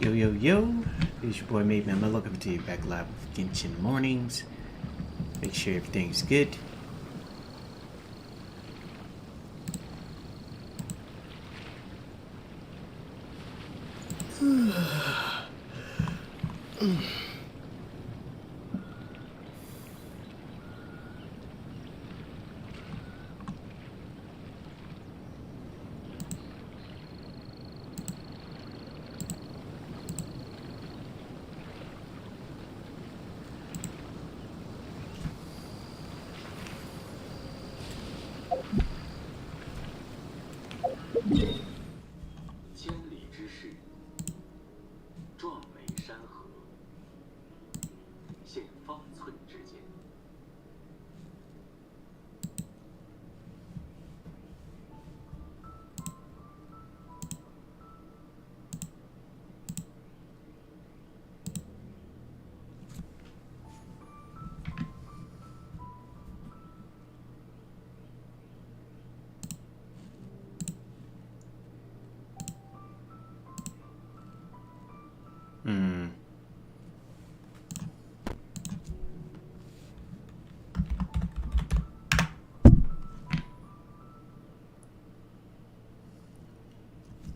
Yo, yo, yo, it's your boy MadeMenMelo coming to you back live with Genshin mornings. Make sure everything's good.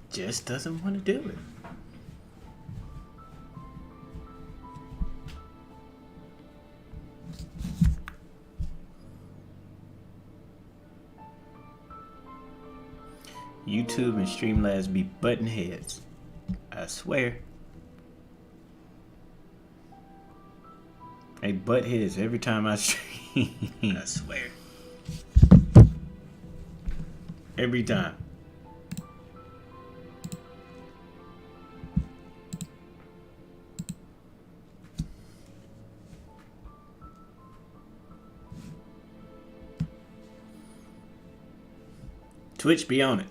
Just doesn't want to do it. YouTube and Streamlabs be button heads. I swear. They butt heads every time I stream. I swear. Every time. Twitch be on it.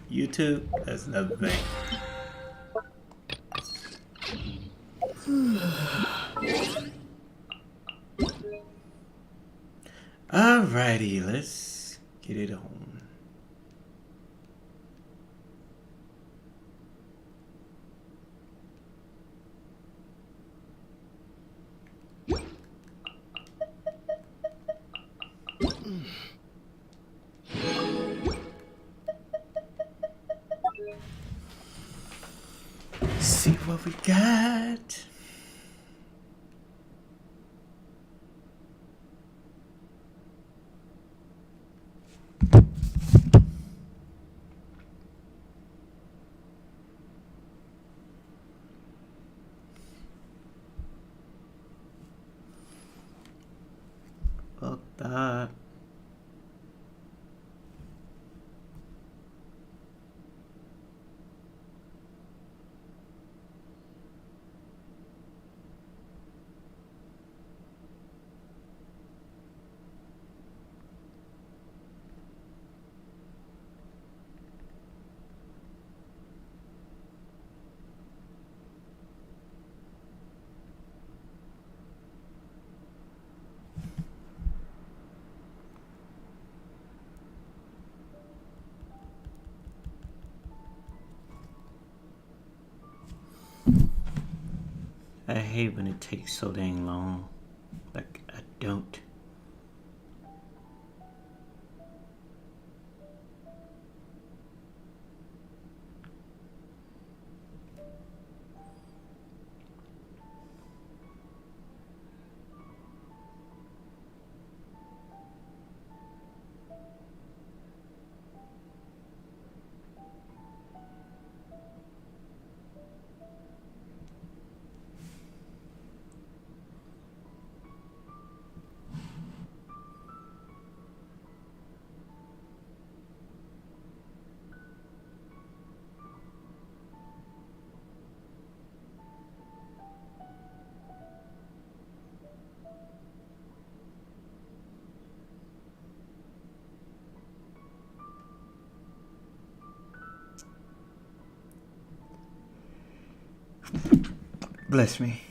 YouTube, that's another thing. Alrighty, let's get it on. See what we got. Fuck that. I hate when it takes so dang long. Like, I don't. Bless me.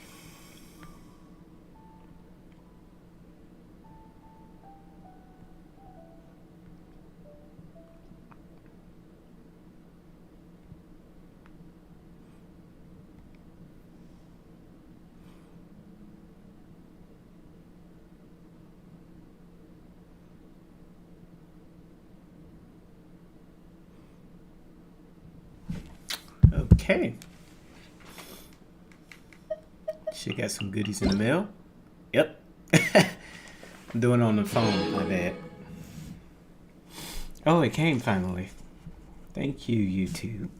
Okay. She got some goodies in the mail. Yep. I'm doing it on the phone, my bad. Oh, it came finally. Thank you, YouTube.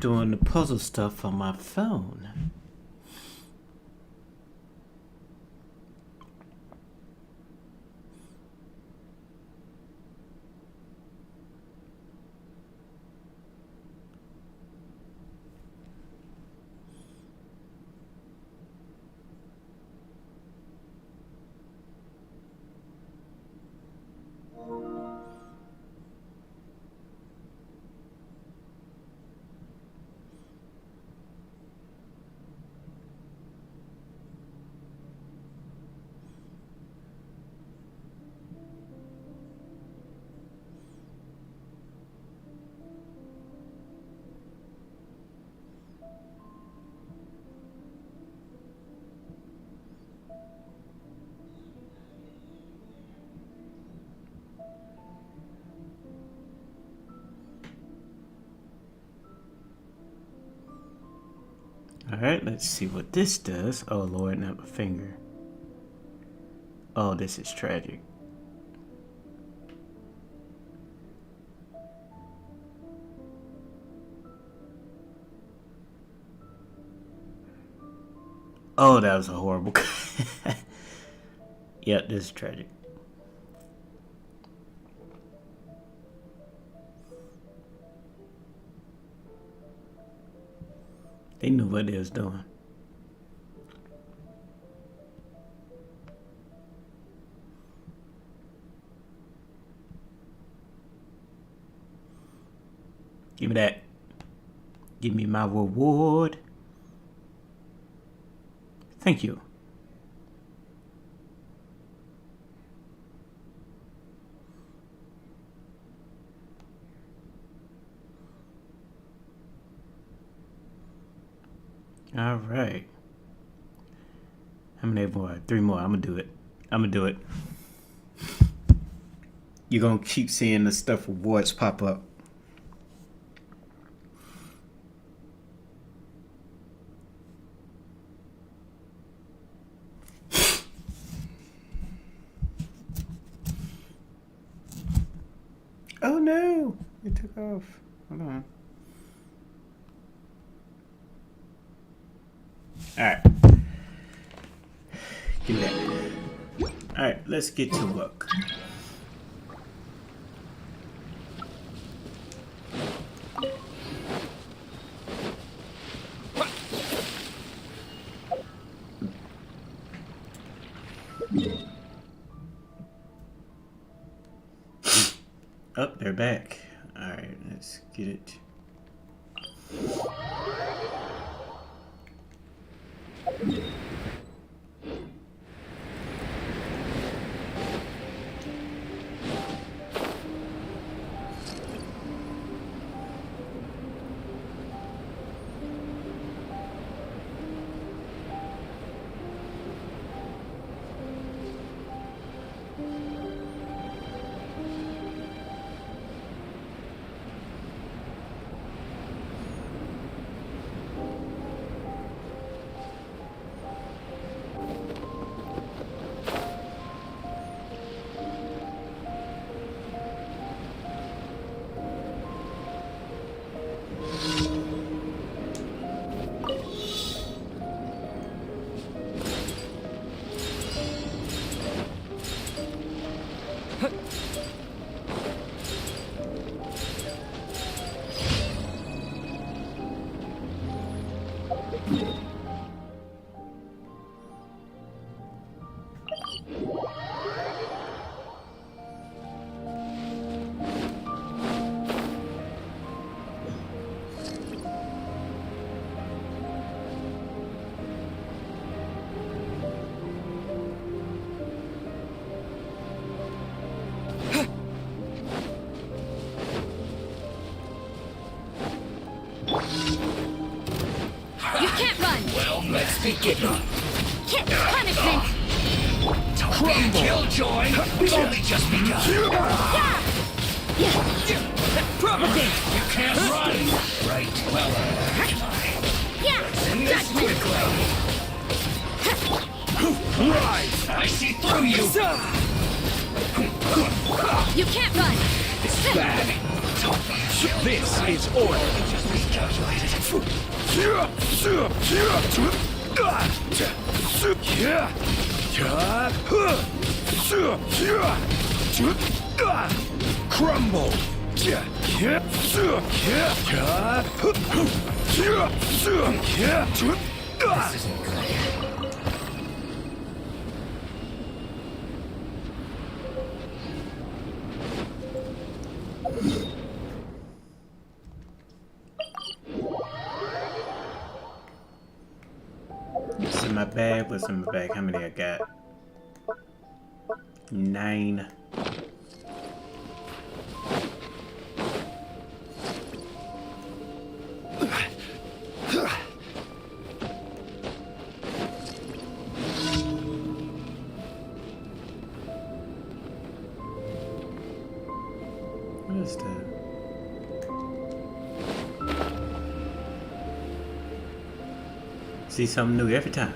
Doing the puzzle stuff on my phone. Alright, let's see what this does. Oh Lord, not my finger. Oh, this is tragic. Oh, that was a horrible. Yep, this is tragic. They knew what they was doing. Give me that. Give me my reward. Thank you. All right. How many more? 3 more. I'm gonna do it. I'm gonna do it. You're gonna keep seeing the stuff rewards pop up. Oh no! It took off. Hold on. Alright. Give me that. Alright, let's get to work. Oh, they're back. Alright, let's get it. You can't run! Well, let's begin. Punishment! Killjoy! We've only just begun! Propagate! You can't run! Right, well, in this quickly! Rise! I see through you! You can't run! This is bad! This is order! Just miscalculated. Crumble! This isn't good. What's in my bag? What's in my bag? How many I got? 9. What is that? See something new every time.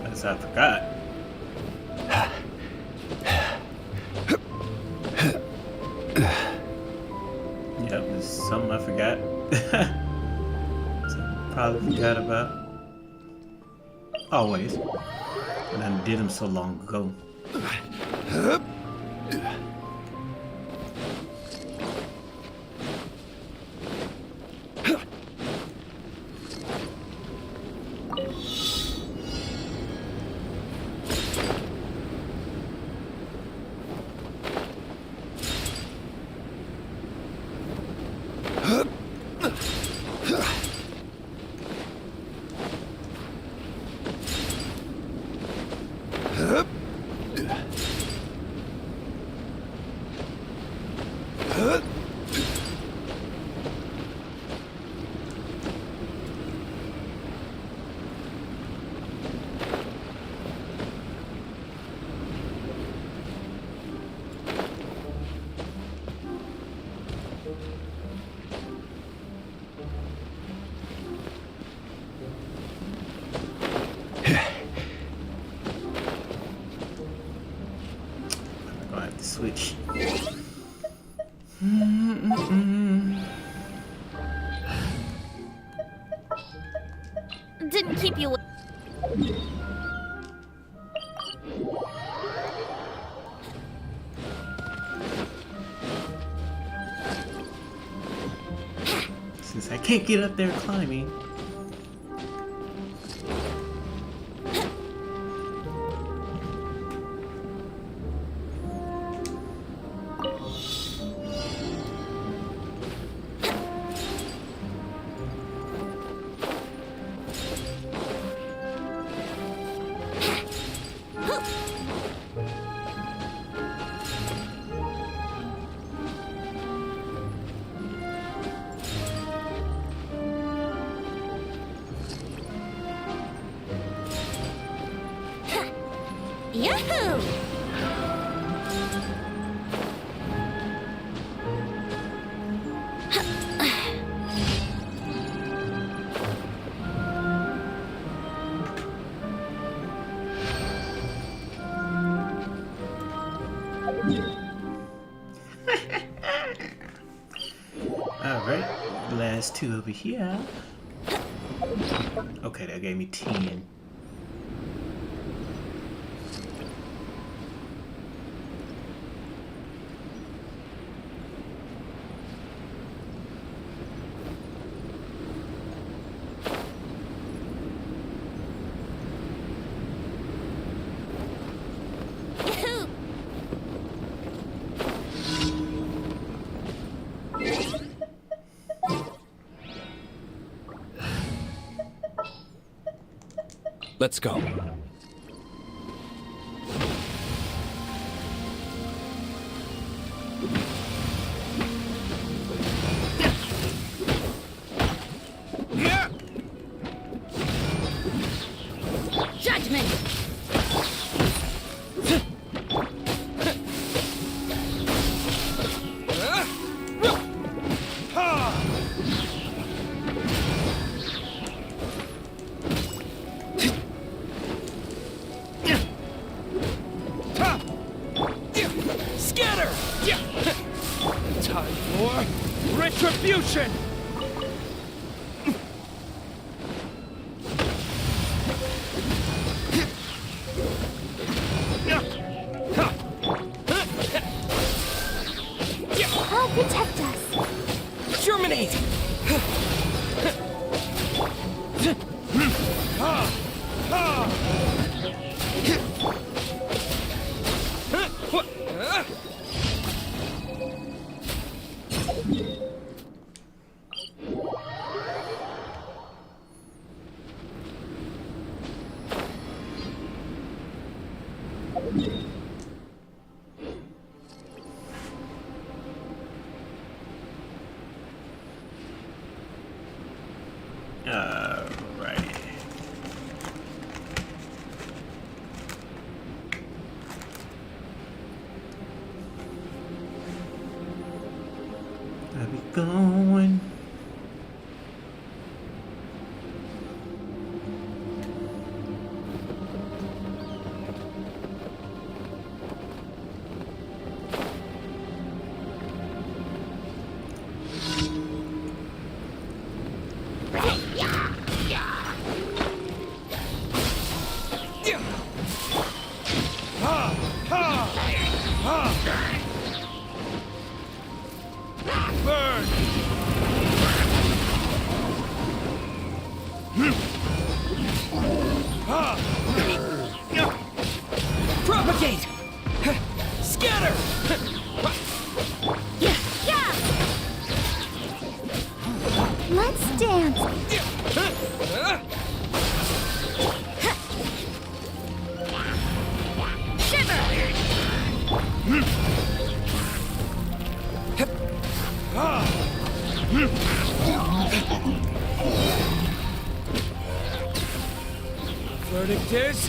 As I forgot. Yep, there's something I forgot. Something I probably forgot about. Always. And I did them so long ago. Switch. Didn't keep you. Since I can't get up there climbing. Yahoo! Alright, last 2 over here. Okay, that gave me 10. Let's go. Yeah! Genshin! I'll protect us. Germinate! Alrighty. Where we going? Burn! Propagate! Scatter! Yeah, yeah. Let's dance. Verdict is...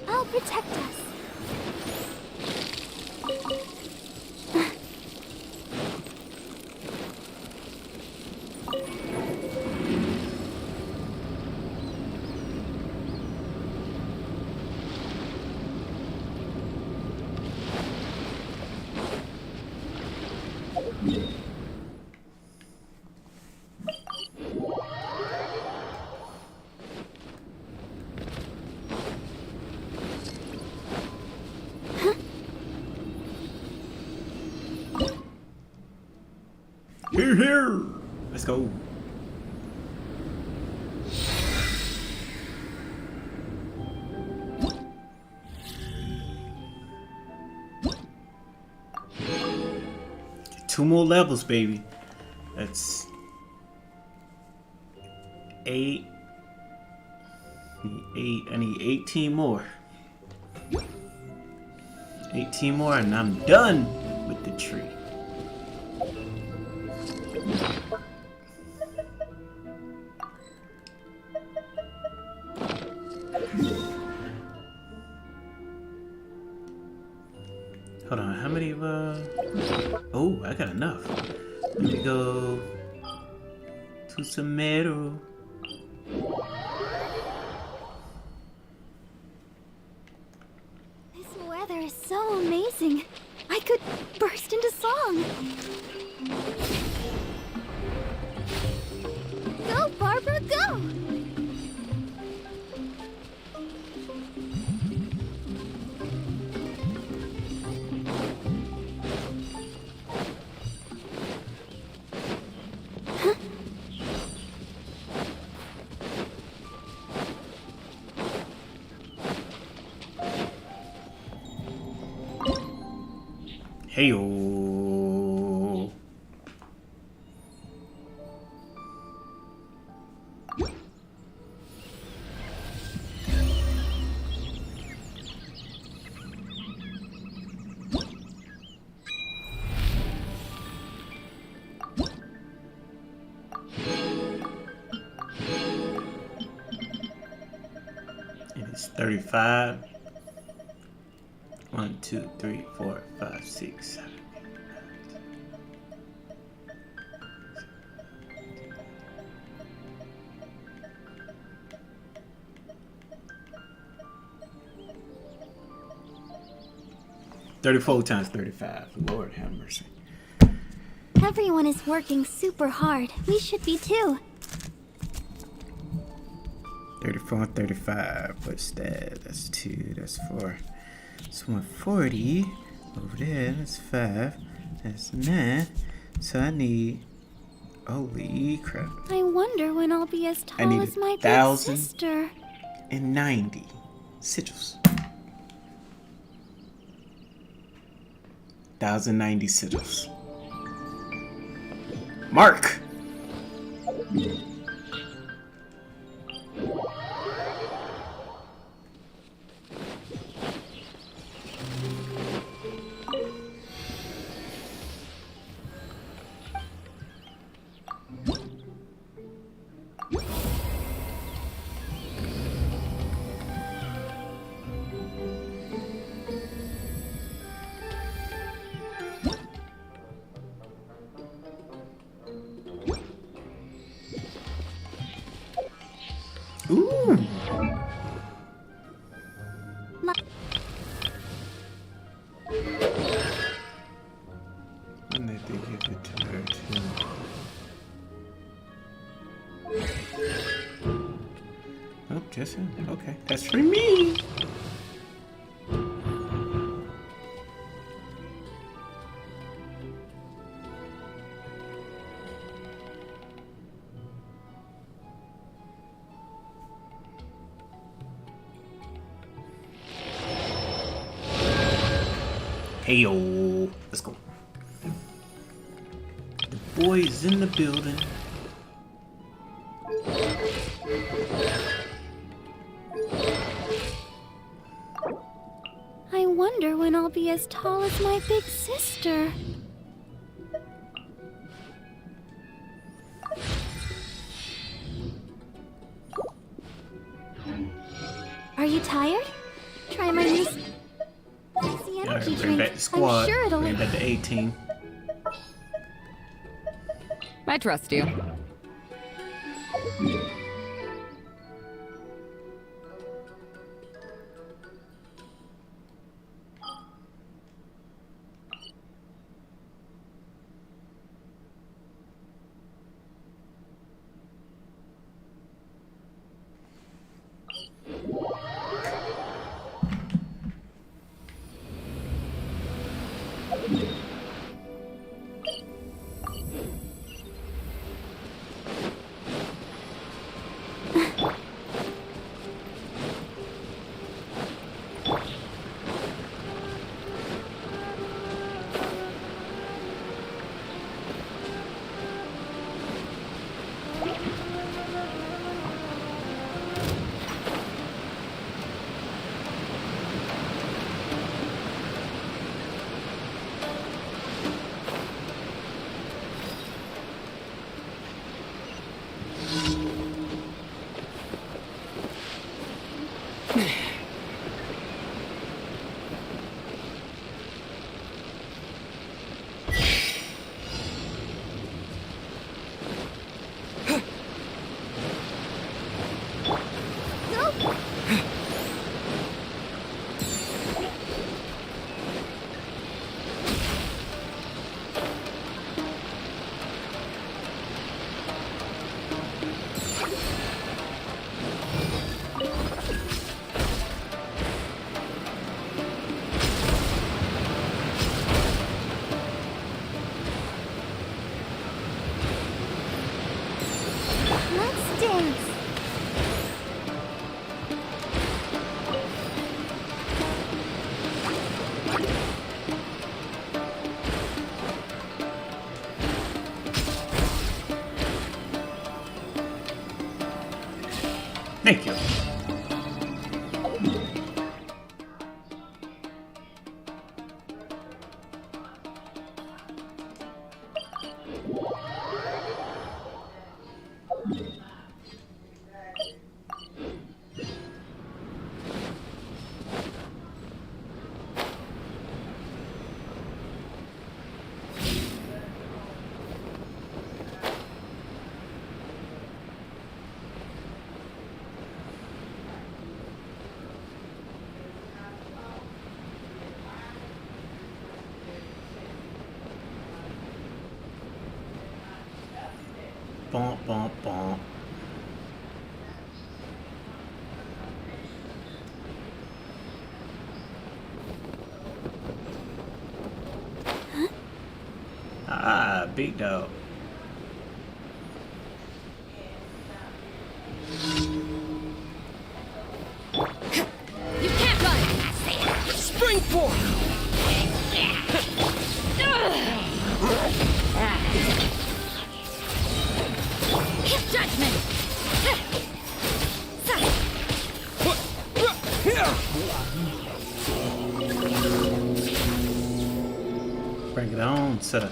I'll protect us. Here. Let's go. Two more levels, baby. That's 8. I need 18 more. 18 more and I'm done with the tree. Hold on, how many oh, I got enough. Let me go to Ciento. This weather is so amazing. I could burst into song. Go, Barbara, go! Heyo. And it's 35. 1, 2, 3, 4, 5, 6, 7. 34 times 35. Lord have mercy. Everyone is working super hard. We should be too. 34 and 35. What's that? That's 2. That's 4. That's 140. Over there, that's 5. That's 9. So I need... Holy crap. I wonder when I'll be as I tall need as my big 1,090 sister. sigils. 1,090 sigils. Mark! Ooh! When did they give it to her too? Oh, just him. Okay, that's for me. Hey yo, let's go. The boy is in the building. I wonder when I'll be as tall as my big sister. Are you tired? Try my new spicy Alright, energy bring drink. back the squad. I'm sure it'll Bring back the 18. I trust you. bonk, bonk, bonk. Ah, big dog. You can't run! Springboard! Judgment! Bring it on, sir.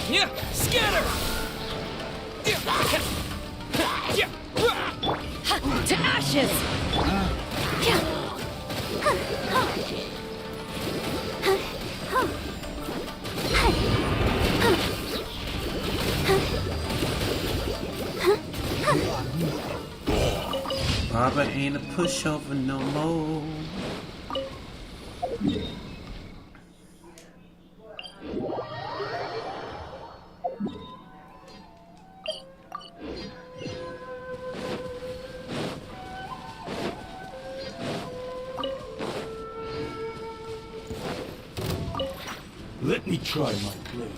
Yeah, scatter! To ashes! Barbara ain't a pushover no more. Let me try my blade.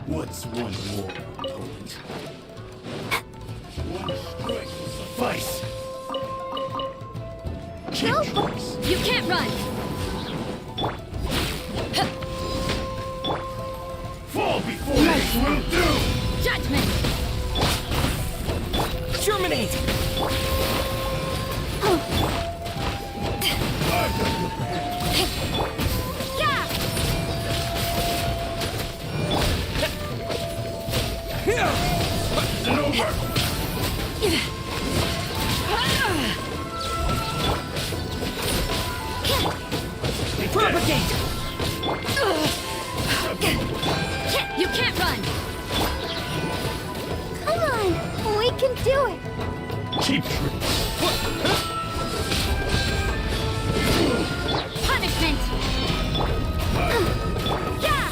What's one more, opponent? One strike will suffice. No! You can't run! Fall before this will do! Judgment! Terminate! Yeah! It's over! Propagate! You can't run! Come on! We can do it! Keep true. Punishment! Yeah!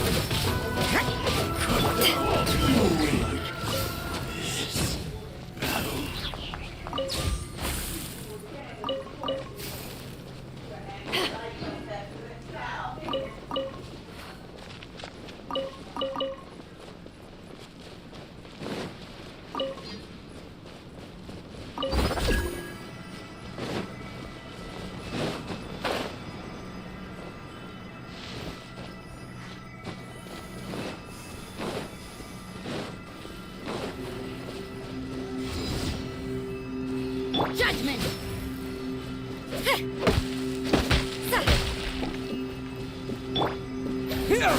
Judgment! Yeah!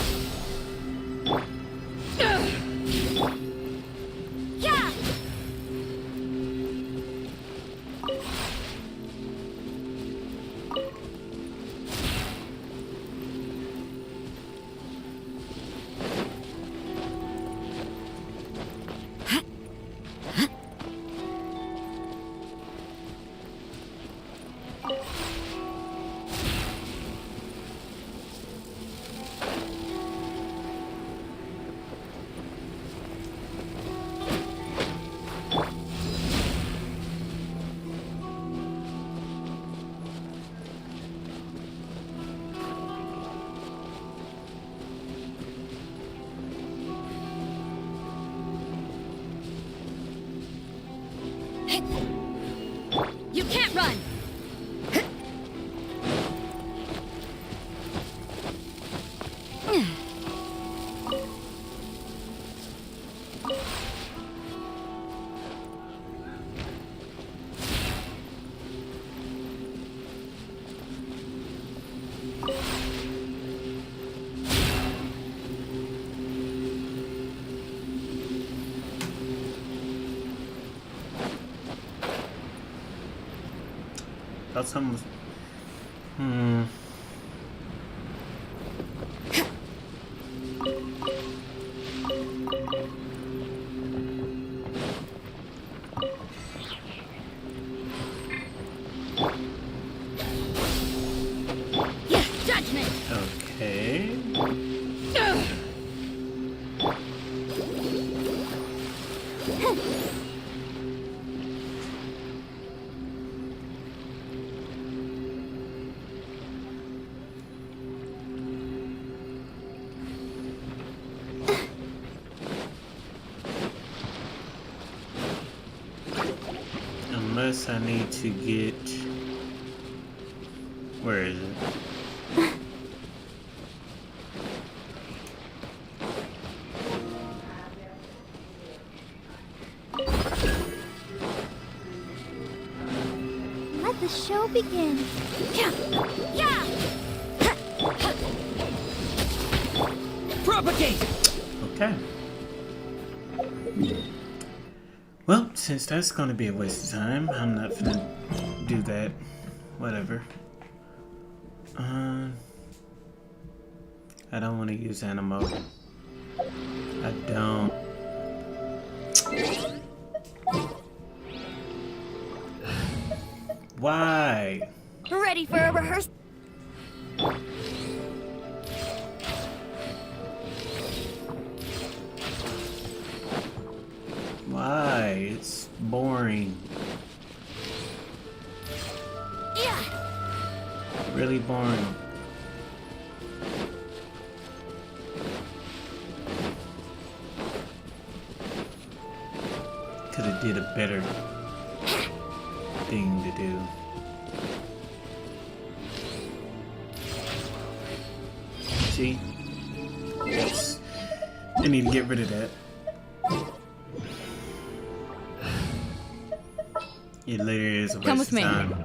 thought something was. Yeah, judgment. Okay. Unless I need to get. Where is it? Let the show begin. Yeah. Yeah. Propagate! Okay. Well, since that's gonna be a waste of time, I'm not gonna do that. Whatever. I don't want to use Animo. I don't. Why? Ready for a rehearsal? Why? It's boring. Yeah. Really boring. Could have did a better thing to do. See? Yes. I need to get rid of that. It literally is a waste Come with of me. time.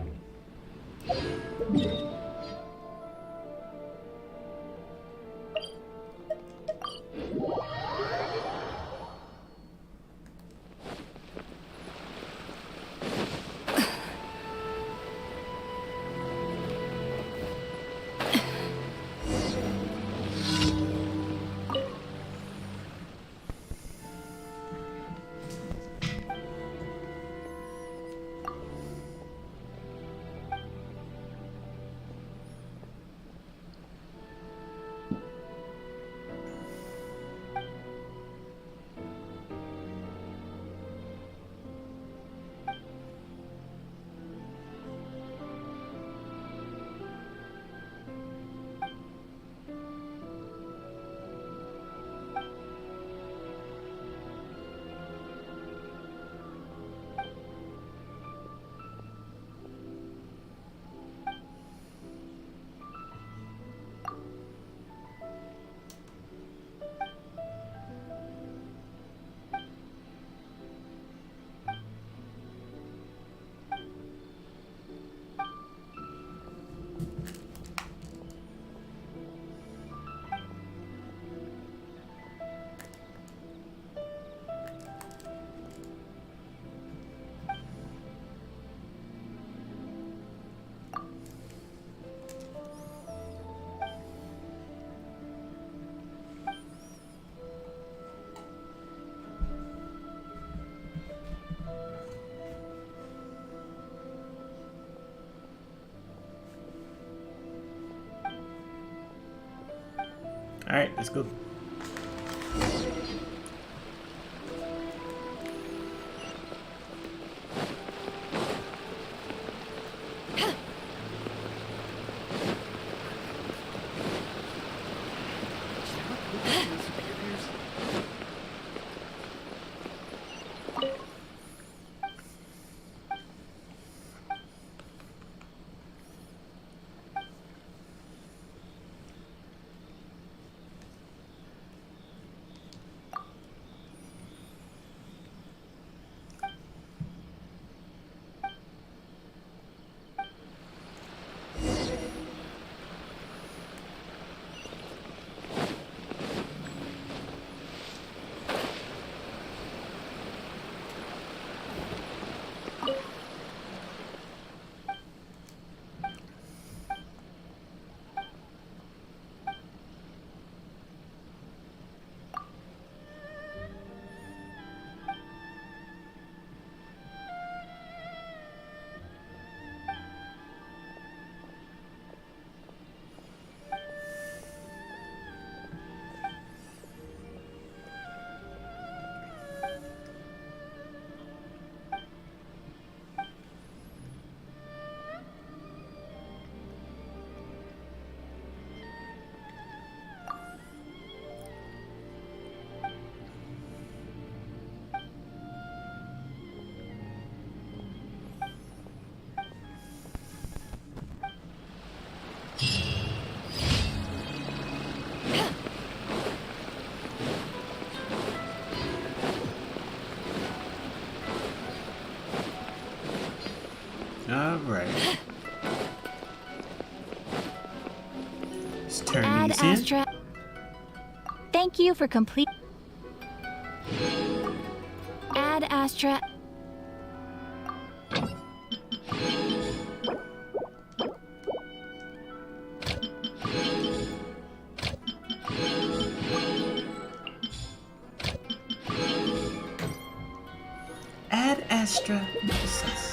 Alright, let's go. Alright. Let's turn Add these in. Astra. Thank you for complete. Add Astra. Add Astra. Nonsense.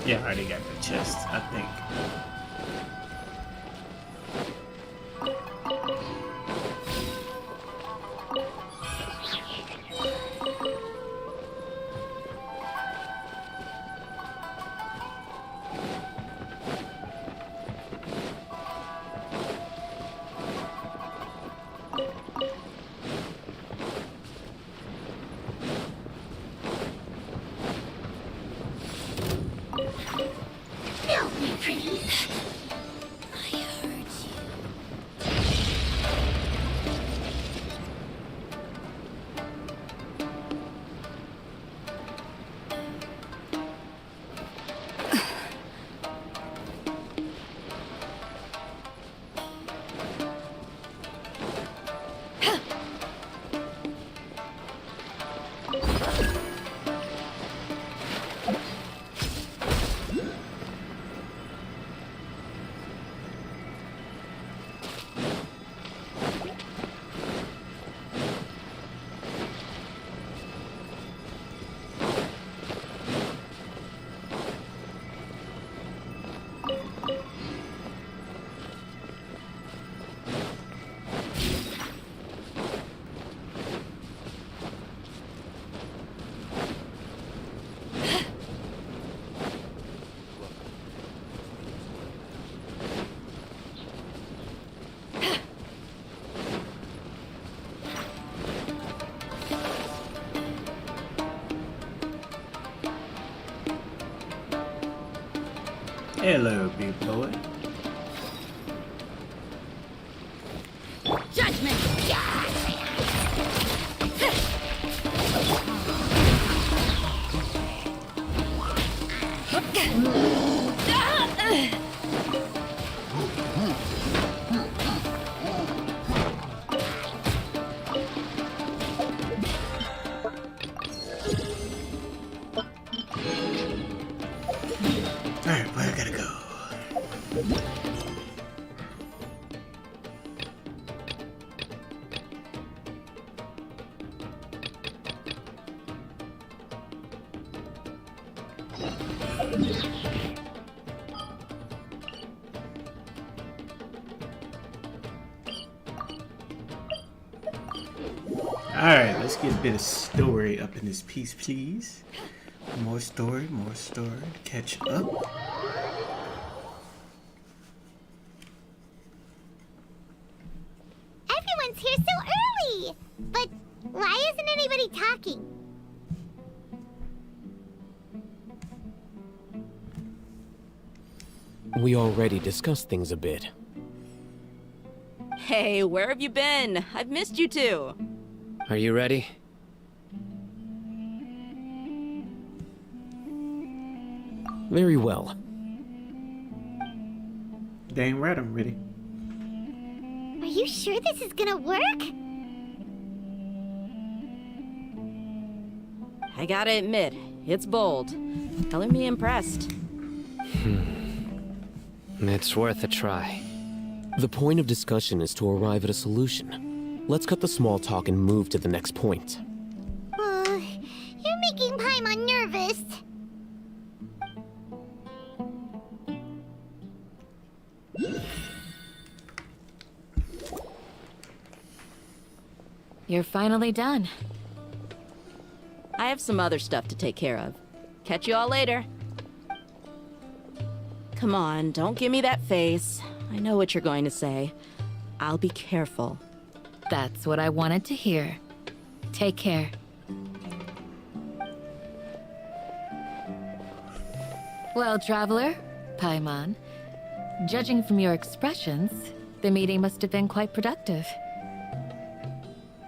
Yeah, I already got the chest, I think. Help me, pretty. I hurt you. Hello, big boy. Judgment! Alright, where I gotta go? Alright, let's get a bit of story up in this piece, please. More story, catch up. Everyone's here so early! But why isn't anybody talking? We already discussed things a bit. Hey, where have you been? I've missed you too. Are you ready? Very well. Dang right, I'm ready. Are you sure this is gonna work? I gotta admit, it's bold. Color me impressed. It's worth a try. The point of discussion is to arrive at a solution. Let's cut the small talk and move to the next point. You're making Paimon nervous. You're finally done. I have some other stuff to take care of. Catch you all later. Come on, don't give me that face. I know what you're going to say. I'll be careful. That's what I wanted to hear. Take care. Well, Traveler, Paimon, judging from your expressions, the meeting must have been quite productive.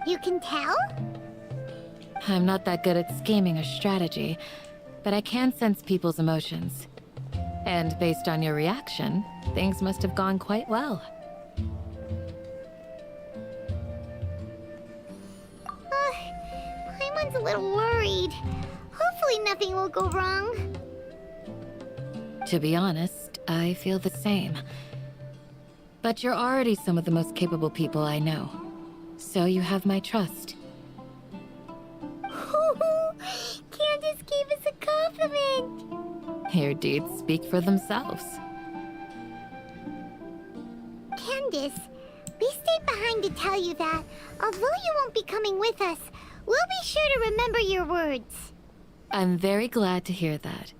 You can tell? I'm not that good at scheming or strategy, but I can sense people's emotions. And based on your reaction, things must have gone quite well. Paimon's a little worried. Hopefully nothing will go wrong. To be honest, I feel the same. But you're already some of the most capable people I know. So you have my trust. Candace gave us a compliment. Your deeds speak for themselves. Candace, we stayed behind to tell you that, although you won't be coming with us, we'll be sure to remember your words. I'm very glad to hear that.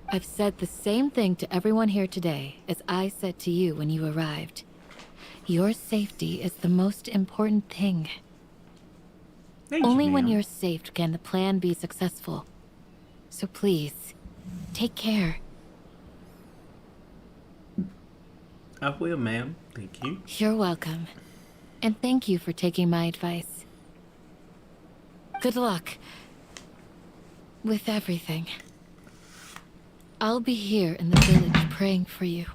I've said the same thing to everyone here today as I said to you when you arrived. Your safety is the most important thing. Only when you're safe can the plan be successful. So please, take care. I will, ma'am. Thank you. You're welcome. And thank you for taking my advice. Good luck. With everything. I'll be here in the village praying for you.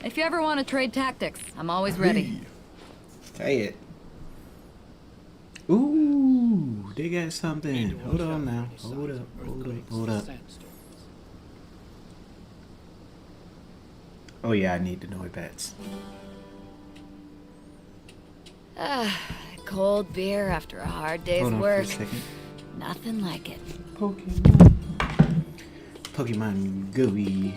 If you ever want to trade tactics, I'm always ready. Say it. Ooh, they got something. Hold on now. Hold up. Oh yeah, I need to know bets. Cold beer after a hard day's Hold on work. for a second. Nothing like it. Pokemon gooey.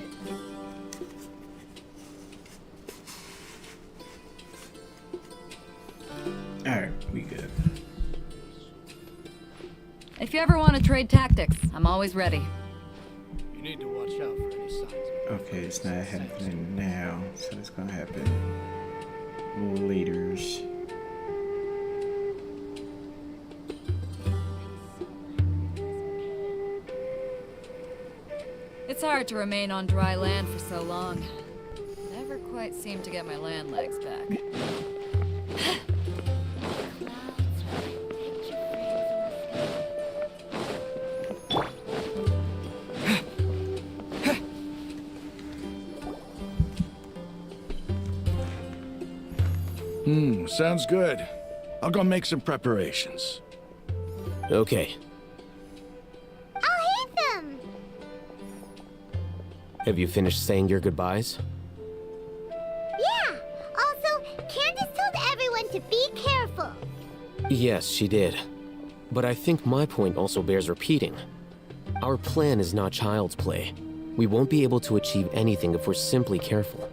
Alright, we good. If you ever want to trade tactics, I'm always ready. You need to watch out for any signs of Okay, it's not happening now, so it's gonna happen later. It's hard to remain on dry land for so long. Never quite seem to get my land legs back. Sounds good. I'll go make some preparations. Okay. I'll hit them. Have you finished saying your goodbyes? Yeah. Also, Candace told everyone to be careful. Yes, she did. But I think my point also bears repeating. Our plan is not child's play. We won't be able to achieve anything if we're simply careful.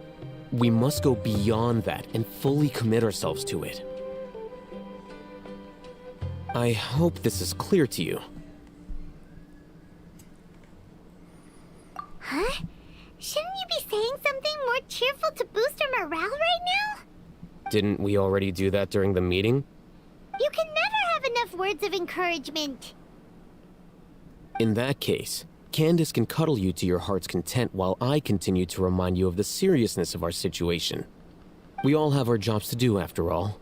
We must go beyond that and fully commit ourselves to it. I hope this is clear to you. Huh? Shouldn't you be saying something more cheerful to boost our morale right now? Didn't we already do that during the meeting? You can never have enough words of encouragement. In that case, Candace can cuddle you to your heart's content while I continue to remind you of the seriousness of our situation. We all have our jobs to do after all.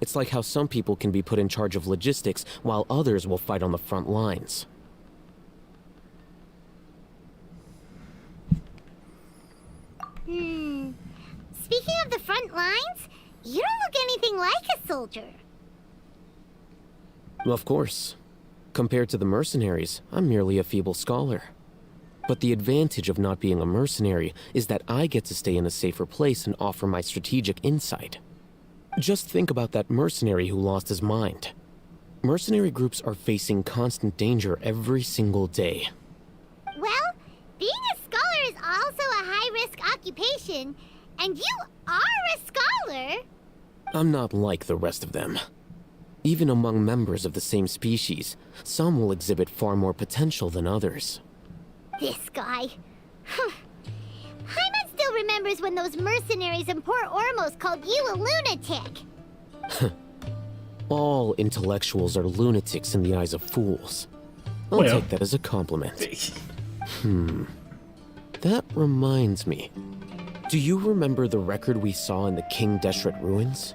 It's like how some people can be put in charge of logistics while others will fight on the front lines. Speaking of the front lines, you don't look anything like a soldier. Of course. Compared to the mercenaries, I'm merely a feeble scholar. But the advantage of not being a mercenary is that I get to stay in a safer place and offer my strategic insight. Just think about that mercenary who lost his mind. Mercenary groups are facing constant danger every single day. Well, being a scholar is also a high-risk occupation, and you are a scholar. I'm not like the rest of them. Even among members of the same species, some will exhibit far more potential than others. This guy. Hyman still remembers when those mercenaries in Port Ormos called you a lunatic. All intellectuals are lunatics in the eyes of fools. I'll take that as a compliment. That reminds me. Do you remember the record we saw in the King Deshret ruins?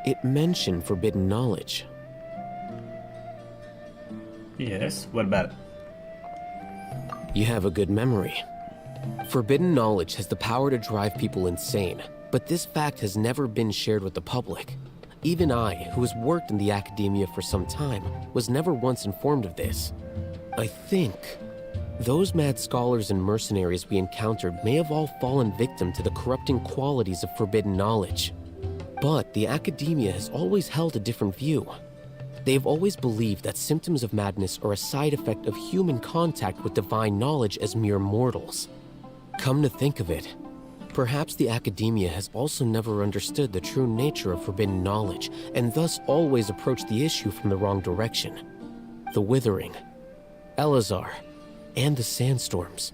It mentioned forbidden knowledge. Yes, what about it? You have a good memory. Forbidden knowledge has the power to drive people insane, but this fact has never been shared with the public. Even I, who has worked in the academia for some time, was never once informed of this. I think those mad scholars and mercenaries we encountered may have all fallen victim to the corrupting qualities of forbidden knowledge. But the academia has always held a different view. They have always believed that symptoms of madness are a side effect of human contact with divine knowledge as mere mortals. Come to think of it, perhaps the academia has also never understood the true nature of forbidden knowledge, and thus always approached the issue from the wrong direction. The Withering, Elazar, and the Sandstorms.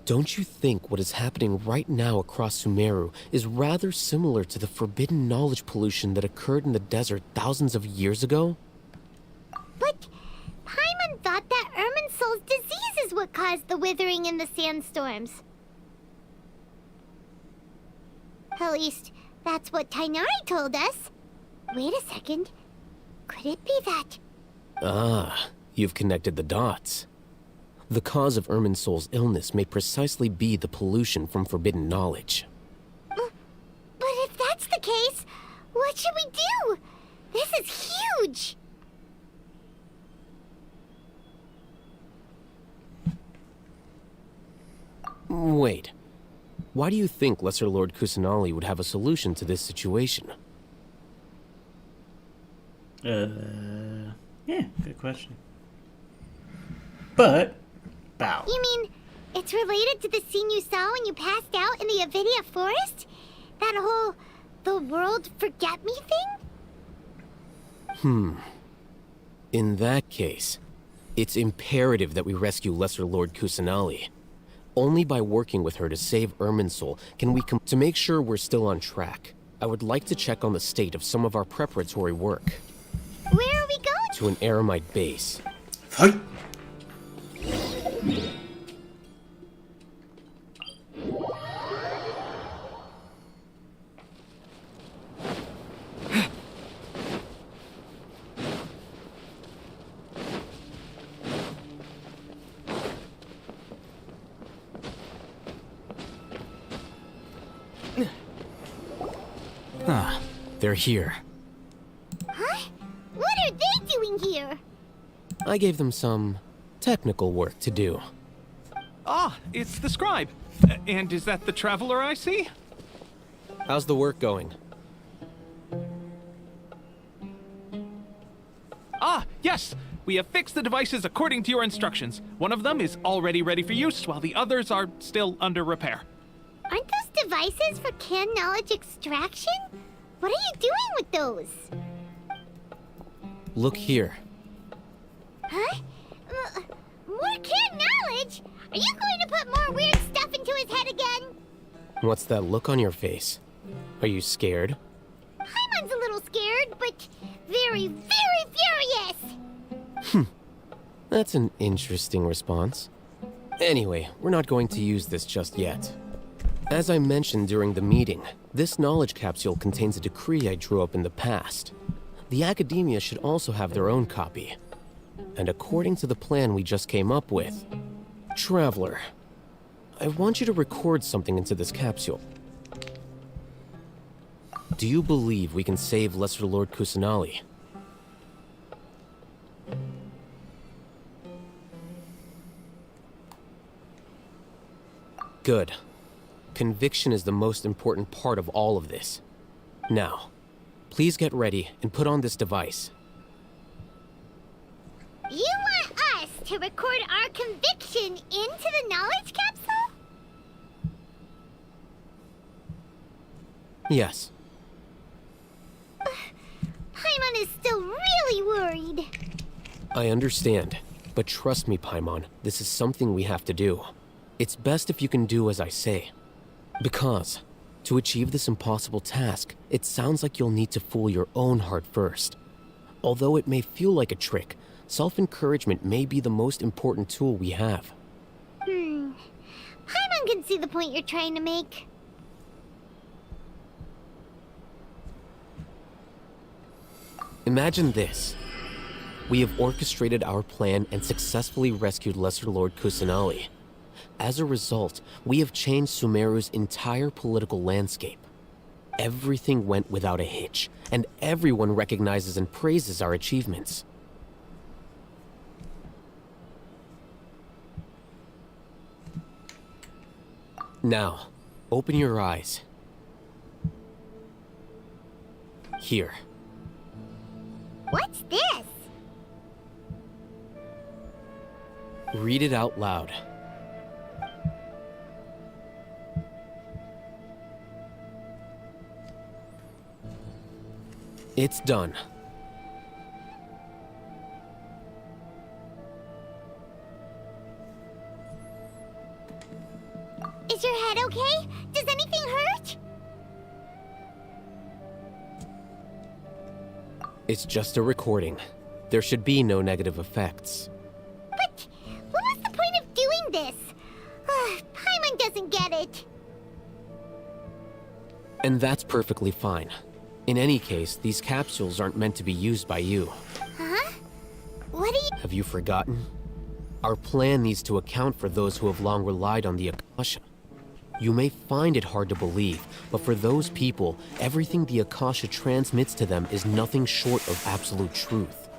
Don't you think what is happening right now across Sumeru is rather similar to the forbidden knowledge pollution that occurred in the desert thousands of years ago? But Paimon thought that Irminsul's disease is what caused the withering and the sandstorms. At least, that's what Tainari told us. Wait a second. Could it be that... Ah, you've connected the dots. The cause of Irminsul's illness may precisely be the pollution from forbidden knowledge. But if that's the case, what should we do? This is huge! Wait. Why do you think Lesser Lord Kusanali would have a solution to this situation? Yeah, good question. But... Bow. You mean, it's related to the scene you saw when you passed out in the Avidia forest? That whole, the world forget me thing? In that case, it's imperative that we rescue Lesser Lord Kusanali. Only by working with her to save Irminsul can we to make sure we're still on track. I would like to check on the state of some of our preparatory work. Where are we going? To an Eremite base. Fight! Ah, they're here. Huh? What are they doing here? I gave them some technical work to do. Ah, it's the scribe. And is that the traveler I see? How's the work going? Ah, yes! We have fixed the devices according to your instructions. One of them is already ready for use, while the others are still under repair. Aren't those devices for canned knowledge extraction? What are you doing with those? Look here. Huh? More canned knowledge? Are you going to put more weird stuff into his head again? What's that look on your face? Are you scared? Hyman's a little scared, but very, very furious! That's an interesting response. Anyway, we're not going to use this just yet. As I mentioned during the meeting, this knowledge capsule contains a decree I drew up in the past. The academia should also have their own copy. And according to the plan we just came up with, Traveler, I want you to record something into this capsule. Do you believe we can save Lesser Lord Kusanali? Good. Conviction is the most important part of all of this. Now, please get ready and put on this device. You want us to record our conviction into the knowledge capsule? Yes. Paimon is still really worried. I understand, but trust me, Paimon, this is something we have to do. It's best if you can do as I say. Because, to achieve this impossible task, it sounds like you'll need to fool your own heart first. Although it may feel like a trick, self-encouragement may be the most important tool we have. Paimon can see the point you're trying to make. Imagine this. We have orchestrated our plan and successfully rescued Lesser Lord Kusanali. As a result, we have changed Sumeru's entire political landscape. Everything went without a hitch, and everyone recognizes and praises our achievements. Now, open your eyes. Here. What's this? Read it out loud. It's done. Is your head okay? Does anything hurt? It's just a recording. There should be no negative effects. But what was the point of doing this? Paimon doesn't get it. And that's perfectly fine. In any case, these capsules aren't meant to be used by you. Huh? What do you... Have you forgotten? Our plan needs to account for those who have long relied on the Akasha. You may find it hard to believe, but for those people, everything the Akasha transmits to them is nothing short of absolute truth.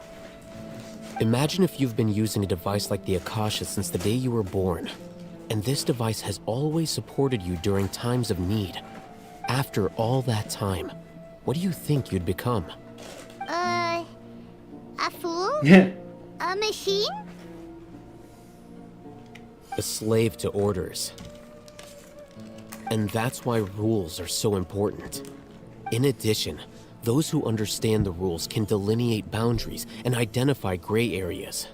Imagine if you've been using a device like the Akasha since the day you were born, and this device has always supported you during times of need. After all that time, what do you think you'd become? A fool? A machine? A slave to orders. And that's why rules are so important. In addition, those who understand the rules can delineate boundaries and identify gray areas.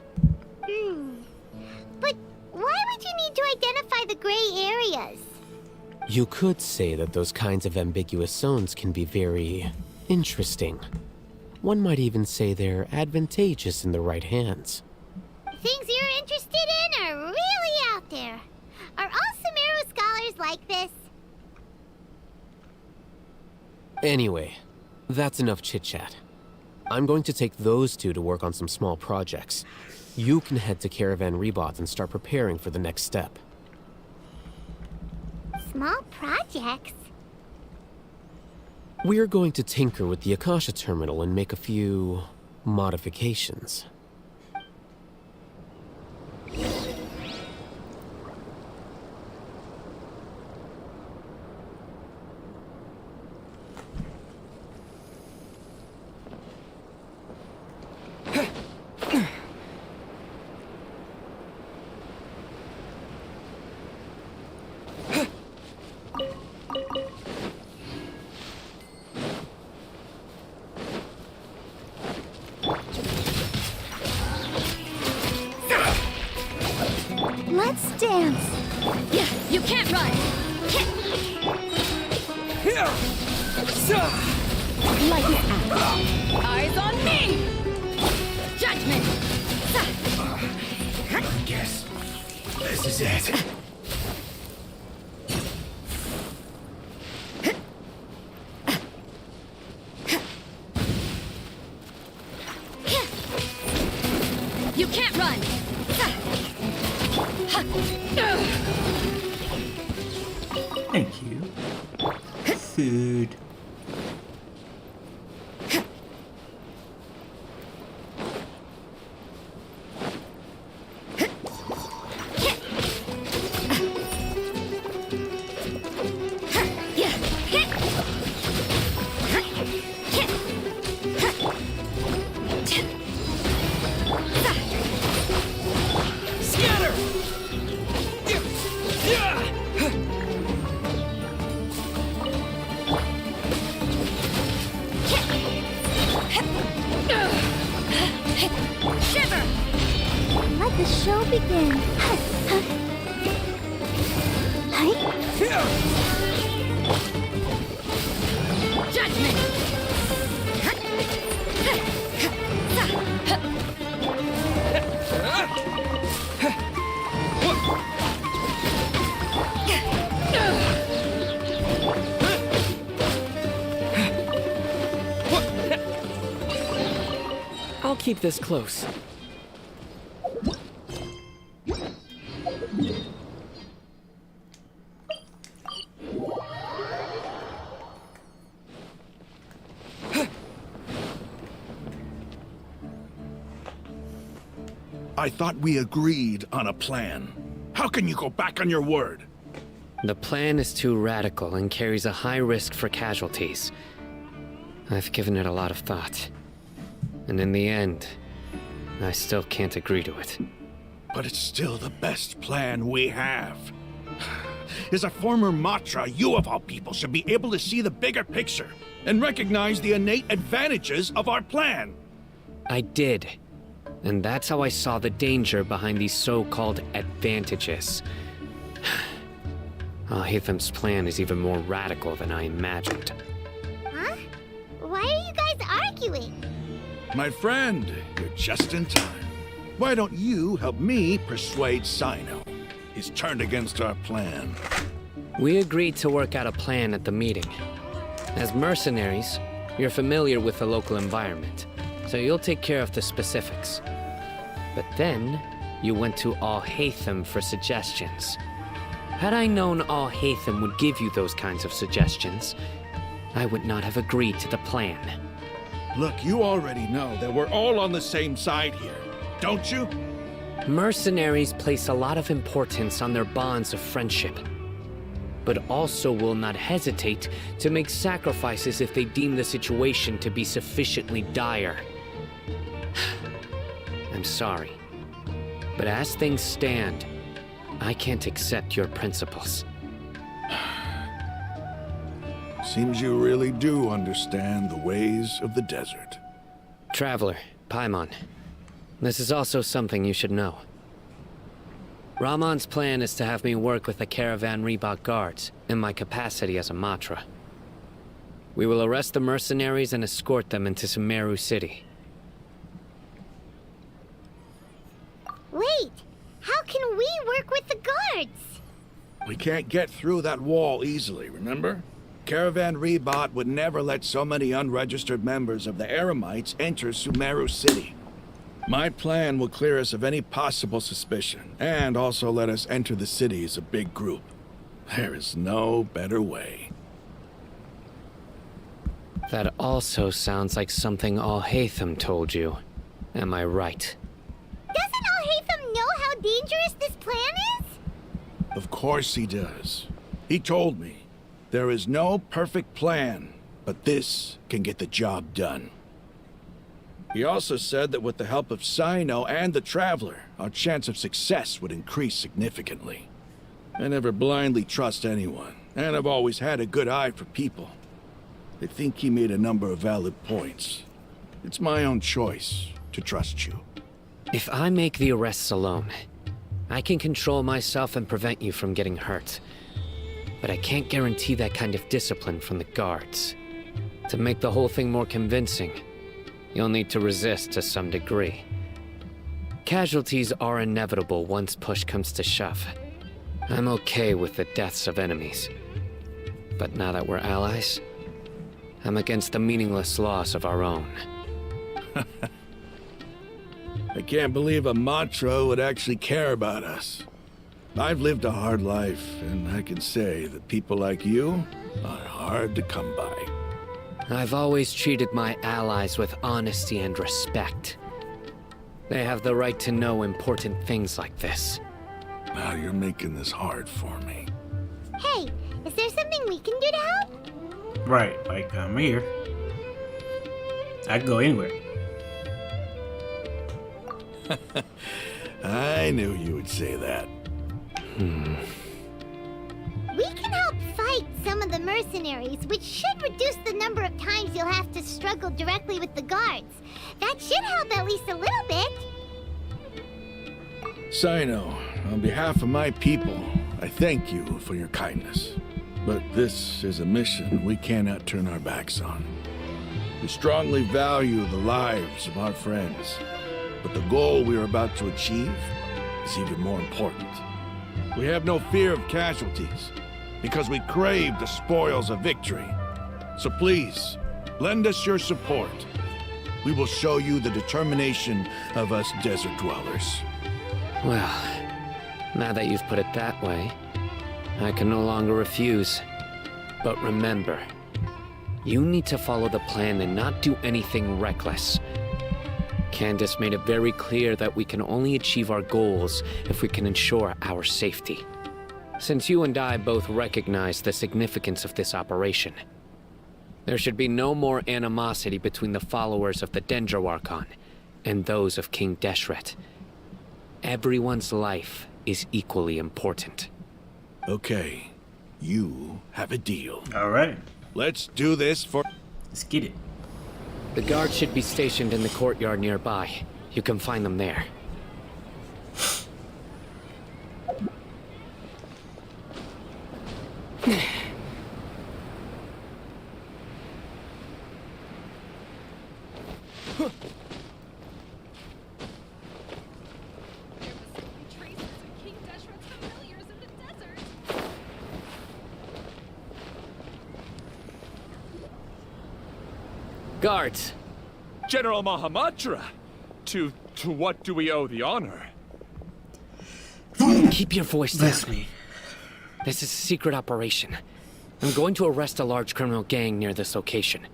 But why would you need to identify the gray areas? You could say that those kinds of ambiguous zones can be very interesting. One might even say they're advantageous in the right hands. Things you're interested in are really out there. Are all Sumeru scholars like this? Anyway, that's enough chit-chat. I'm going to take those two to work on some small projects. You can head to Caravan Rebot and start preparing for the next step. Small projects? We're going to tinker with the Akasha terminal and make a few modifications. Let's dance. Yeah, you can't run. Like an axe. Eyes on me. Judgment. I guess this is it. You can't run! Thank you. Food. Let the show begin. I'll keep this close. I thought we agreed on a plan. How can you go back on your word? The plan is too radical and carries a high risk for casualties. I've given it a lot of thought. And in the end, I still can't agree to it. But it's still the best plan we have. As a former Matra, you of all people should be able to see the bigger picture and recognize the innate advantages of our plan. I did. And that's how I saw the danger behind these so-called advantages. Alhaitham's plan is even more radical than I imagined. Huh? Why are you guys arguing? My friend, you're just in time. Why don't you help me persuade Sino? He's turned against our plan. We agreed to work out a plan at the meeting. As mercenaries, you're familiar with the local environment, so you'll take care of the specifics. But then, you went to Alhaitham for suggestions. Had I known Alhaitham would give you those kinds of suggestions, I would not have agreed to the plan. Look, you already know that we're all on the same side here, don't you? Mercenaries place a lot of importance on their bonds of friendship, but also will not hesitate to make sacrifices if they deem the situation to be sufficiently dire. I'm sorry, but as things stand, I can't accept your principles. Seems you really do understand the ways of the desert. Traveler, Paimon, this is also something you should know. Ramon's plan is to have me work with the Caravan Reebok guards in my capacity as a Matra. We will arrest the mercenaries and escort them into Sumeru City. Wait, how can we work with the guards? We can't get through that wall easily, remember? Caravan Reebok would never let so many unregistered members of the Eremites enter Sumeru City. My plan will clear us of any possible suspicion, and also let us enter the city as a big group. There is no better way. That also sounds like something Alhaitham told you. Am I right? Doesn't Alhaitham know how dangerous this plan is? Of course he does. He told me. There is no perfect plan, but this can get the job done. He also said that with the help of Sino and the Traveler, our chance of success would increase significantly. I never blindly trust anyone, and I've always had a good eye for people. I think he made a number of valid points. It's my own choice to trust you. If I make the arrests alone, I can control myself and prevent you from getting hurt. But I can't guarantee that kind of discipline from the guards. To make the whole thing more convincing, you'll need to resist to some degree. Casualties are inevitable once push comes to shove. I'm okay with the deaths of enemies. But now that we're allies, I'm against the meaningless loss of our own. I can't believe a Matra would actually care about us. I've lived a hard life, and I can say that people like you are hard to come by. I've always treated my allies with honesty and respect. They have the right to know important things like this. Now you're making this hard for me. Hey, is there something we can do to help? Right, like I'm here. I can go anywhere. I knew you would say that. We can help fight some of the mercenaries, which should reduce the number of times you'll have to struggle directly with the guards. That should help at least a little bit. Sino, on behalf of my people, I thank you for your kindness. But this is a mission we cannot turn our backs on. We strongly value the lives of our friends, but the goal we are about to achieve is even more important. We have no fear of casualties, because we crave the spoils of victory. So please, lend us your support. We will show you the determination of us desert dwellers. Well, now that you've put it that way, I can no longer refuse. But remember, you need to follow the plan and not do anything reckless. Candace made it very clear that we can only achieve our goals if we can ensure our safety. Since you and I both recognize the significance of this operation, there should be no more animosity between the followers of the Dendroarchon and those of King Deshret. Everyone's life is equally important. Okay, you have a deal. All right, Let's do this for... let's get it. The guards should be stationed in the courtyard nearby. You can find them there. Guards! General Mahamatra! To what do we owe the honor? Keep your voice down. Bless me. This is a secret operation. I'm going to arrest a large criminal gang near this location.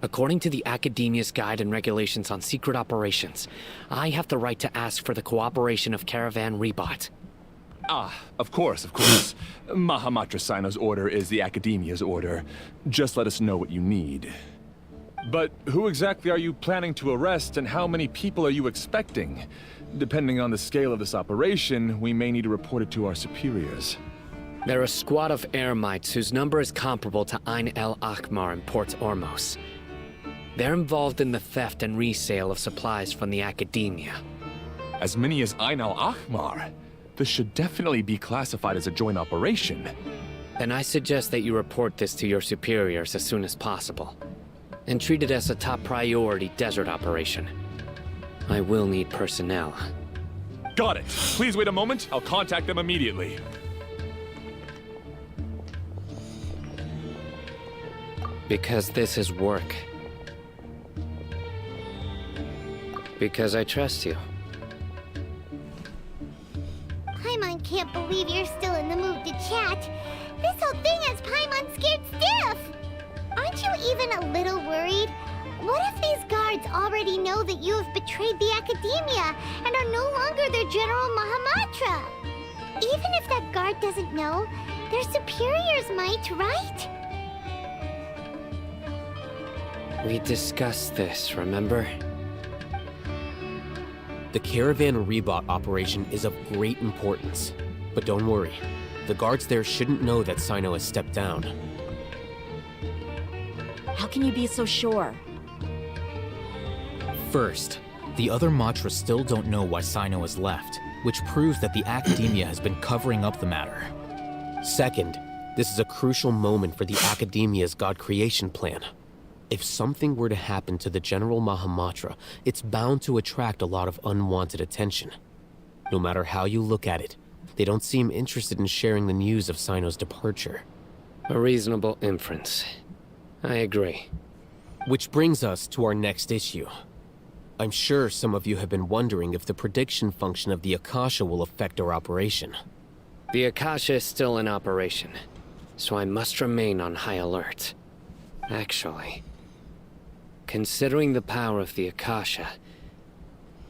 According to the Academia's Guide and Regulations on Secret Operations, I have the right to ask for the cooperation of Caravan Rebot. Ah, of course, of course. Mahamatra Sino's order is the Academia's order. Just let us know what you need. But who exactly are you planning to arrest, and how many people are you expecting? Depending on the scale of this operation, we may need to report it to our superiors. They're a squad of Eremites whose number is comparable to Ain el Akhmar in Port Ormos. They're involved in the theft and resale of supplies from the Academia. As many as Ain el Akhmar? This should definitely be classified as a joint operation. Then I suggest that you report this to your superiors as soon as possible, and treat it as a top priority desert operation. I will need personnel. Got it. Please wait a moment. I'll contact them immediately. Because this is work. Because I trust you. Paimon can't believe you're still in the mood to chat. This whole thing has Paimon scared stiff. Aren't you even a little worried? What if these guards already know that you have betrayed the Academia and are no longer their General Mahamatra? Even if that guard doesn't know, their superiors might, right? We discussed this, remember? The Caravan Rebot operation is of great importance. But don't worry, the guards there shouldn't know that Sino has stepped down. How can you be so sure? First, the other Matras still don't know why Sino has left, which proves that the Academia has been covering up the matter. Second, this is a crucial moment for the Academia's God creation plan. If something were to happen to the General Mahamatra, it's bound to attract a lot of unwanted attention. No matter how you look at it, they don't seem interested in sharing the news of Sino's departure. A reasonable inference. I agree. Which brings us to our next issue. I'm sure some of you have been wondering if the prediction function of the Akasha will affect our operation. The Akasha is still in operation, so I must remain on high alert. Actually, considering the power of the Akasha,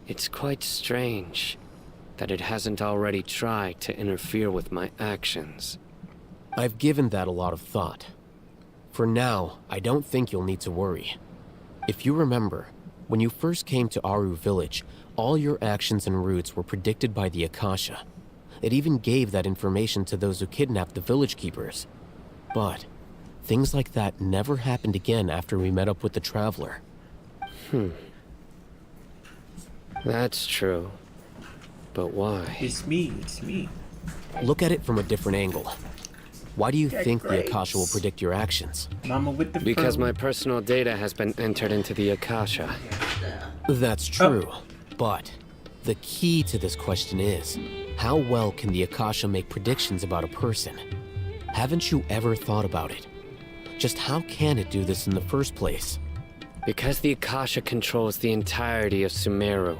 it's quite strange that it hasn't already tried to interfere with my actions. I've given that a lot of thought. For now, I don't think you'll need to worry. If you remember, when you first came to Aru Village, all your actions and routes were predicted by the Akasha. It even gave that information to those who kidnapped the village keepers. But things like that never happened again after we met up with the Traveler. That's true. But why? It's me. Look at it from a different angle. Why do you think the grapes. Akasha will predict your actions? Mama with the Because pearl. my personal data has been entered into the Akasha. That's true, but the key to this question is, how well can the Akasha make predictions about a person? Haven't you ever thought about it? Just how can it do this in the first place? Because the Akasha controls the entirety of Sumeru.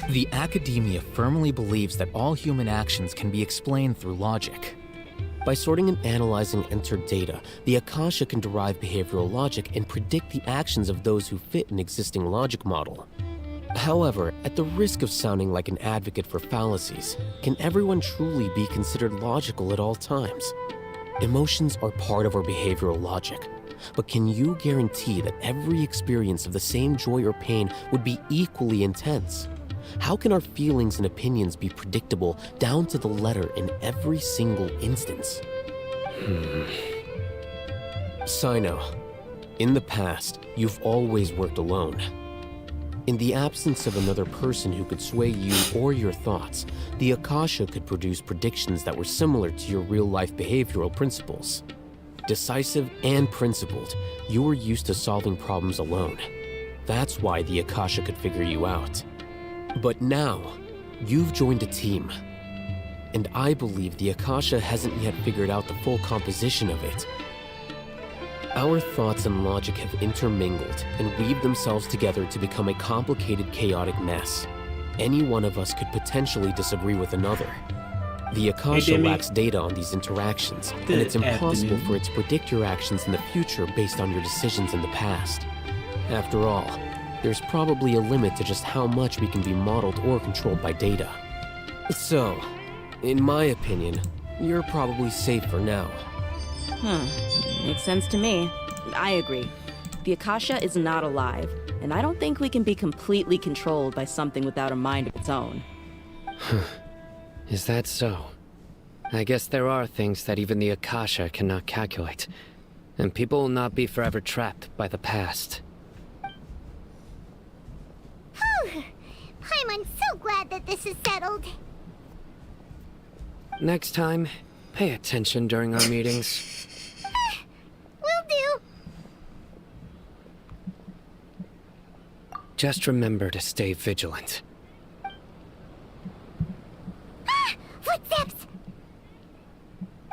The Academia firmly believes that all human actions can be explained through logic. By sorting and analyzing entered data, the Akasha can derive behavioral logic and predict the actions of those who fit an existing logic model. However, at the risk of sounding like an advocate for fallacies, can everyone truly be considered logical at all times? Emotions are part of our behavioral logic, but can you guarantee that every experience of the same joy or pain would be equally intense? How can our feelings and opinions be predictable down to the letter in every single instance? Sino, in the past, you've always worked alone. In the absence of another person who could sway you or your thoughts, the Akasha could produce predictions that were similar to your real-life behavioral principles. Decisive and principled, you were used to solving problems alone. That's why the Akasha could figure you out. But now, you've joined a team. And I believe the Akasha hasn't yet figured out the full composition of it. Our thoughts and logic have intermingled and weaved themselves together to become a complicated, chaotic mess. Any one of us could potentially disagree with another. The Akasha lacks data on these interactions, and it's impossible for it to predict your actions in the future based on your decisions in the past. After all, there's probably a limit to just how much we can be modeled or controlled by data. So, in my opinion, you're probably safe for now. Makes sense to me. I agree. The Akasha is not alive, and I don't think we can be completely controlled by something without a mind of its own. Is that so? I guess there are things that even the Akasha cannot calculate, and people will not be forever trapped by the past. I'm so glad that this is settled. Next time, pay attention during our meetings. Will do. Just remember to stay vigilant. Footsteps!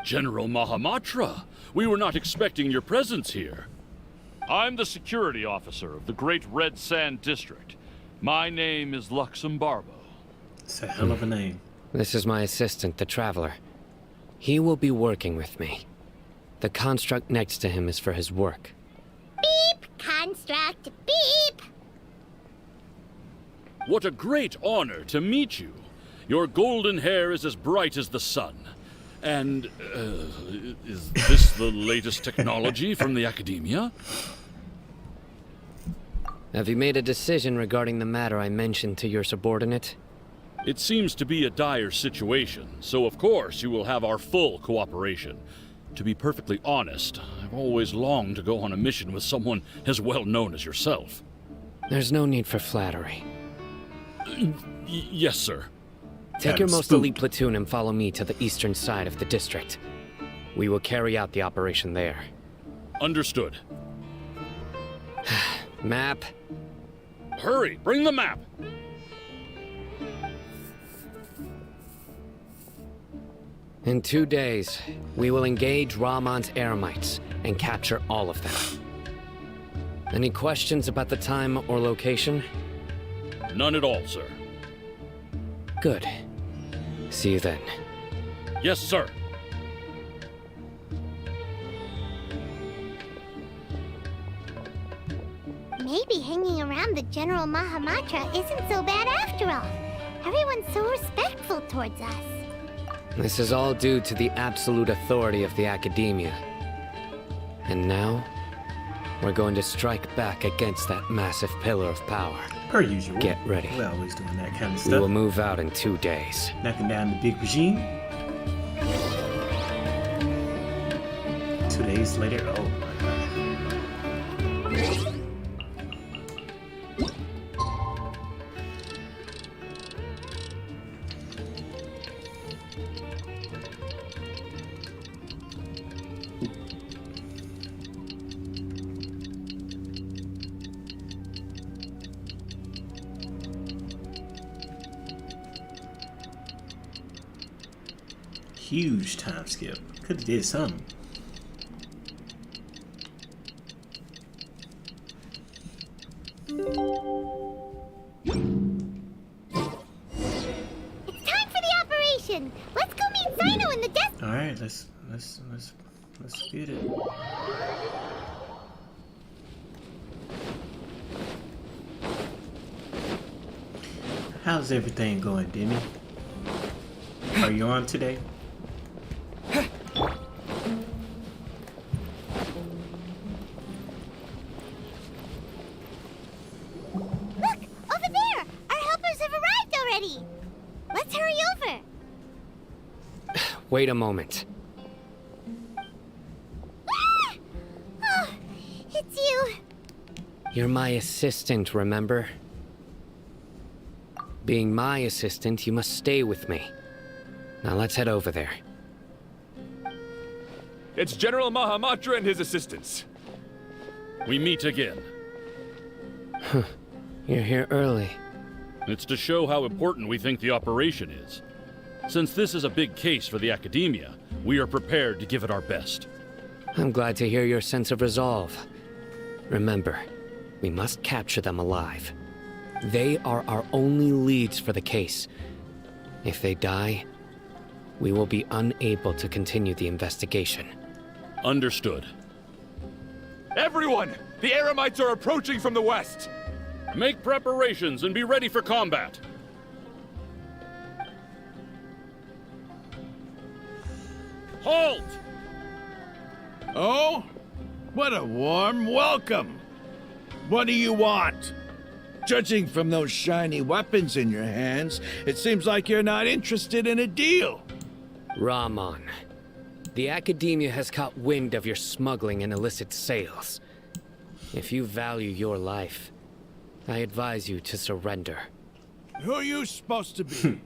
General Mahamatra, we were not expecting your presence here. I'm the security officer of the Great Red Sand District. My name is Luxembarbo. It's a hell of a name. This is my assistant, the Traveler. He will be working with me. The construct next to him is for his work. Beep! Construct, beep! What a great honor to meet you. Your golden hair is as bright as the sun. And, is this the latest technology from the Academia? Have you made a decision regarding the matter I mentioned to your subordinate? It seems to be a dire situation, so of course you will have our full cooperation. To be perfectly honest, I've always longed to go on a mission with someone as well known as yourself. There's no need for flattery. Yes, sir. Take your most elite platoon and follow me to the eastern side of the district. We will carry out the operation there. Understood. Map. Hurry, bring the map! In 2 days, we will engage Rahman's Eremites and capture all of them. Any questions about the time or location? None at all, sir. Good. See you then. Yes, sir. Maybe hanging around the General Mahamatra isn't so bad after all. Everyone's so respectful towards us. This is all due to the absolute authority of the Academia. And now, we're going to strike back against that massive pillar of power. Per usual. Get ready. We're always doing that kind of stuff. We will move out in 2 days. Knocking down the big regime. 2 days later, oh my god. Huge time skip. Could have did something. It's time for the operation. Let's go meet Sino in the desk. All right, let's get it. How's everything going, Demi? Are you on today? Look, over there. Our helpers have arrived already. Let's hurry over. Wait a moment. Ah! Oh, it's you. You're my assistant, remember? Being my assistant, you must stay with me. Now let's head over there. It's General Mahamatra and his assistants. We meet again. You're here early. It's to show how important we think the operation is. Since this is a big case for the Academia, we are prepared to give it our best. I'm glad to hear your sense of resolve. Remember, we must capture them alive. They are our only leads for the case. If they die, we will be unable to continue the investigation. Understood. Everyone! The Eremites are approaching from the west! Make preparations and be ready for combat. Halt! Oh? What a warm welcome! What do you want? Judging from those shiny weapons in your hands, it seems like you're not interested in a deal. Rahman, the Academia has caught wind of your smuggling and illicit sales. If you value your life, I advise you to surrender. Who are you supposed to be?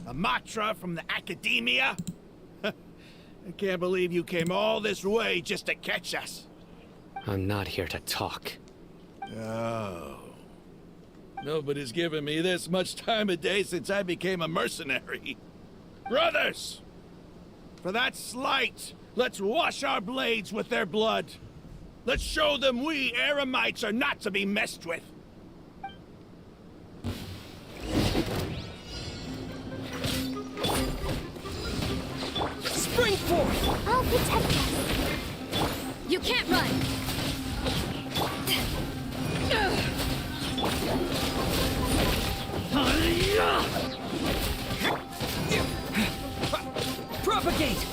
A Matra from the Academia? I can't believe you came all this way just to catch us. I'm not here to talk. Oh. Nobody's given me this much time of day since I became a mercenary. Brothers! For that slight, let's wash our blades with their blood. Let's show them we Eremites are not to be messed with. Spring forth! I'll protect us. You can't run! Propagate!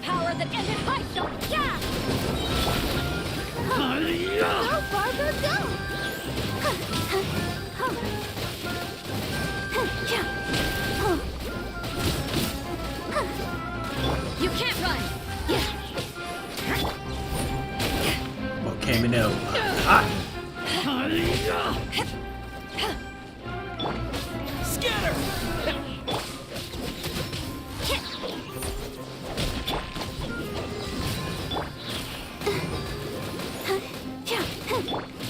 Power that ended high shot! Yeah! Go, Barber, go! You can't run! Yeah! What came in there? Hot. Scatter!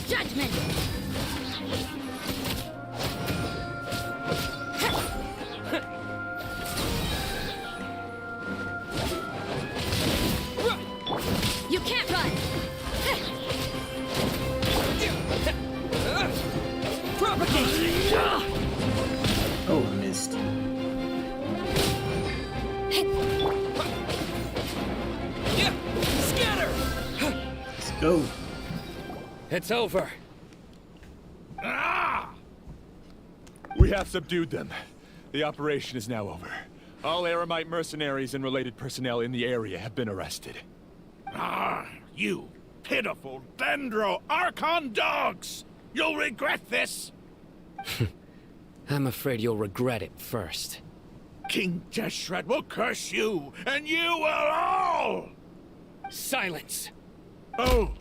Judgment! Propagate! Oh, I missed. Yeah! Scatter! Let's go. It's over. We have subdued them. The operation is now over. All Aramite mercenaries and related personnel in the area have been arrested. You pitiful Dendro Archon dogs! You'll regret this! I'm afraid you'll regret it first. King Deshret will curse you, and you will all! Silence! Oh,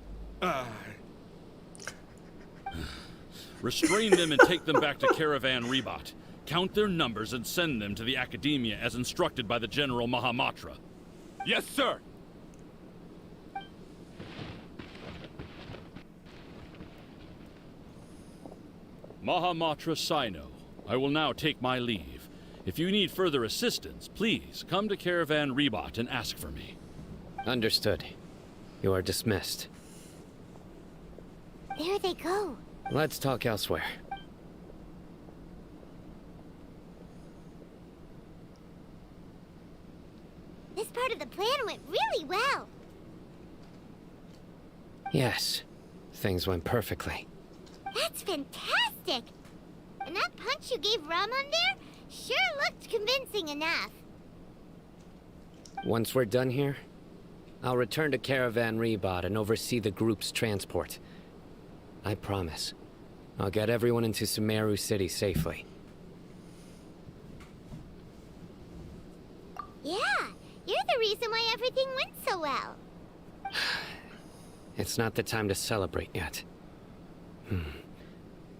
Restrain them and take them back to Caravan Rebot. Count their numbers and send them to the Academia as instructed by the General Mahamatra. Yes, sir! Mahamatra Sino, I will now take my leave. If you need further assistance, please come to Caravan Rebot and ask for me. Understood. You are dismissed. There they go. Let's talk elsewhere. This part of the plan went really well. Yes, things went perfectly. That's fantastic! And that punch you gave Ramon there sure looked convincing enough. Once we're done here, I'll return to Caravan Rebot and oversee the group's transport. I promise. I'll get everyone into Sumeru City safely. Yeah, you're the reason why everything went so well. It's not the time to celebrate yet.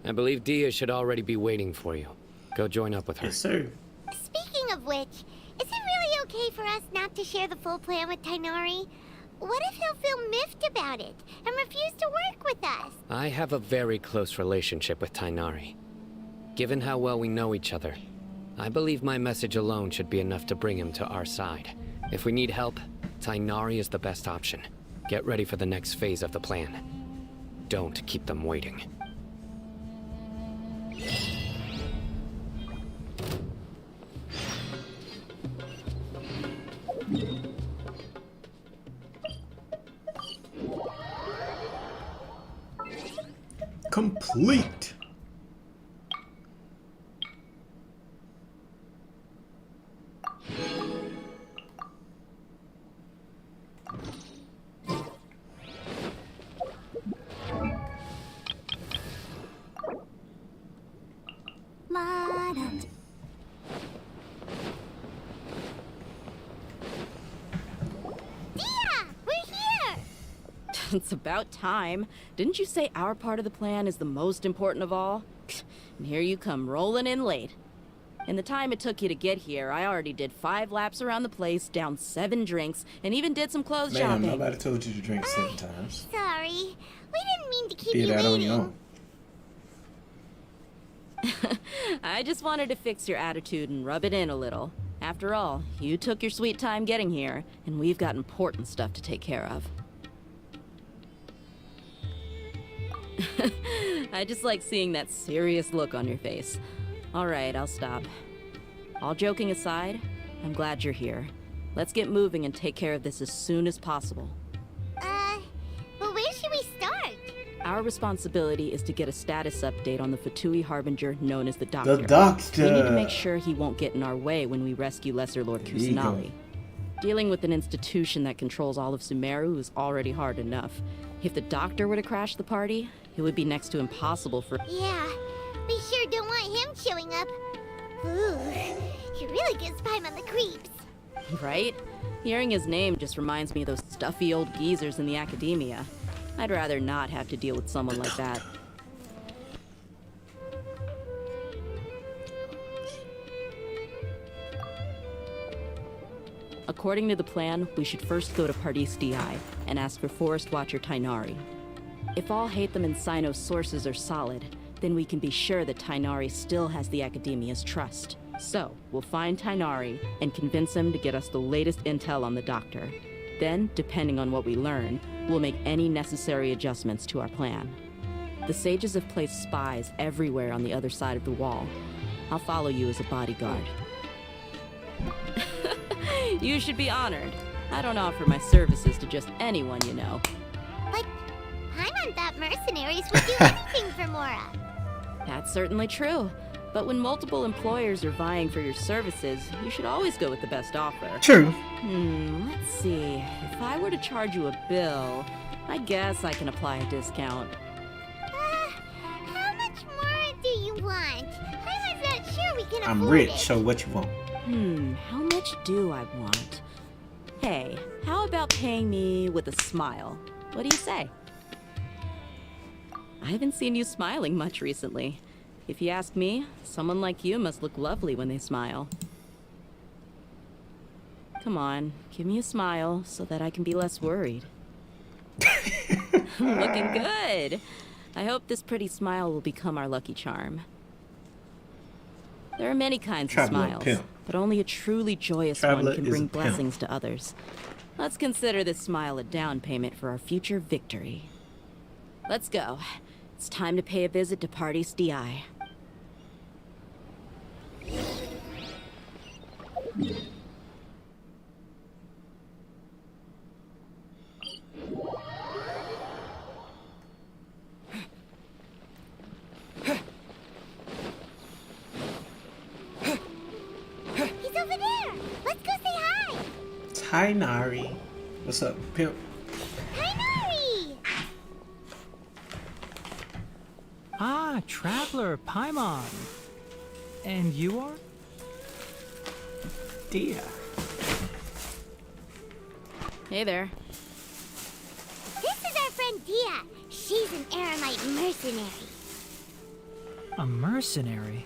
I believe Dia should already be waiting for you. Go join up with her. Yes, sir. Speaking of which, is it really okay for us not to share the full plan with Tainari? What if he'll feel miffed about it and refuse to work with us? I have a very close relationship with Tainari. Given how well we know each other, I believe my message alone should be enough to bring him to our side. If we need help, Tainari is the best option. Get ready for the next phase of the plan. Don't keep them waiting. Complete. It's about time. Didn't you say our part of the plan is the most important of all? And here you come rolling in late. In the time it took you to get here, I already did 5 laps around the place, downed 7 drinks, and even did some clothes Ma'am, shopping. nobody told you to drink 7 times. Sorry, we didn't mean to keep Did you that on waiting. your own. I just wanted to fix your attitude and rub it in a little. After all, you took your sweet time getting here, and we've got important stuff to take care of. I just like seeing that serious look on your face. All right, I'll stop. All joking aside, I'm glad you're here. Let's get moving and take care of this as soon as possible. But where should we start? Our responsibility is to get a status update on the Fatui Harbinger known as the Doctor. The Doctor! We need to make sure he won't get in our way when we rescue Lesser Lord Kusanali. Dealing with an institution that controls all of Sumeru is already hard enough. If the Doctor were to crash the party, it would be next to impossible for— Yeah, we sure don't want him showing up. Ooh, he really gives Paimon the creeps. Right? Hearing his name just reminds me of those stuffy old geezers in the Academia. I'd rather not have to deal with someone like that. According to the plan, we should first go to Pardis DI and ask for Forest Watcher Tainari. If all Hatham and Sino's sources are solid, then we can be sure that Tainari still has the Academia's trust. So, we'll find Tainari and convince him to get us the latest intel on the Doctor. Then, depending on what we learn, we'll make any necessary adjustments to our plan. The sages have placed spies everywhere on the other side of the wall. I'll follow you as a bodyguard. You should be honored. I don't offer my services to just anyone, you know. But Paimon thought mercenaries would do anything for Mora. That's certainly true. But when multiple employers are vying for your services, you should always go with the best offer. True. Let's see. If I were to charge you a bill, I guess I can apply a discount. How much more do you want? Paimon's not sure we can afford I'm rich, it. so what you want? How much do I want? Hey, how about paying me with a smile? What do you say? I haven't seen you smiling much recently. If you ask me, someone like you must look lovely when they smile. Come on, give me a smile so that I can be less worried. Looking good. I hope this pretty smile will become our lucky charm. There are many kinds of smiles, but only a truly joyous one can bring blessings to others. Let's consider this smile a down payment for our future victory. Let's go. It's time to pay a visit to Party's DI. He's over there. Let's go say hi. Hi, Nari. What's up, pimp? Hi, Nari. Ah, Traveler, Paimon. And you are? Dia. Hey there. This is our friend Dia. She's an Aramite mercenary. A mercenary?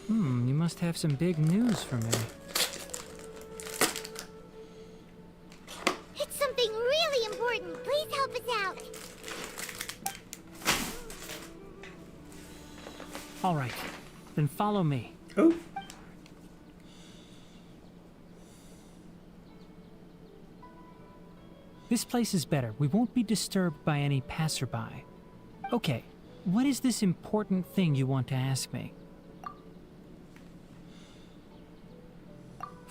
You must have some big news for me. It's something really important. Please help us out. All right, then follow me. Oh. This place is better. We won't be disturbed by any passerby. Okay, what is this important thing you want to ask me?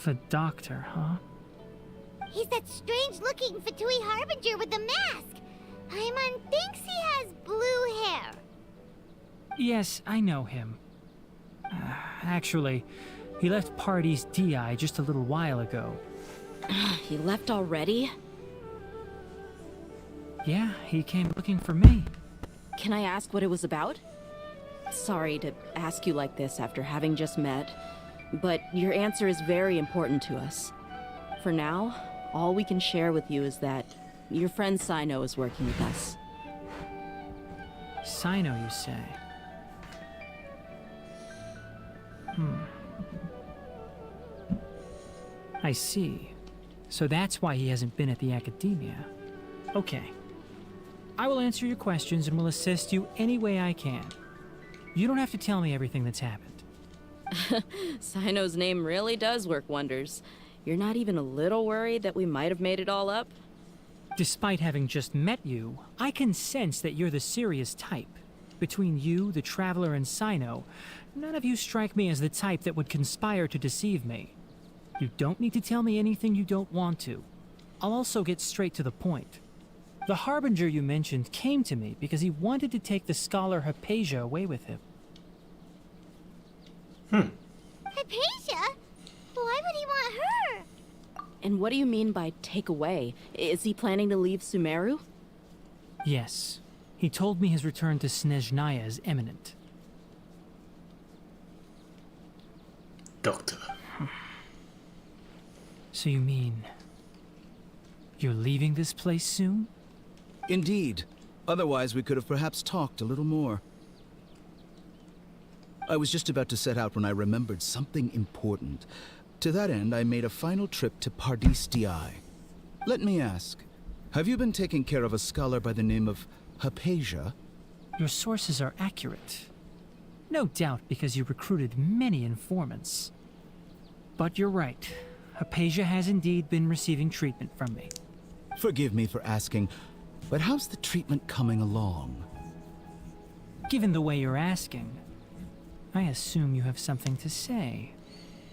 The doctor, huh? He's that strange-looking Fatui Harbinger with the mask. Paimon thinks he has blue hair. Yes, I know him. Actually, he left Party's DI just a little while ago. He left already? Yeah, he came looking for me. Can I ask what it was about? Sorry to ask you like this after having just met, but your answer is very important to us. For now, all we can share with you is that your friend Sino is working with us. Sino, you say? I see. So that's why he hasn't been at the academia. Okay. I will answer your questions and will assist you any way I can. You don't have to tell me everything that's happened. Sino's name really does work wonders. You're not even a little worried that we might have made it all up? Despite having just met you, I can sense that you're the serious type. Between you, the Traveler, and Sino, none of you strike me as the type that would conspire to deceive me. You don't need to tell me anything you don't want to. I'll also get straight to the point. The Harbinger you mentioned came to me because he wanted to take the scholar Hypatia away with him. Hypatia? Why would he want her? And what do you mean by take away? Is he planning to leave Sumeru? Yes. He told me his return to Snezhnaya is imminent. Doctor. So you mean... you're leaving this place soon? Indeed. Otherwise, we could have perhaps talked a little more. I was just about to set out when I remembered something important. To that end, I made a final trip to Pardis DI. Let me ask, have you been taking care of a scholar by the name of Hypatia? Your sources are accurate. No doubt because you recruited many informants. But you're right. Hypatia has indeed been receiving treatment from me. Forgive me for asking, but how's the treatment coming along? Given the way you're asking, I assume you have something to say.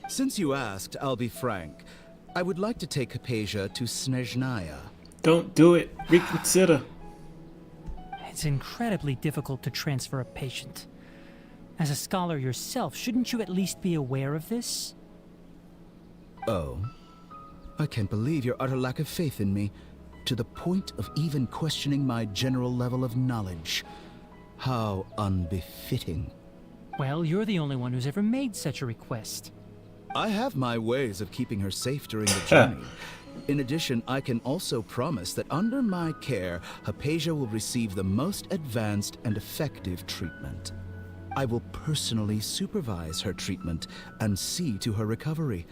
Since you asked, I'll be frank. I would like to take Hypatia to Snezhnaya. Don't do it. Reconsider. It's incredibly difficult to transfer a patient. As a scholar yourself, shouldn't you at least be aware of this? Oh. I can't believe your utter lack of faith in me, to the point of even questioning my general level of knowledge. How unbefitting. Well, you're the only one who's ever made such a request. I have my ways of keeping her safe during the journey. In addition, I can also promise that under my care, Hypatia will receive the most advanced and effective treatment. I will personally supervise her treatment and see to her recovery.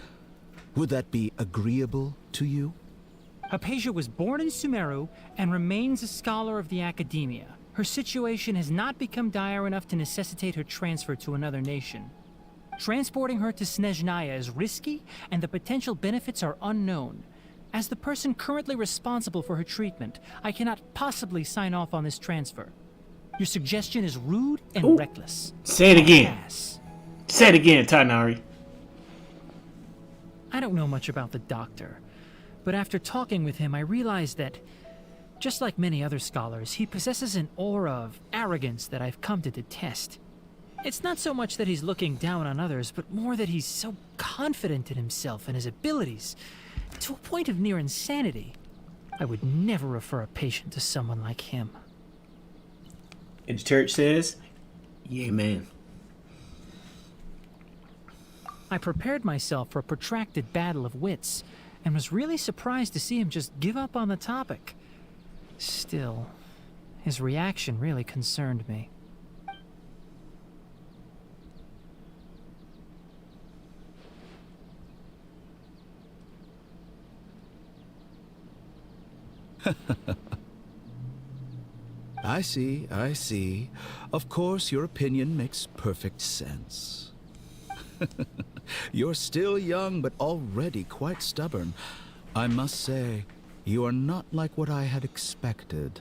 Would that be agreeable to you? Hypatia was born in Sumeru and remains a scholar of the Academia. Her situation has not become dire enough to necessitate her transfer to another nation. Transporting her to Snezhnaya is risky, and the potential benefits are unknown. As the person currently responsible for her treatment, I cannot possibly sign off on this transfer. Your suggestion is rude and reckless. Say it again. Say it again, Tighnari. I don't know much about the doctor, but after talking with him, I realized that, just like many other scholars, he possesses an aura of arrogance that I've come to detest. It's not so much that he's looking down on others, but more that he's so confident in himself and his abilities, to a point of near insanity. I would never refer a patient to someone like him. And the church says, yeah, man. I prepared myself for a protracted battle of wits, and was really surprised to see him just give up on the topic. Still, his reaction really concerned me. I see, I see. Of course, your opinion makes perfect sense. You're still young, but already quite stubborn. I must say, you are not like what I had expected.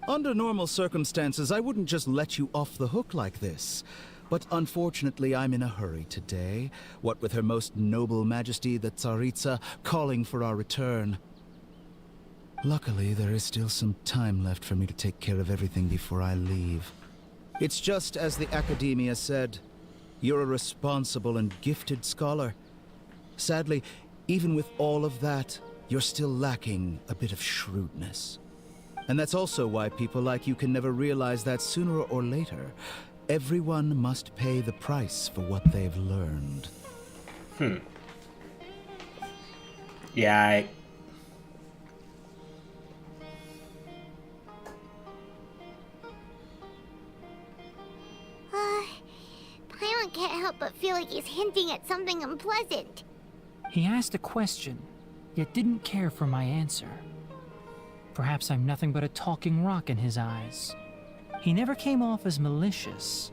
Under normal circumstances, I wouldn't just let you off the hook like this. But unfortunately, I'm in a hurry today, what with Her Most Noble Majesty the Tsaritsa calling for our return. Luckily, there is still some time left for me to take care of everything before I leave. It's just as the Academia said, you're a responsible and gifted scholar. Sadly, even with all of that, you're still lacking a bit of shrewdness. And that's also why people like you can never realize that sooner or later, everyone must pay the price for what they've learned. Yeah, Paimon can't help but feel like he's hinting at something unpleasant. He asked a question, yet didn't care for my answer. Perhaps I'm nothing but a talking rock in his eyes. He never came off as malicious,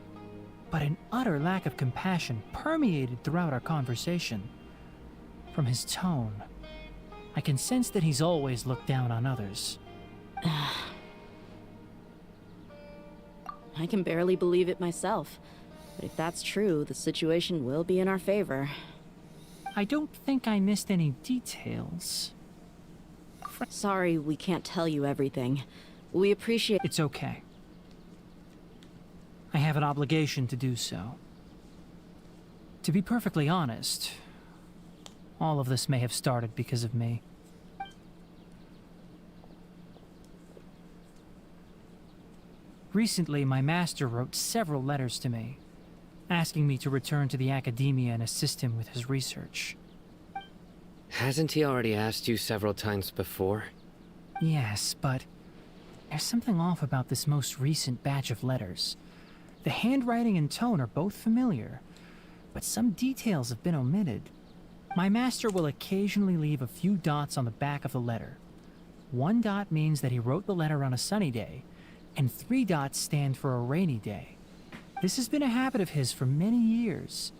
but an utter lack of compassion permeated throughout our conversation. From his tone, I can sense that he's always looked down on others. I can barely believe it myself. But if that's true, the situation will be in our favor. I don't think I missed any details. Sorry, we can't tell you everything. We appreciate— It's okay. I have an obligation to do so. To be perfectly honest, all of this may have started because of me. Recently, my master wrote several letters to me, asking me to return to the Academia and assist him with his research. Hasn't he already asked you several times before? Yes, but there's something off about this most recent batch of letters. The handwriting and tone are both familiar, but some details have been omitted. My master will occasionally leave a few dots on the back of the letter. 1 dot means that he wrote the letter on a sunny day, and 3 dots stand for a rainy day. This has been a habit of his for many years,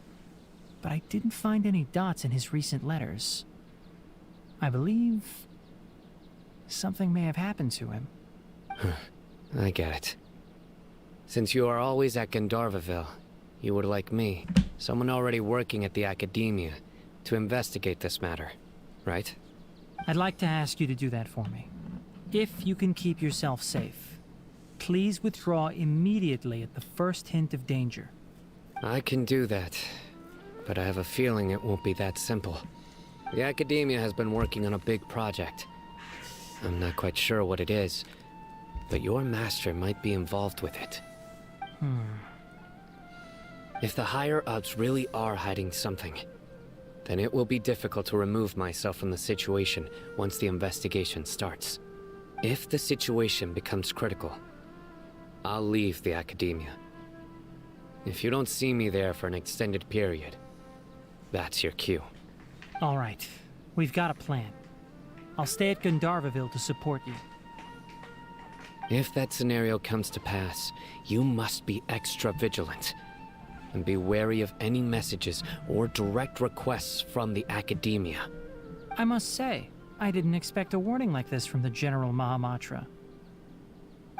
but I didn't find any dots in his recent letters. I believe something may have happened to him. I get it. Since you are always at Gandharvaville, you would like me, someone already working at the Academia, to investigate this matter, right? I'd like to ask you to do that for me. If you can keep yourself safe, please withdraw immediately at the first hint of danger. I can do that, but I have a feeling it won't be that simple. The Academia has been working on a big project. I'm not quite sure what it is, but your master might be involved with it. If the higher-ups really are hiding something, then it will be difficult to remove myself from the situation once the investigation starts. If the situation becomes critical, I'll leave the Academia. If you don't see me there for an extended period, that's your cue. All right, we've got a plan. I'll stay at Gandharvaville to support you. If that scenario comes to pass, you must be extra vigilant. And be wary of any messages or direct requests from the Academia. I must say, I didn't expect a warning like this from the General Mahamatra.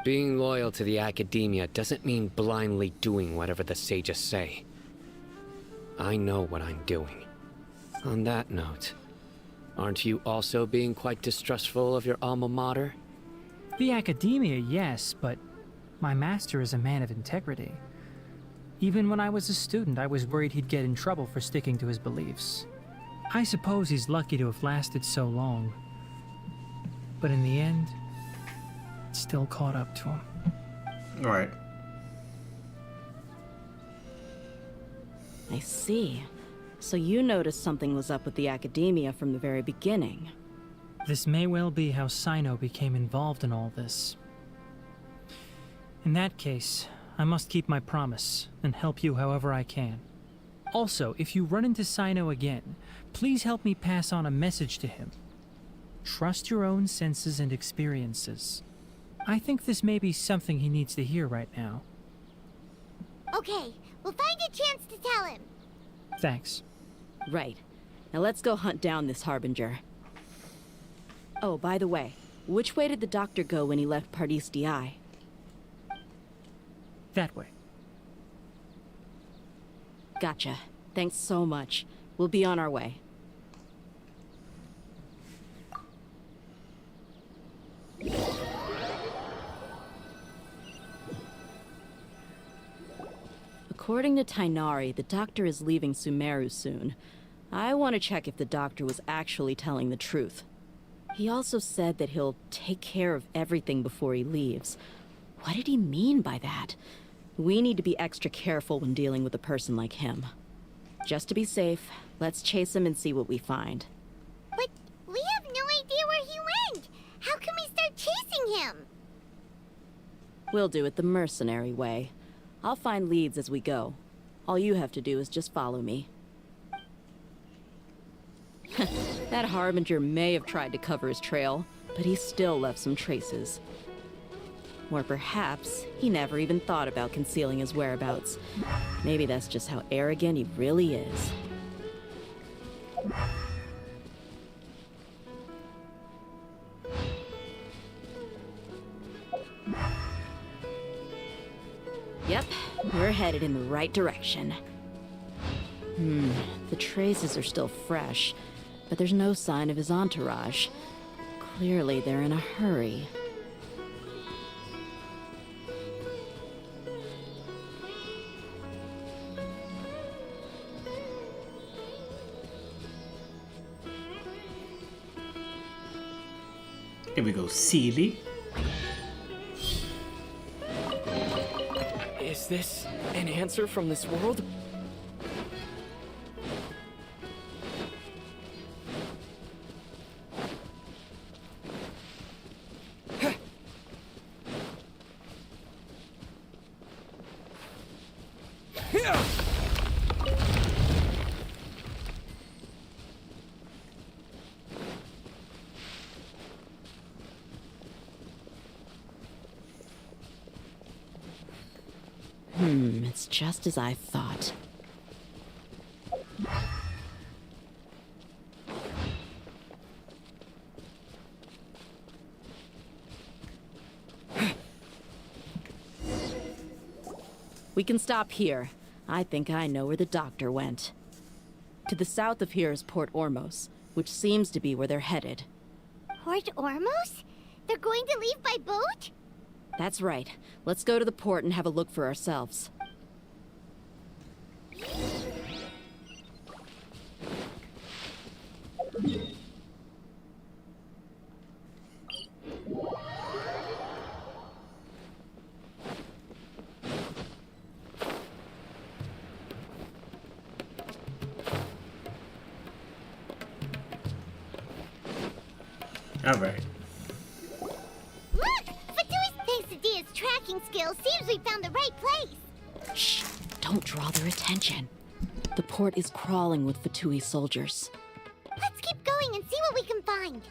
Being loyal to the Academia doesn't mean blindly doing whatever the sages say. I know what I'm doing. On that note, aren't you also being quite distrustful of your alma mater? The Academia, yes, but my master is a man of integrity. Even when I was a student, I was worried he'd get in trouble for sticking to his beliefs. I suppose he's lucky to have lasted so long. But in the end, it still caught up to him. Right. I see. So you noticed something was up with the Academia from the very beginning. This may well be how Sino became involved in all this. In that case, I must keep my promise and help you however I can. Also, if you run into Sino again, please help me pass on a message to him. Trust your own senses and experiences. I think this may be something he needs to hear right now. Okay, we'll find a chance to tell him. Thanks. Right. Now let's go hunt down this Harbinger. Oh, by the way, which way did the doctor go when he left Pardis Di? That way. Gotcha. Thanks so much. We'll be on our way. According to Tainari, the doctor is leaving Sumeru soon. I want to check if the doctor was actually telling the truth. He also said that he'll take care of everything before he leaves. What did he mean by that? We need to be extra careful when dealing with a person like him. Just to be safe, let's chase him and see what we find. But we have no idea where he went. How can we start chasing him? We'll do it the mercenary way. I'll find leads as we go. All you have to do is just follow me. That Harbinger may have tried to cover his trail, but he still left some traces. Or perhaps he never even thought about concealing his whereabouts. Maybe that's just how arrogant he really is. Yep, we're headed in the right direction. The traces are still fresh, but there's no sign of his entourage. Clearly they're in a hurry. Here we go, Seely. Is this an answer from this world? It's just as I thought. We can stop here. I think I know where the doctor went. To the south of here is Port Ormos, which seems to be where they're headed. Port Ormos? They're going to leave by boat? That's right. Let's go to the port and have a look for ourselves. Alright. Look! Fatui's quesadillas tracking skills seems we found the right place. Shh! Don't draw their attention. The port is crawling with Fatui soldiers. Let's keep going and see what we can find.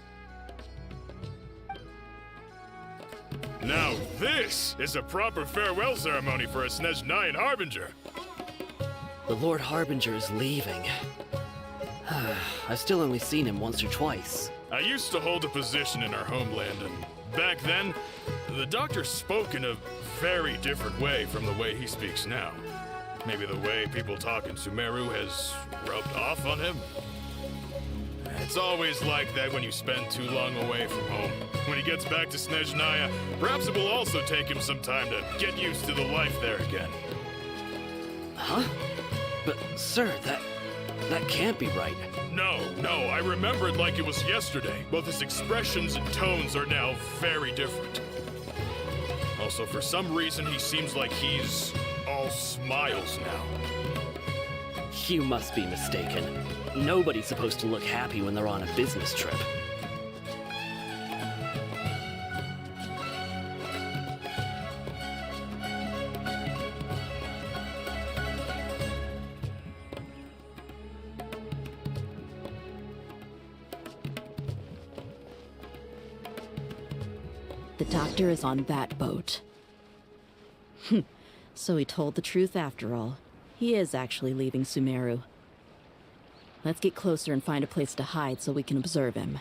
Now this is a proper farewell ceremony for a Snezhnayan Harbinger. The Lord Harbinger is leaving. I've still only seen him once or twice. I used to hold a position in our homeland, and back then, the doctor spoke in a very different way from the way he speaks now. Maybe the way people talk in Sumeru has rubbed off on him? It's always like that when you spend too long away from home. When he gets back to Snezhnaya, perhaps it will also take him some time to get used to the life there again. Huh? But, sir, that can't be right. No, I remember it like it was yesterday. Both his expressions and tones are now very different. Also, for some reason, he seems like he's all smiles now. You must be mistaken. Nobody's supposed to look happy when they're on a business trip. The doctor is on that boat. So he told the truth after all. He is actually leaving Sumeru. Let's get closer and find a place to hide so we can observe him.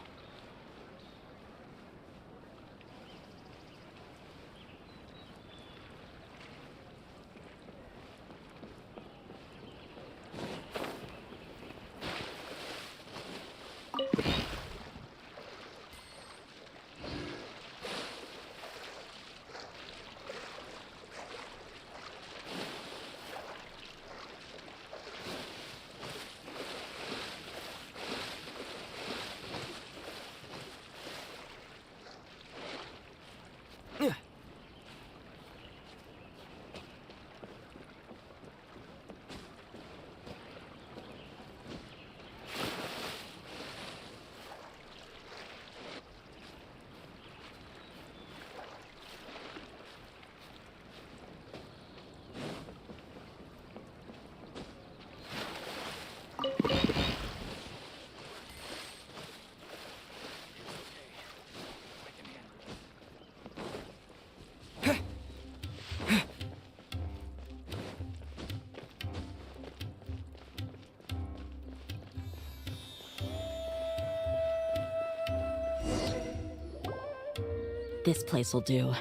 This place will do.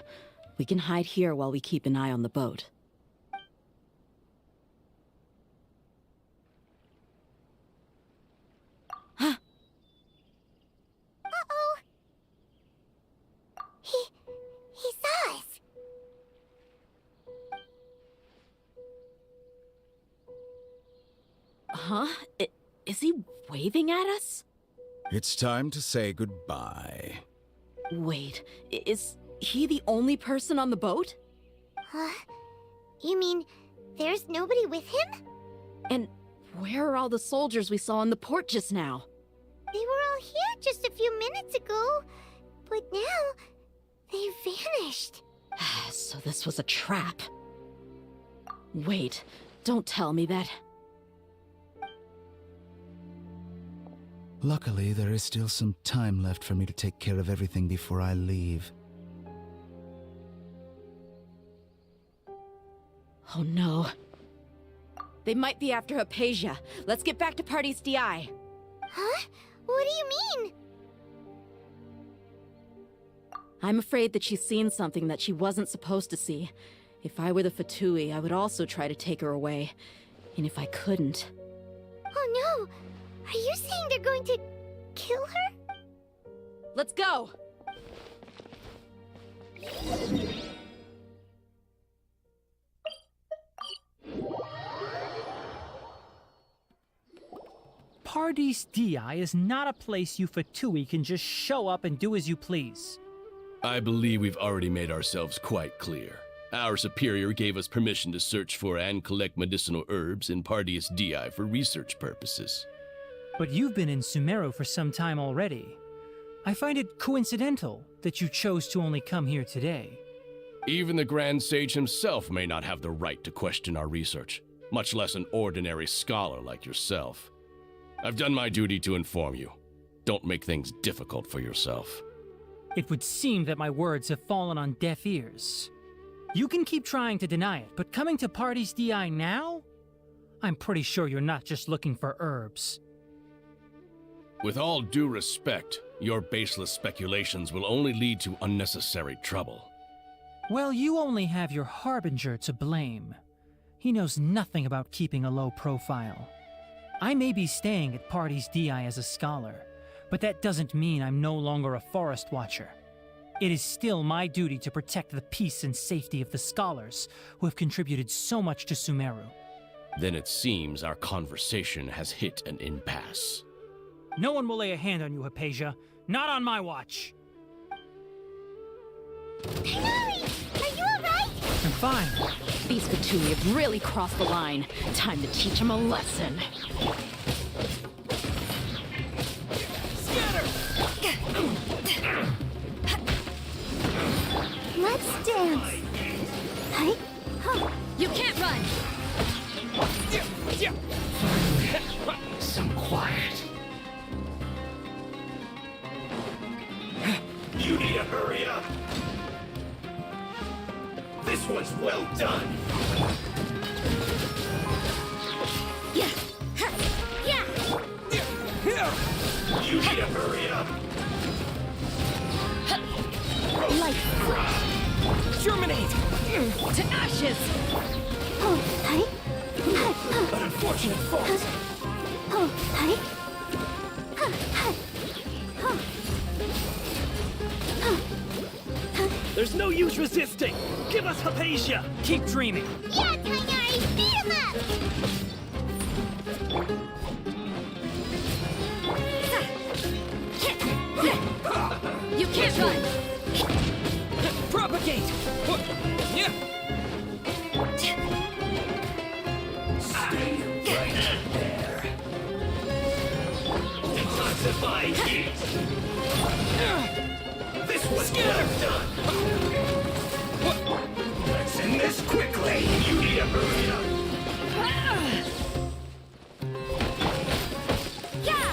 We can hide here while we keep an eye on the boat. Uh-oh. He saw us. Huh? Is he waving at us? It's time to say goodbye. Wait, is he the only person on the boat? You mean there's nobody with him? And where are all the soldiers we saw in the port just now? They were all here just a few minutes ago, but now they vanished. So this was a trap. Wait, don't tell me that... Luckily, there is still some time left for me to take care of everything before I leave. Oh no. They might be after Hypatia. Let's get back to Party's DI. Huh? What do you mean? I'm afraid that she's seen something that she wasn't supposed to see. If I were the Fatui, I would also try to take her away. And if I couldn't... Oh no! Are you saying they're going to kill her? Let's go! Paradis Di is not a place you Fatui can just show up and do as you please. I believe we've already made ourselves quite clear. Our superior gave us permission to search for and collect medicinal herbs in Paradis Di for research purposes. But you've been in Sumeru for some time already. I find it coincidental that you chose to only come here today. Even the Grand Sage himself may not have the right to question our research, much less an ordinary scholar like yourself. I've done my duty to inform you. Don't make things difficult for yourself. It would seem that my words have fallen on deaf ears. You can keep trying to deny it, but coming to Paradis Di now? I'm pretty sure you're not just looking for herbs. With all due respect, your baseless speculations will only lead to unnecessary trouble. Well, you only have your Harbinger to blame. He knows nothing about keeping a low profile. I may be staying at Paradis Di as a scholar, but that doesn't mean I'm no longer a forest watcher. It is still my duty to protect the peace and safety of the scholars who have contributed so much to Sumeru. Then it seems our conversation has hit an impasse. No one will lay a hand on you, Hypatia. Not on my watch. Tighnari! Are you alright? I'm fine. These Fatui have really crossed the line. Time to teach them a lesson. Let's dance. Hi. Huh. You can't run! Some quiet. You need to hurry up. This one's well done. Yeah. Yeah. You need to hurry up. Light. Germinate! To ashes! Oh, hi. An unfortunate fault. Oh, hi. There's no use resisting. Give us Hypatia. Keep dreaming. Yeah, Tighnari! Beat him up! You can't run! Propagate! Yeah. Stay right there. Detoxify heat. This was well done. Let's end this quickly. You need to hurry up. Yeah!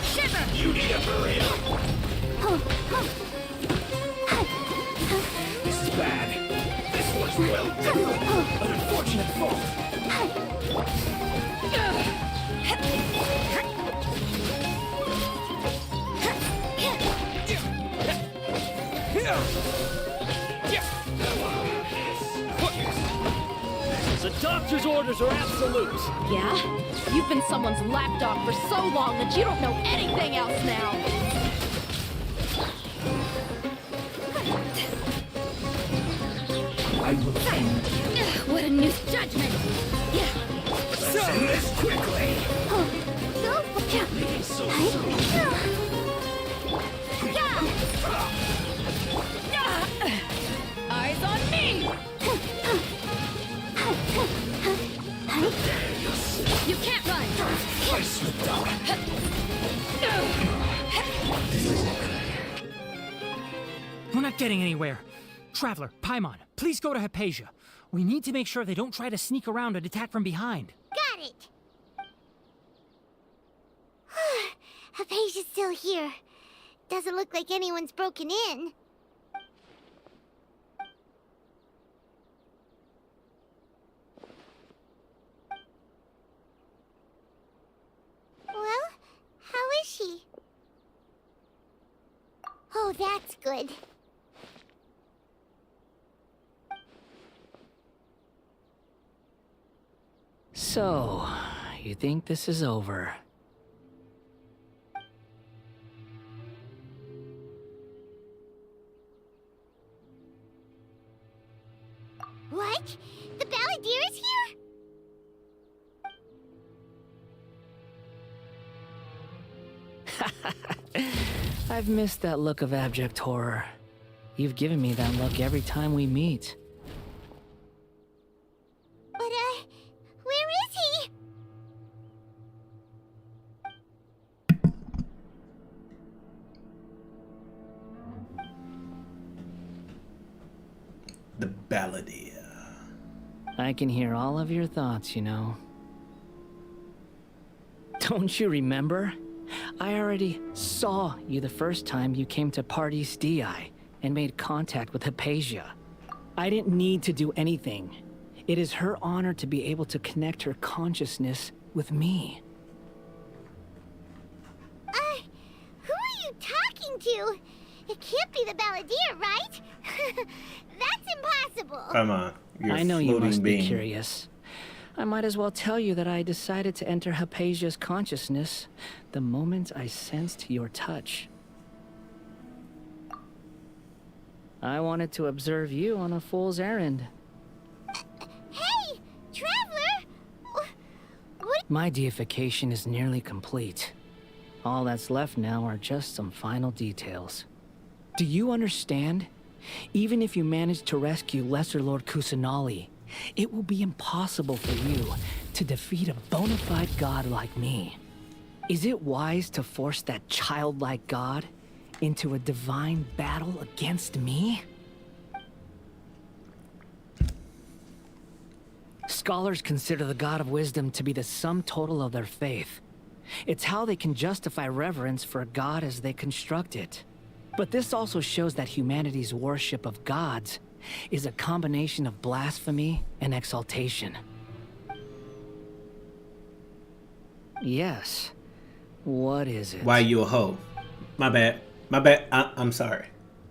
Shiver! You need to hurry up. This is bad. This was well done. An unfortunate fault. The doctor's orders are absolute. Yeah? You've been someone's lapdog for so long that you don't know anything else now. I will end. What a new judgment! Send this quickly. Go! So soon. Eyes on me! You can't run! Twice with dog. We're not getting anywhere. Traveler, Paimon, please go to Hypatia. We need to make sure they don't try to sneak around and attack from behind. Got it! Hypatia's still here. Doesn't look like anyone's broken in. Well, how is she? That's good. So, you think this is over? What? The Balladeer is here? I've missed that look of abject horror. You've given me that look every time we meet. But, where is he? The Balladeer. I can hear all of your thoughts, you know. Don't you remember? I already saw you the first time you came to Party's DI and made contact with Hypatia. I didn't need to do anything. It is her honor to be able to connect her consciousness with me. Who are you talking to? It can't be the Balladeer, right? That's impossible. Come on. You're I know you must being. be curious. I might as well tell you that I decided to enter Hypatia's consciousness the moment I sensed your touch. I wanted to observe you on a fool's errand. Hey, Traveler! What? My deification is nearly complete. All that's left now are just some final details. Do you understand? Even if you manage to rescue Lesser Lord Kusanali, it will be impossible for you to defeat a bona fide god like me. Is it wise to force that childlike god into a divine battle against me? Scholars consider the god of wisdom to be the sum total of their faith. It's how they can justify reverence for a god as they construct it. But this also shows that humanity's worship of gods is a combination of blasphemy and exaltation. Yes. What is it? Why you a hoe? My bad. My bad. I'm sorry.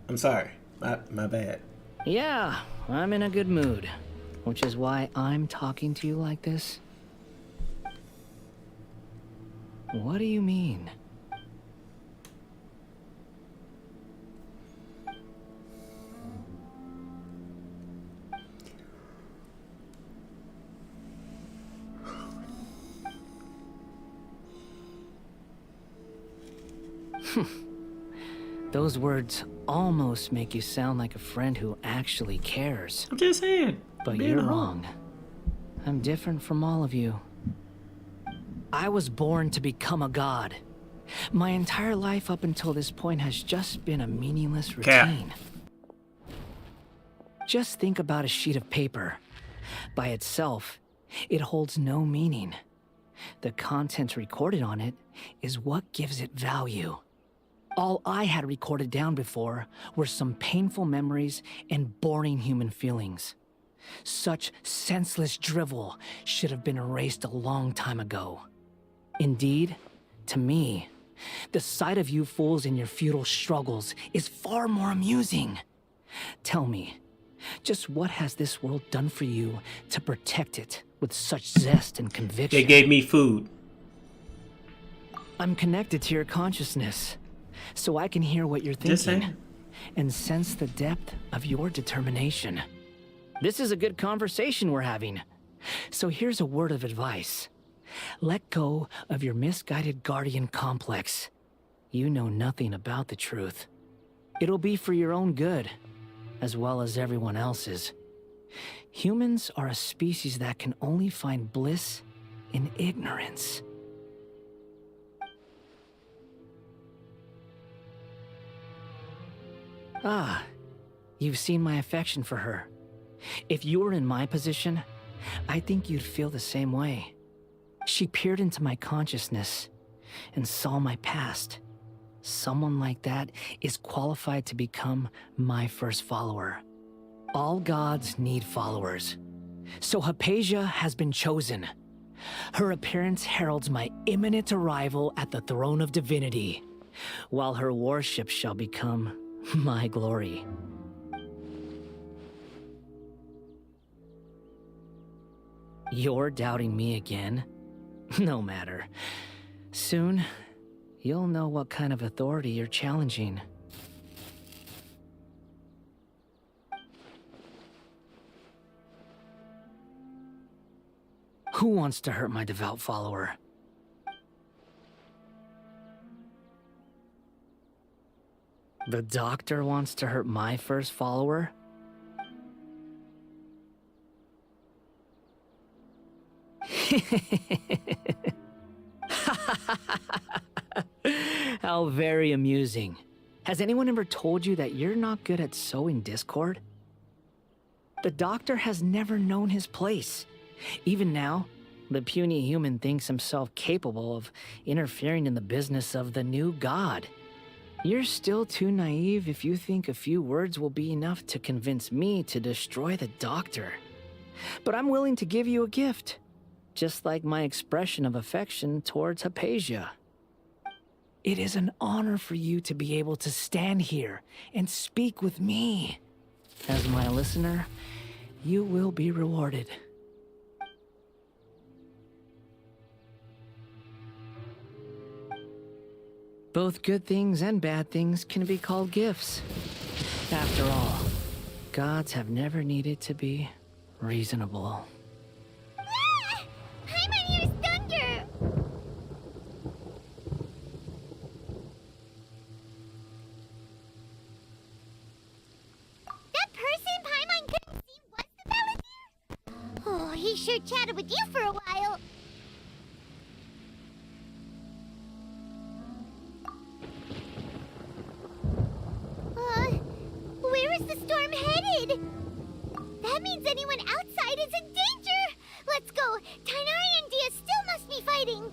I'm sorry. My bad. Yeah, I'm in a good mood. Which is why I'm talking to you like this. What do you mean? Those words almost make you sound like a friend who actually cares. I'm just saying. But you're wrong. I'm different from all of you. I was born to become a god. My entire life up until this point has just been a meaningless routine. Just think about a sheet of paper. By itself, it holds no meaning. The content recorded on it is what gives it value. All I had recorded down before were some painful memories and boring human feelings. Such senseless drivel should have been erased a long time ago. Indeed, to me, the sight of you fools in your futile struggles is far more amusing. Tell me, just what has this world done for you to protect it with such zest and conviction? They gave me food. I'm connected to your consciousness, so I can hear what you're thinking and sense the depth of your determination. This is a good conversation we're having. So here's a word of advice. Let go of your misguided guardian complex. You know nothing about the truth. It'll be for your own good, as well as everyone else's. Humans are a species that can only find bliss in ignorance. Ah, you've seen my affection for her. If you were in my position, I think you'd feel the same way. She peered into my consciousness and saw my past. Someone like that is qualified to become my first follower. All gods need followers. So Hypatia has been chosen. Her appearance heralds my imminent arrival at the throne of divinity, while her worship shall become My glory. You're doubting me again? No matter. Soon, you'll know what kind of authority you're challenging. Who wants to hurt my devout follower? The doctor wants to hurt my first follower? How very amusing. Has anyone ever told you that you're not good at sowing discord? The doctor has never known his place. Even now, the puny human thinks himself capable of interfering in the business of the new god. You're still too naive if you think a few words will be enough to convince me to destroy the doctor. But I'm willing to give you a gift, just like my expression of affection towards Hypatia. It is an honor for you to be able to stand here and speak with me. As my listener, you will be rewarded. Both good things and bad things can be called gifts. After all, gods have never needed to be reasonable. Ah! Paimon hears thunder! That person Paimon couldn't see was the Balladeer? Oh, he sure chatted with you for a while. Where is the storm headed? That means anyone outside is in danger! Let's go! Tainari and Dia still must be fighting!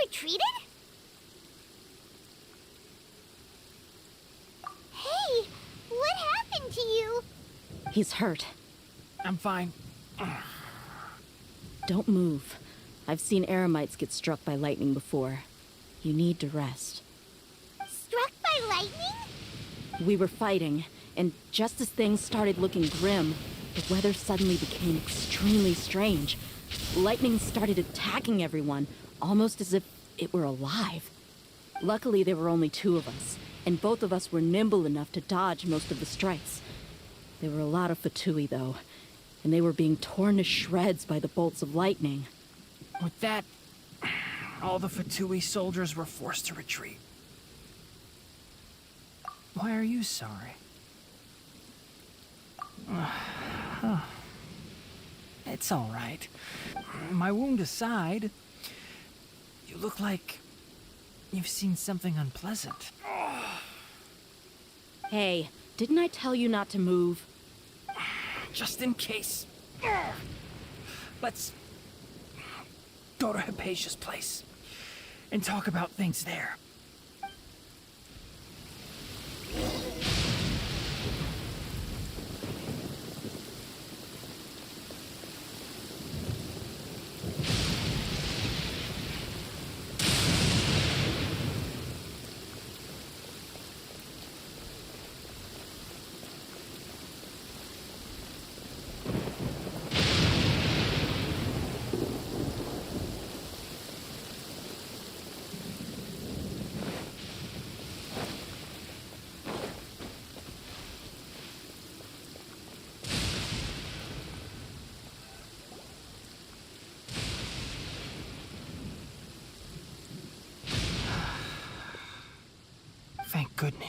Retreated? Hey, what happened to you? He's hurt. I'm fine. Don't move. I've seen eremites get struck by lightning before. You need to rest. Struck by lightning? We were fighting, and just as things started looking grim, the weather suddenly became extremely strange. Lightning started attacking everyone, almost as if it were alive. Luckily, there were only two of us, and both of us were nimble enough to dodge most of the strikes. There were a lot of Fatui, though, and they were being torn to shreds by the bolts of lightning. With that, all the Fatui soldiers were forced to retreat. Why are you sorry? It's all right. My wound aside, you look like you've seen something unpleasant. Hey, didn't I tell you not to move? Just in case. Let's go to Hypatia's place and talk about things there.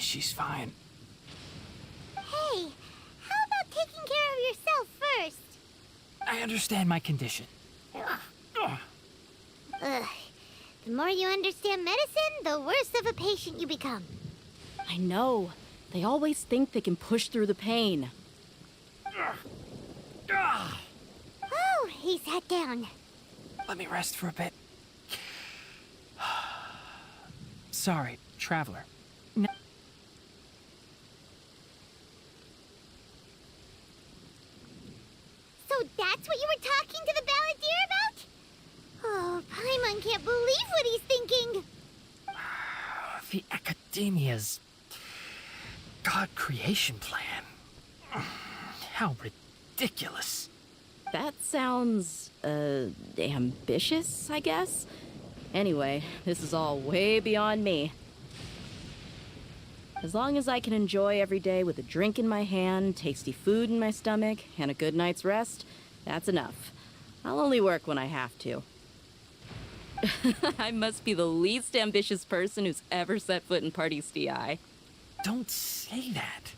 She's fine. Hey, how about taking care of yourself first? I understand my condition. Ugh. The more you understand medicine, the worse of a patient you become. I know. They always think they can push through the pain. Oh, he sat down. Let me rest for a bit. Sorry, traveler. No. So that's what you were talking to the Balladeer about? Oh, Paimon can't believe what he's thinking. The Academia's God creation plan. How ridiculous. That sounds, ambitious, I guess? Anyway, this is all way beyond me. As long as I can enjoy every day with a drink in my hand, tasty food in my stomach, and a good night's rest, that's enough. I'll only work when I have to. I must be the least ambitious person who's ever set foot in Party's DI. Don't say that.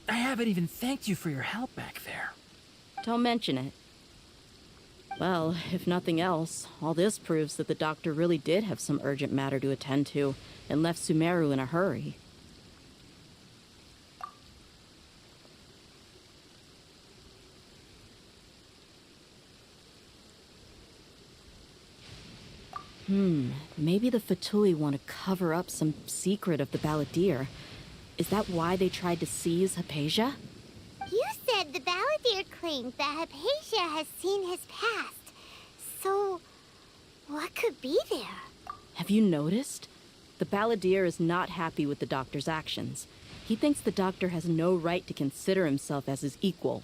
I haven't even thanked you for your help back there. Don't mention it. Well, if nothing else, all this proves that the doctor really did have some urgent matter to attend to and left Sumeru in a hurry. Maybe the Fatui want to cover up some secret of the Balladeer. Is that why they tried to seize Hypatia? You said the Balladeer claimed that Hypatia has seen his past. So, what could be there? Have you noticed? The Balladeer is not happy with the doctor's actions. He thinks the doctor has no right to consider himself as his equal.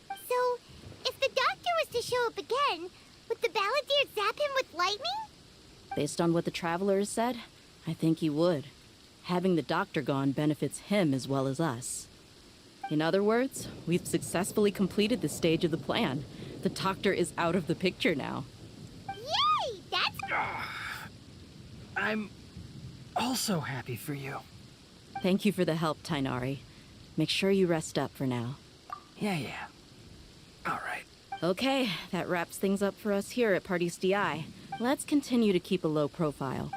So, if the doctor was to show up again, would the Balladeer zap him with lightning? Based on what the Traveler has said, I think he would. Having the doctor gone benefits him as well as us. In other words, we've successfully completed this stage of the plan. The doctor is out of the picture now. Yay! That's... I'm also happy for you. Thank you for the help, Tainari. Make sure you rest up for now. Yeah. All right. Okay, that wraps things up for us here at Party's DI. Let's continue to keep a low profile.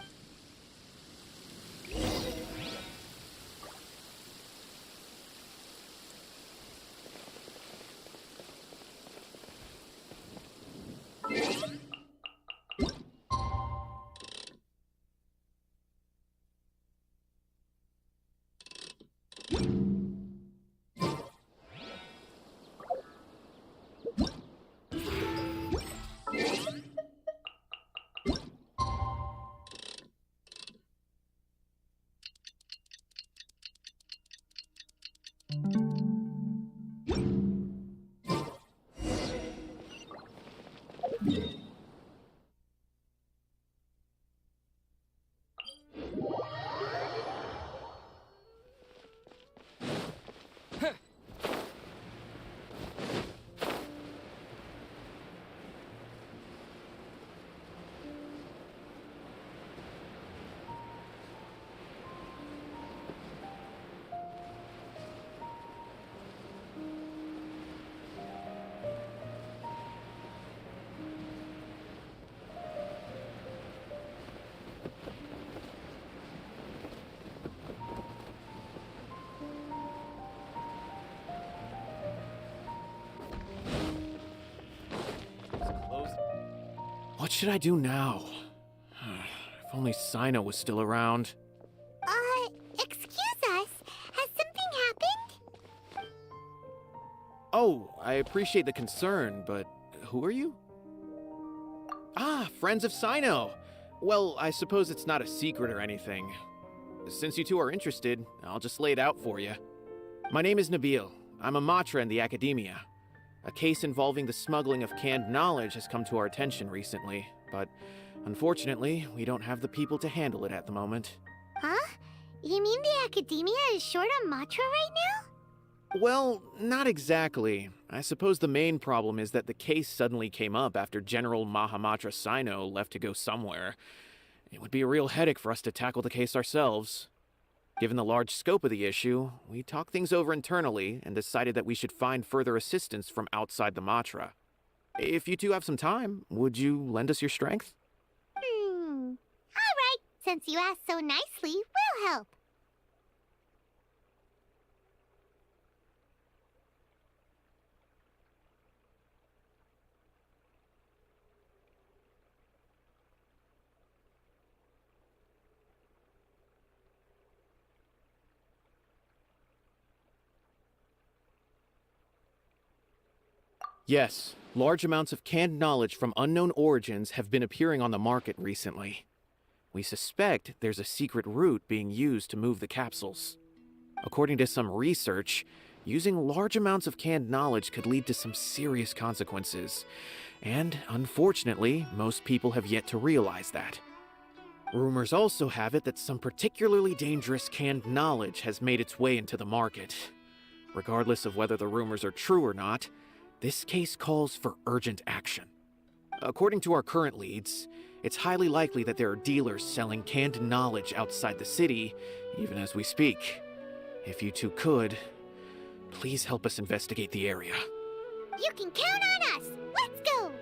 What should I do now? If only Sino was still around. Excuse us. Has something happened? Oh, I appreciate the concern, but who are you? Ah, friends of Sino. Well, I suppose it's not a secret or anything. Since you two are interested, I'll just lay it out for you. My name is Nabil. I'm a Matra in the Academia. A case involving the smuggling of canned knowledge has come to our attention recently, but unfortunately, we don't have the people to handle it at the moment. Huh? You mean the Academia is short on Matra right now? Well, not exactly. I suppose the main problem is that the case suddenly came up after General Mahamatra Sino left to go somewhere. It would be a real headache for us to tackle the case ourselves. Given the large scope of the issue, we talked things over internally and decided that we should find further assistance from outside the Matra. If you two have some time, would you lend us your strength? All right. Since you asked so nicely, we'll help. Yes, large amounts of canned knowledge from unknown origins have been appearing on the market recently. We suspect there's a secret route being used to move the capsules. According to some research, using large amounts of canned knowledge could lead to some serious consequences. And unfortunately, most people have yet to realize that. Rumors also have it that some particularly dangerous canned knowledge has made its way into the market. Regardless of whether the rumors are true or not, this case calls for urgent action. According to our current leads, it's highly likely that there are dealers selling canned knowledge outside the city, even as we speak. If you two could, please help us investigate the area. You can count on us! Let's go!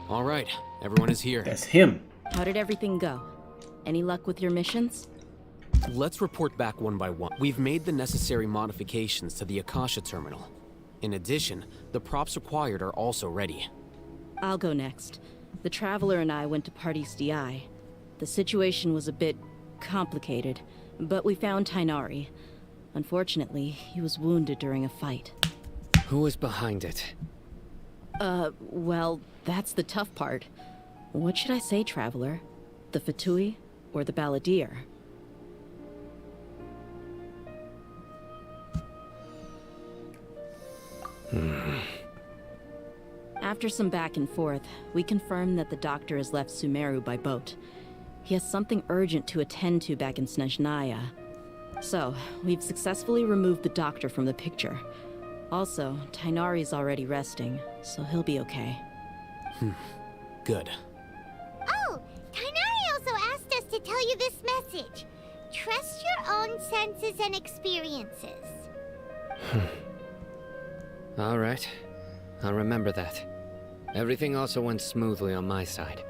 All right, everyone is here. That's him. How did everything go? Any luck with your missions? Let's report back one by one. We've made the necessary modifications to the Akasha terminal. In addition, the props required are also ready. I'll go next. The Traveler and I went to Party's DI. The situation was a bit complicated, but we found Tainari. Unfortunately, he was wounded during a fight. Who was behind it? Well, that's the tough part. What should I say, Traveler? The Fatui or the Balladeer? After some back and forth, we confirmed that the doctor has left Sumeru by boat. He has something urgent to attend to back in Snezhnaya. So, we've successfully removed the doctor from the picture. Also, Tainari's already resting, so he'll be okay. Good. Oh, Tainari also asked us to tell you this message. Trust your own senses and experiences. All right. I'll remember that. Everything also went smoothly on my side.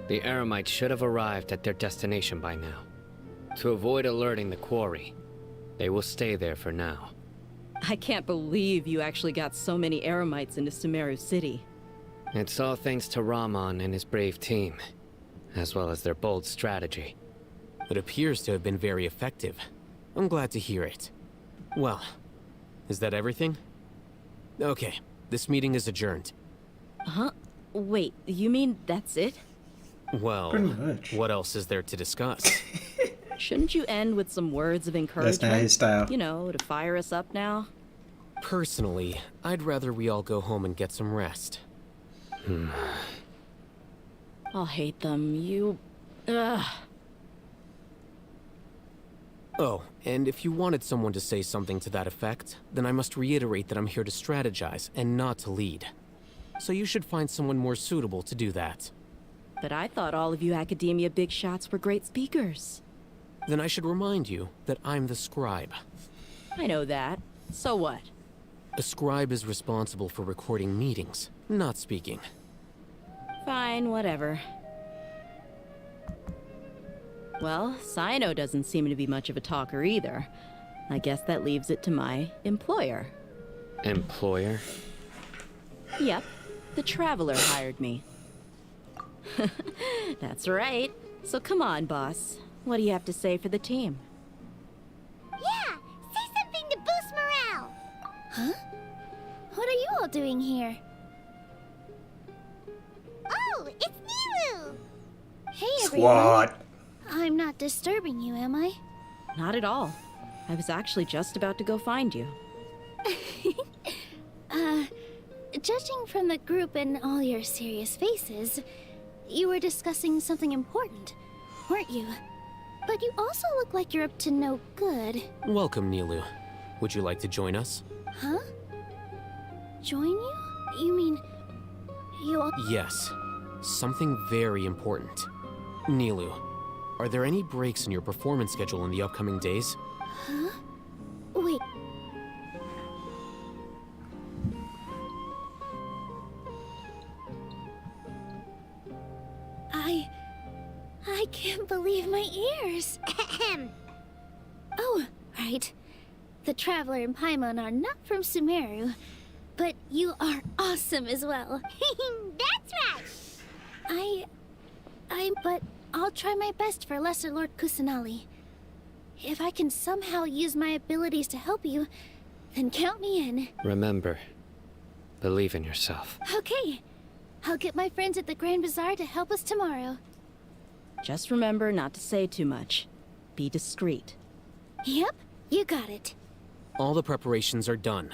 The Eremites should have arrived at their destination by now. To avoid alerting the quarry, they will stay there for now. I can't believe you actually got so many Eremites into Sumeru City. It's all thanks to Rahman and his brave team, as well as their bold strategy. It appears to have been very effective. I'm glad to hear it. Well, is that everything? Okay, this meeting is adjourned. Huh? Wait, you mean that's it? Well, Pretty much. what else is there to discuss? Shouldn't you end with some words of encouragement? That's not his style. You know, to fire us up now? Personally, I'd rather we all go home and get some rest. I'll hate them. You... Ugh. Oh, and if you wanted someone to say something to that effect, then I must reiterate that I'm here to strategize and not to lead. So you should find someone more suitable to do that. But I thought all of you academia big shots were great speakers. Then I should remind you that I'm the scribe. I know that. So what? A scribe is responsible for recording meetings, not speaking. Fine, whatever. Well, Cyno doesn't seem to be much of a talker either. I guess that leaves it to my employer. Employer? Yep, the Traveler hired me. That's right. So come on, boss. What do you have to say for the team? Yeah, say something to boost morale. Huh? What are you all doing here? Oh, it's Nilu. Hey, Squad. everyone. I'm not disturbing you, am I? Not at all. I was actually just about to go find you. Judging from the group and all your serious faces, you were discussing something important, weren't you? But you also look like you're up to no good. Welcome, Nilu. Would you like to join us? Huh? Join you? You mean... you all... Yes. Something very important. Nilu, are there any breaks in your performance schedule in the upcoming days? Huh? Wait. I can't believe my ears. Oh, right. The Traveler and Paimon are not from Sumeru, but you are awesome as well. That's right. But I'll try my best for Lesser Lord Kusanali. If I can somehow use my abilities to help you, then count me in. Remember, believe in yourself. Okay. I'll get my friends at the Grand Bazaar to help us tomorrow. Just remember not to say too much. Be discreet. Yep, you got it. All the preparations are done.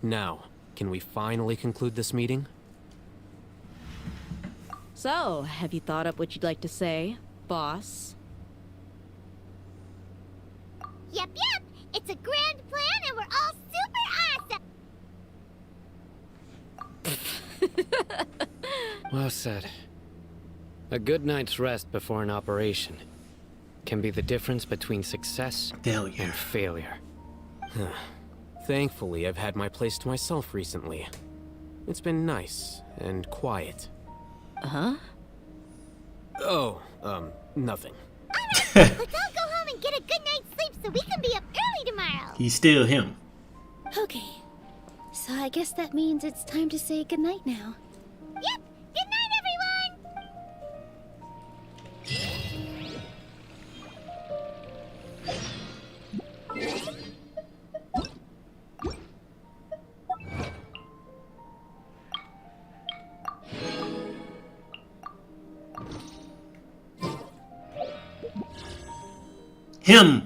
Now, can we finally conclude this meeting? So, have you thought up what you'd like to say, boss? Yep. It's a grand plan and we're all super awesome. Well said. A good night's rest before an operation can be the difference between success and failure. Thankfully, I've had my place to myself recently. It's been nice and quiet. Huh? Oh, nothing. Let's all go home and get a good night's sleep so we can be up early tomorrow. He's still him. Okay. So I guess that means it's time to say goodnight now. Yep. Good night, everyone. Him.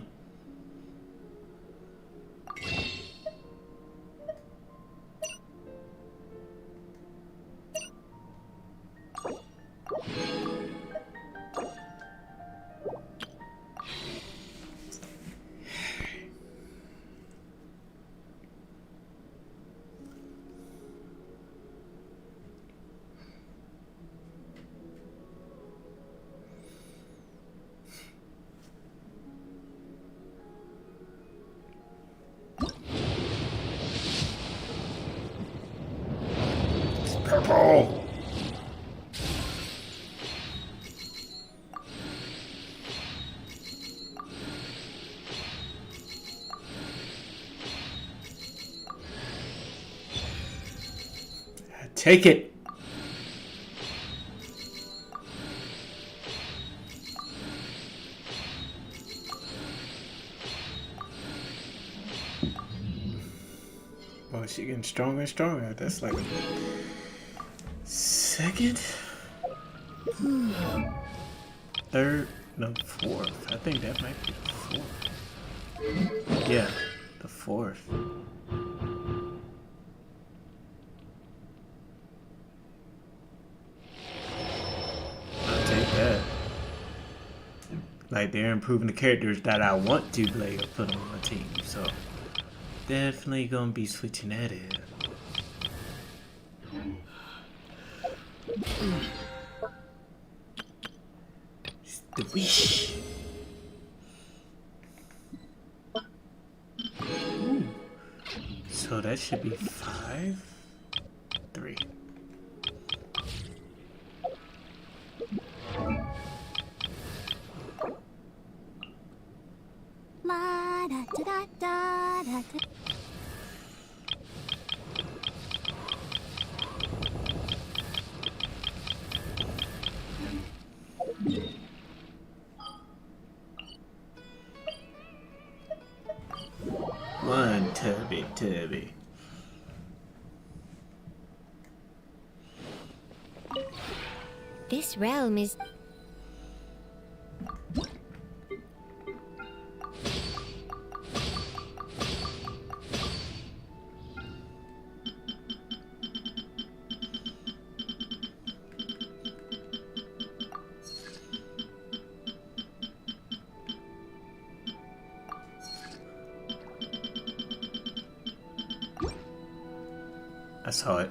Purple. Take it. Oh, she getting stronger and stronger. That's like a second. Third, no, fourth. I think that might be the fourth. Yeah, the fourth. I'll take that. Like, they're improving the characters that I want to play or put on my team, so definitely gonna be switching that in. The wish. Ooh. So that should be 5, 3. La da da da da da da. One tubby. This realm is... I saw it.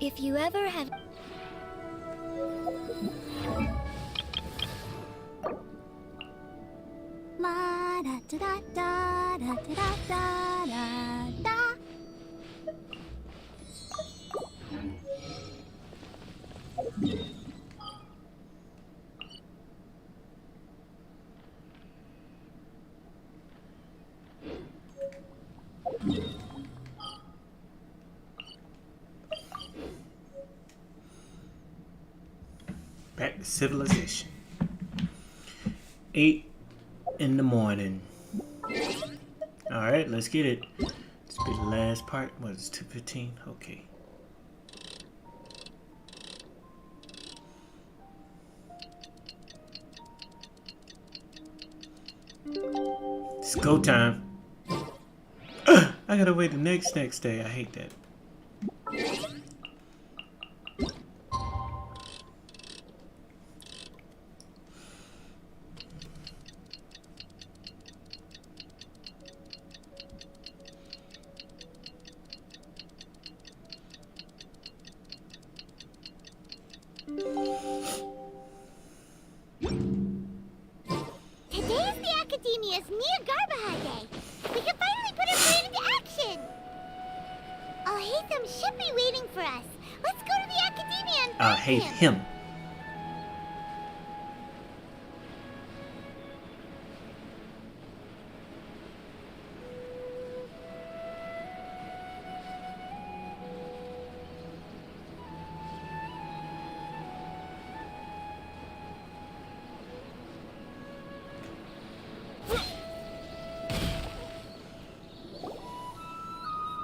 If you ever have... La da da da da da da da da da. Back to civilization. 8 in the morning. Alright, let's get it. This will be the last part. What is 2:15? Okay. It's go time. I gotta wait the next day. I hate that. Today's the Academia's Mia Garbaha Day. We can finally put our plan into action. Al-Haytham should be waiting for us. Let's go to the Academia and I find hate him. him.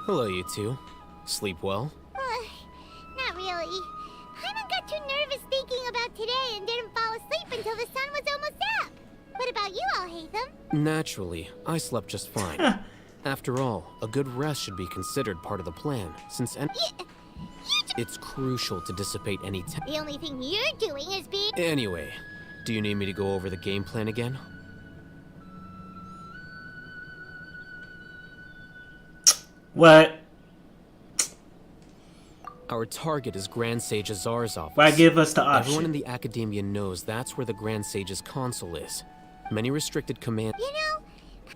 Hello, you two. Sleep well? Not really. Hyman got too nervous thinking about today and didn't fall asleep until the sun was almost up. What about you, Al-Haytham? Naturally, I slept just fine. After all, a good rest should be considered part of the plan, since it's crucial to dissipate any The only thing you're doing is being... Anyway, do you need me to go over the game plan again? What? Our target is Grand Sage Azar's office. Why give us the option? Everyone in the Academia knows that's where the Grand Sage's console is. Many restricted commands... You know,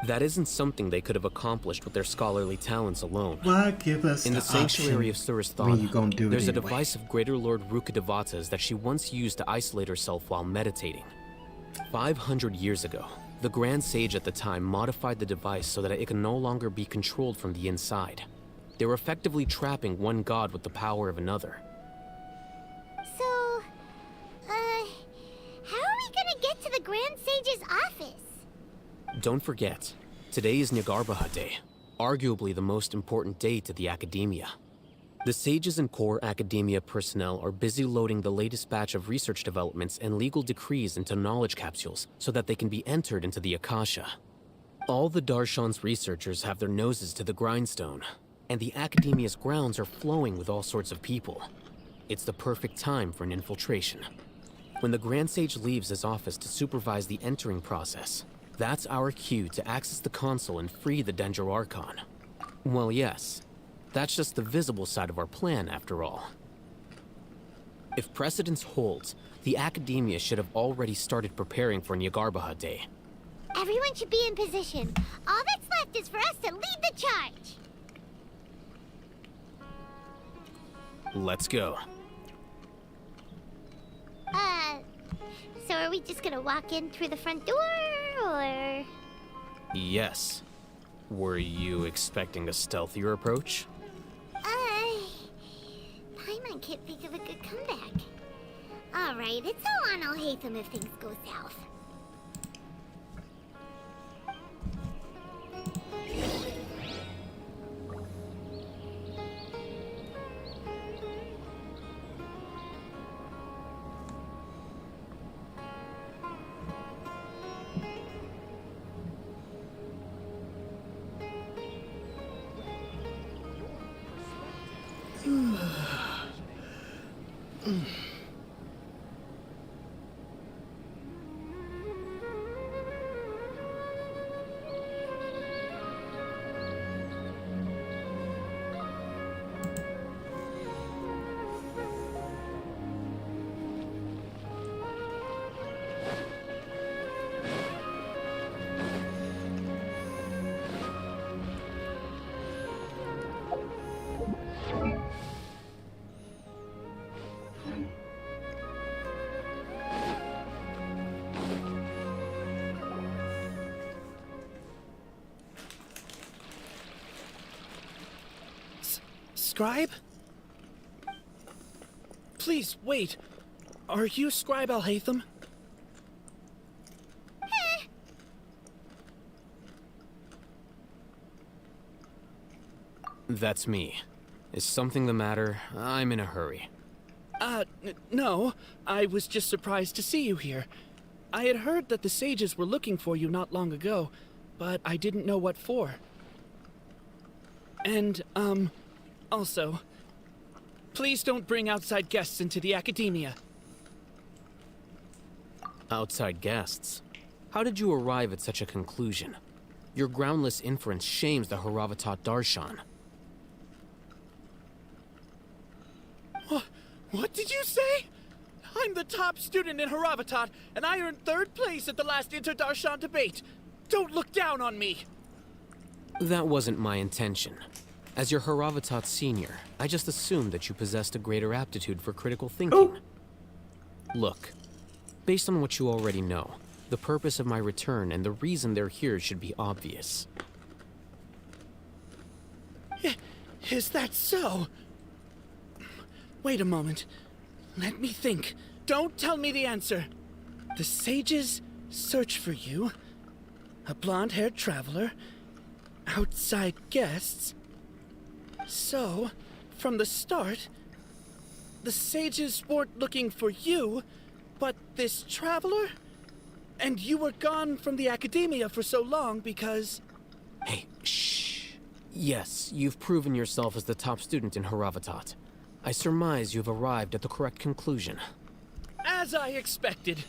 That isn't something they could have accomplished with their scholarly talents alone. Why give us In the sanctuary of Surasthana, there's a anyway? device of Greater Lord Rukkhadevata's that she once used to isolate herself while meditating. 500 years ago, the Grand Sage at the time modified the device so that it can no longer be controlled from the inside. They were effectively trapping one god with the power of another. So, how are we gonna get to the Grand Sage's office? Don't forget, today is Nyagarbha Day, arguably the most important day to the Academia. The sages and core Academia personnel are busy loading the latest batch of research developments and legal decrees into knowledge capsules so that they can be entered into the Akasha. All the Darshan's researchers have their noses to the grindstone, and the Academia's grounds are flowing with all sorts of people. It's the perfect time for an infiltration. When the Grand Sage leaves his office to supervise the entering process, that's our cue to access the console and free the Dendro Archon. Well, yes. That's just the visible side of our plan, after all. If precedence holds, the Academia should have already started preparing for Nyagarbha Day. Everyone should be in position. All that's left is for us to lead the charge. Let's go. So are we just gonna walk in through the front door, or...? Yes. Were you expecting a stealthier approach? Paimon can't think of a good comeback. Alright, it's all on Alhaitham if things go south. Scribe? Please, wait. Are you Scribe Alhaitham? That's me. Is something the matter? I'm in a hurry. No. I was just surprised to see you here. I had heard that the sages were looking for you not long ago, but I didn't know what for. And, also, please don't bring outside guests into the Academia. Outside guests? How did you arrive at such a conclusion? Your groundless inference shames the Haravatat Darshan. What did you say? I'm the top student in Haravatat, and I earned 3rd place at the last Inter-Darshan debate. Don't look down on me! That wasn't my intention. As your Haravatat senior, I just assumed that you possessed a greater aptitude for critical thinking. Look, based on what you already know, the purpose of my return and the reason they're here should be obvious. Is that so? Wait a moment. Let me think. Don't tell me the answer. The sages search for you. A blonde-haired traveler. Outside guests. So, from the start, the sages weren't looking for you, but this traveler? And you were gone from the Academia for so long because... Hey, shh. Yes, you've proven yourself as the top student in Haravatat. I surmise you've arrived at the correct conclusion. As I expected.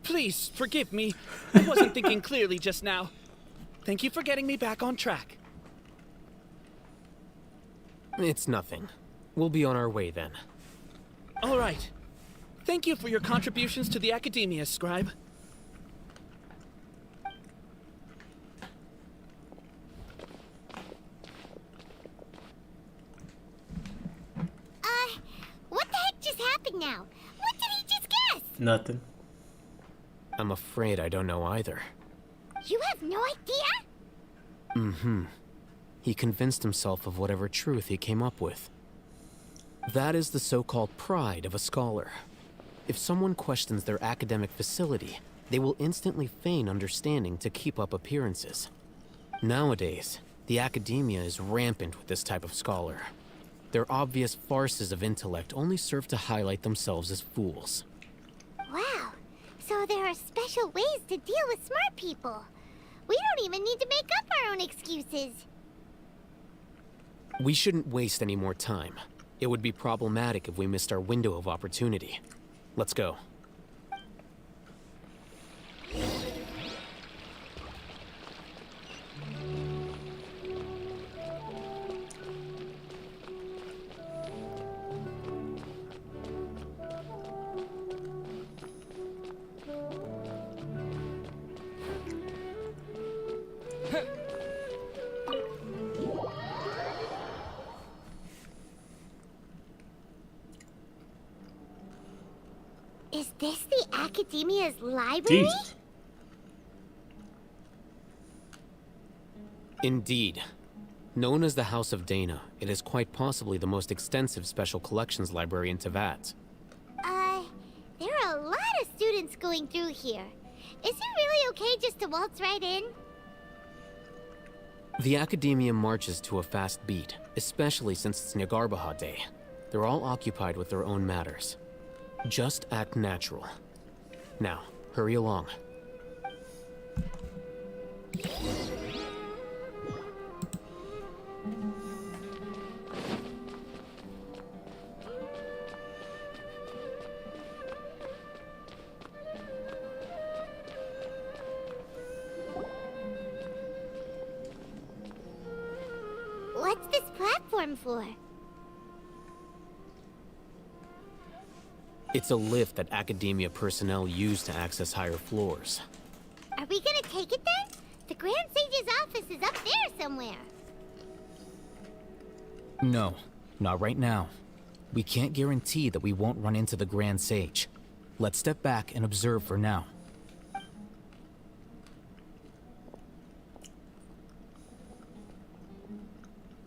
Please, forgive me. I wasn't thinking clearly just now. Thank you for getting me back on track. It's nothing. We'll be on our way then. All right. Thank you for your contributions to the Academia, Scribe. happened now? What did he just guess? Nothing. I'm afraid I don't know either. You have no idea? Mm-hmm. He convinced himself of whatever truth he came up with. That is the so-called pride of a scholar. If someone questions their academic facility, they will instantly feign understanding to keep up appearances. Nowadays, the academia is rampant with this type of scholar. Their obvious farces of intellect only serve to highlight themselves as fools. Wow. So there are special ways to deal with smart people. We don't even need to make up our own excuses. We shouldn't waste any more time. It would be problematic if we missed our window of opportunity. Let's go. Is this the Academia's library? Jesus. Indeed. Known as the House of Dana, it is quite possibly the most extensive special collections library in Teyvat. There are a lot of students going through here. Is it really okay just to waltz right in? The Academia marches to a fast beat, especially since it's Nagarbaha Day. They're all occupied with their own matters. Just act natural. Now, hurry along. What's this platform for? It's a lift that Academia personnel use to access higher floors. Are we gonna take it then? The Grand Sage's office is up there somewhere. No, not right now. We can't guarantee that we won't run into the Grand Sage. Let's step back and observe for now.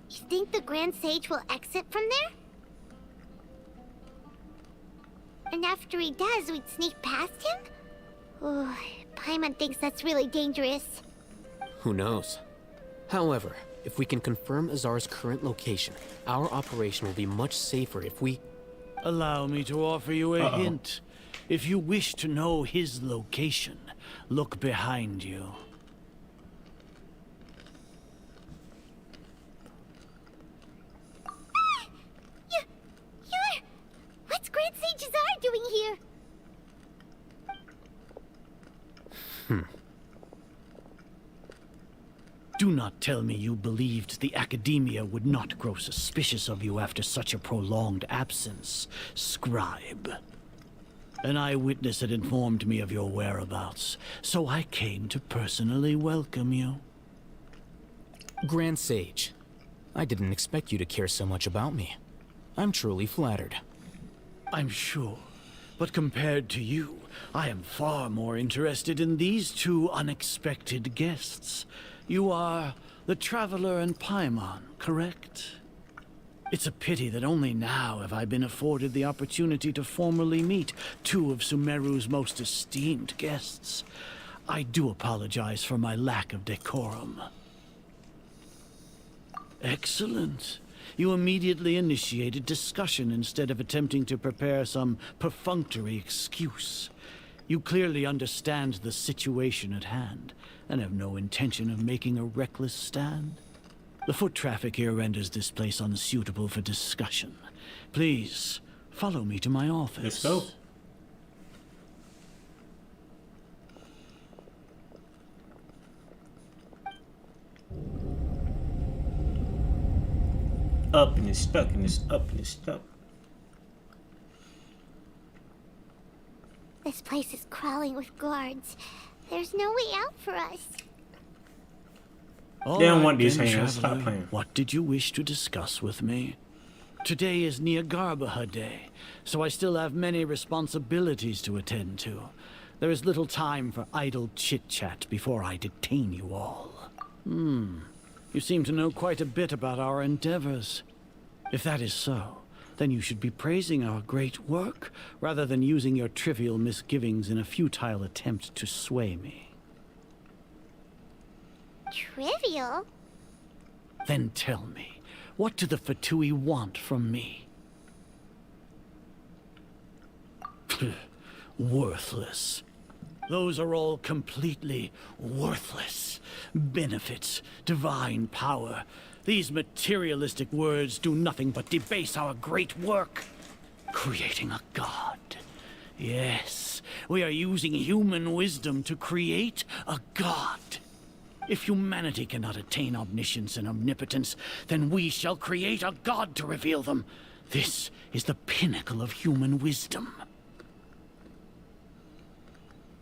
You think the Grand Sage will exit from there? And after he does, we'd sneak past him? Oh, Paimon thinks that's really dangerous. Who knows? However, if we can confirm Azar's current location, our operation will be much safer if we... Allow me to offer you a hint. If you wish to know his location, look behind you. What's Grand Sage Azar doing here? Do not tell me you believed the Academia would not grow suspicious of you after such a prolonged absence, scribe. An eyewitness had informed me of your whereabouts, so I came to personally welcome you. Grand Sage, I didn't expect you to care so much about me. I'm truly flattered. I'm sure, but compared to you, I am far more interested in these two unexpected guests. You are the Traveler and Paimon, correct? It's a pity that only now have I been afforded the opportunity to formally meet two of Sumeru's most esteemed guests. I do apologize for my lack of decorum. Excellent. You immediately initiated discussion instead of attempting to prepare some perfunctory excuse. You clearly understand the situation at hand, and have no intention of making a reckless stand. The foot traffic here renders this place unsuitable for discussion. Please, follow me to my office. Let's go. Up and it's stuck and it's up and it's stuck. This place is crawling with guards. There's no way out for us. They don't want these hangers. Stop playing. What did you wish to discuss with me? Today is Niagarbaha Day, so I still have many responsibilities to attend to. There is little time for idle chit-chat before I detain you all. You seem to know quite a bit about our endeavors. If that is so, then you should be praising our great work, rather than using your trivial misgivings in a futile attempt to sway me. Trivial? Then tell me, what do the Fatui want from me? Worthless. Those are all completely worthless. Benefits, divine power. These materialistic words do nothing but debase our great work. Creating a god. Yes, we are using human wisdom to create a god. If humanity cannot attain omniscience and omnipotence, then we shall create a god to reveal them. This is the pinnacle of human wisdom.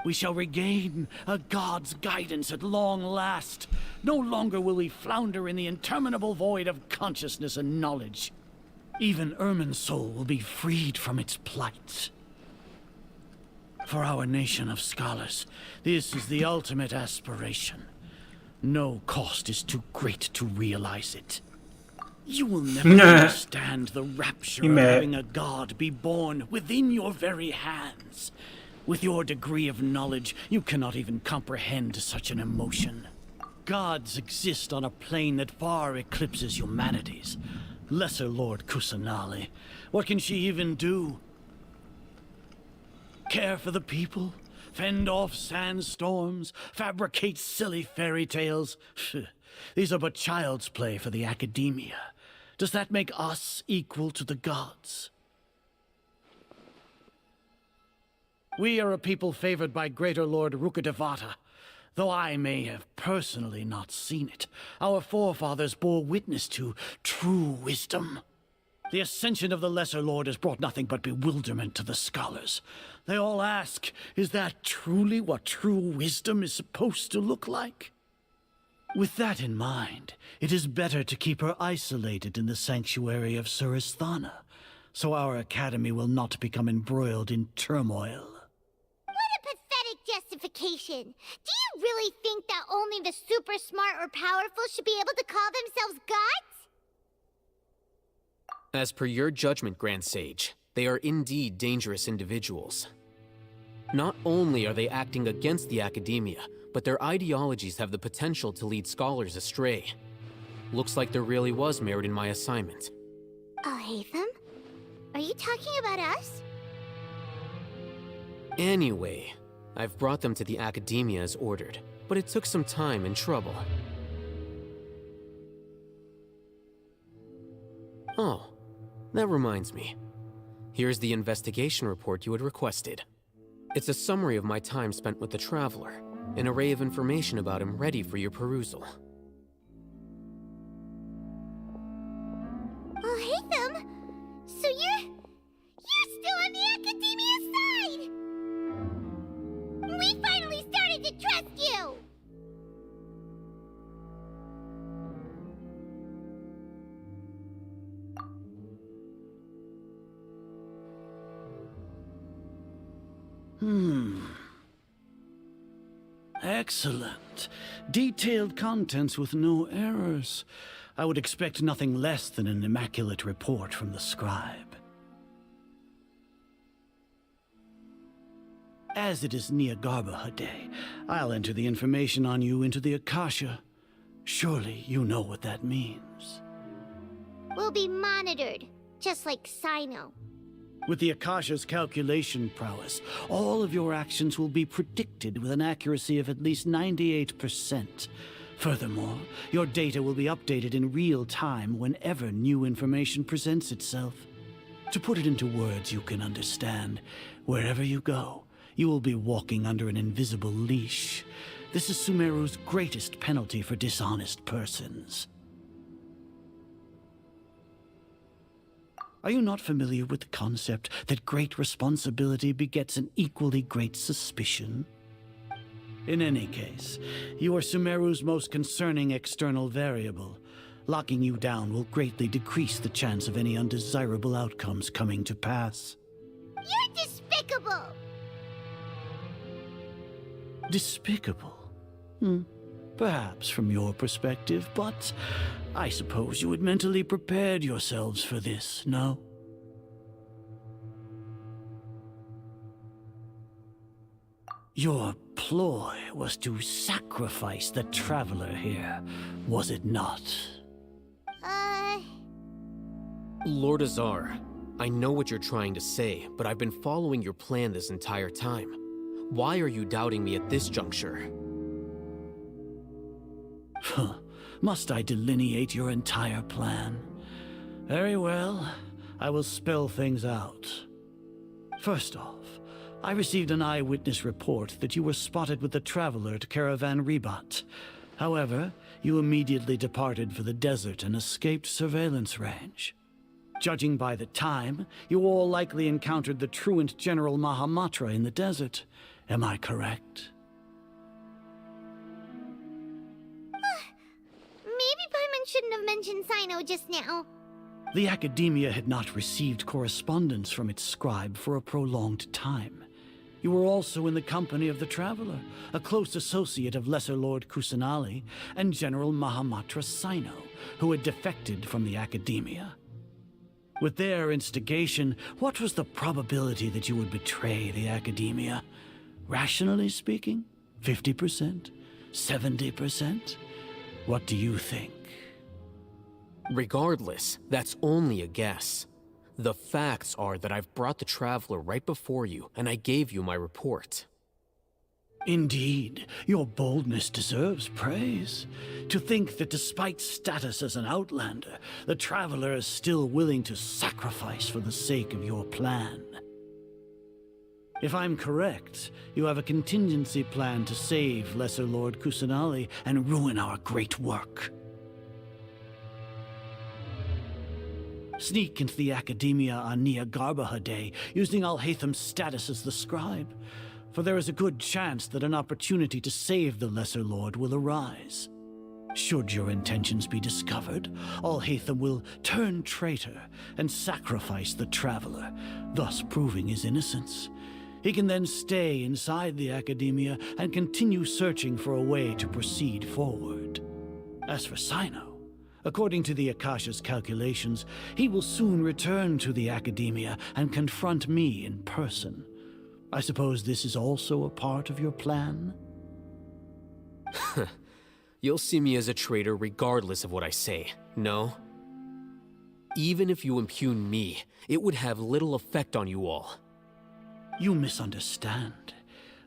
We shall regain a god's guidance at long last. No longer will we flounder in the interminable void of consciousness and knowledge. Even Irminsul will be freed from its plight. For our nation of scholars, this is the ultimate aspiration. No cost is too great to realize it. You will never understand the rapture of having a god be born within your very hands. With your degree of knowledge, you cannot even comprehend such an emotion. Gods exist on a plane that far eclipses humanity's. Lesser Lord Kusanali, what can she even do? Care for the people? Fend off sandstorms? Fabricate silly fairy tales? These are but child's play for the academia. Does that make us equal to the gods? We are a people favored by Greater Lord Rukadevata. Though I may have personally not seen it, our forefathers bore witness to true wisdom. The ascension of the Lesser Lord has brought nothing but bewilderment to the scholars. They all ask, is that truly what true wisdom is supposed to look like? With that in mind, it is better to keep her isolated in the sanctuary of Suristhana, so our academy will not become embroiled in turmoil. Justification. Do you really think that only the super smart or powerful should be able to call themselves gods? As per your judgment, Grand Sage, they are indeed dangerous individuals. Not only are they acting against the academia, but their ideologies have the potential to lead scholars astray. Looks like there really was merit in my assignment. Hatham? Are you talking about us? Anyway, I've brought them to the academia as ordered, but it took some time and trouble. Oh, that reminds me. Here's the investigation report you had requested. It's a summary of my time spent with the Traveler, an array of information about him ready for your perusal. Oh, Hatham! So you're still on the academia side! We finally started to trust you! Excellent. Detailed contents with no errors. I would expect nothing less than an immaculate report from the scribe. As it is Niagarbaha Day, I'll enter the information on you into the Akasha. Surely you know what that means. We'll be monitored, just like Sino. With the Akasha's calculation prowess, all of your actions will be predicted with an accuracy of at least 98%. Furthermore, your data will be updated in real time whenever new information presents itself. To put it into words you can understand, wherever you go, you will be walking under an invisible leash. This is Sumeru's greatest penalty for dishonest persons. Are you not familiar with the concept that great responsibility begets an equally great suspicion? In any case, you are Sumeru's most concerning external variable. Locking you down will greatly decrease the chance of any undesirable outcomes coming to pass. You're despicable! Despicable? Perhaps from your perspective, but I suppose you had mentally prepared yourselves for this, no? Your ploy was to sacrifice the Traveler here, was it not? Lord Azar, I know what you're trying to say, but I've been following your plan this entire time. Why are you doubting me at this juncture? Must I delineate your entire plan? Very well, I will spell things out. First off, I received an eyewitness report that you were spotted with the Traveler at Caravan Ribat. However, you immediately departed for the desert and escaped surveillance range. Judging by the time, you all likely encountered the truant General Mahamatra in the desert. Am I correct? Maybe Paimon shouldn't have mentioned Sino just now. The Academia had not received correspondence from its scribe for a prolonged time. You were also in the company of the Traveler, a close associate of Lesser Lord Kusanali and General Mahamatra Sino, who had defected from the Academia. With their instigation, what was the probability that you would betray the Academia? Rationally speaking, 50%? 70%? What do you think? Regardless, that's only a guess. The facts are that I've brought the Traveler right before you, and I gave you my report. Indeed, your boldness deserves praise. To think that despite status as an outlander, the Traveler is still willing to sacrifice for the sake of your plan. If I'm correct, you have a contingency plan to save Lesser Lord Kusanali and ruin our great work. Sneak into the Academia on Nia Garbaha Day, using Alhaitham's status as the scribe. For there is a good chance that an opportunity to save the Lesser Lord will arise. Should your intentions be discovered, Alhaitham will turn traitor and sacrifice the Traveler, thus proving his innocence. He can then stay inside the Academia and continue searching for a way to proceed forward. As for Sino, according to the Akasha's calculations, he will soon return to the Academia and confront me in person. I suppose this is also a part of your plan? You'll see me as a traitor regardless of what I say, no? Even if you impugn me, it would have little effect on you all. You misunderstand.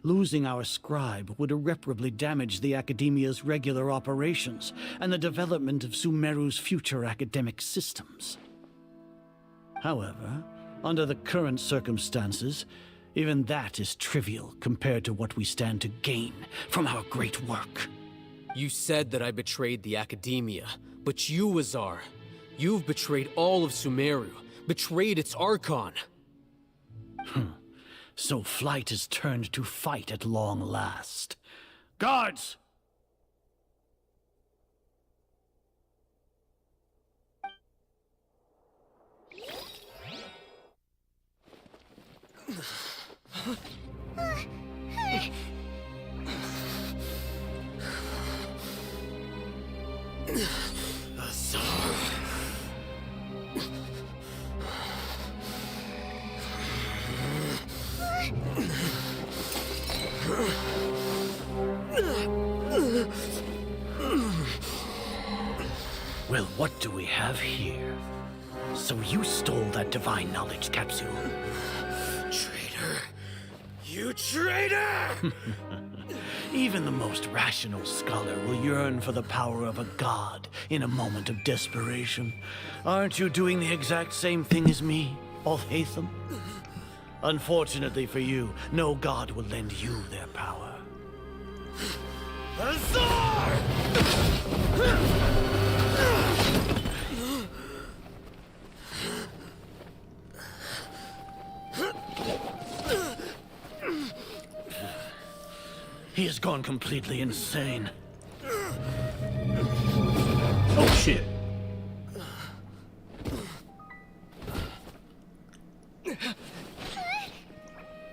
Losing our scribe would irreparably damage the Academia's regular operations and the development of Sumeru's future academic systems. However, under the current circumstances, even that is trivial compared to what we stand to gain from our great work. You said that I betrayed the Academia, but you, Azar, you've betrayed all of Sumeru, betrayed its Archon. So flight has turned to fight at long last. Guards! Well, what do we have here? So you stole that divine knowledge capsule. Traitor! You traitor! Even the most rational scholar will yearn for the power of a god in a moment of desperation. Aren't you doing the exact same thing as me, Alhaitham? Unfortunately for you, no god will lend you their power. Azar! He has gone completely insane. Oh shit.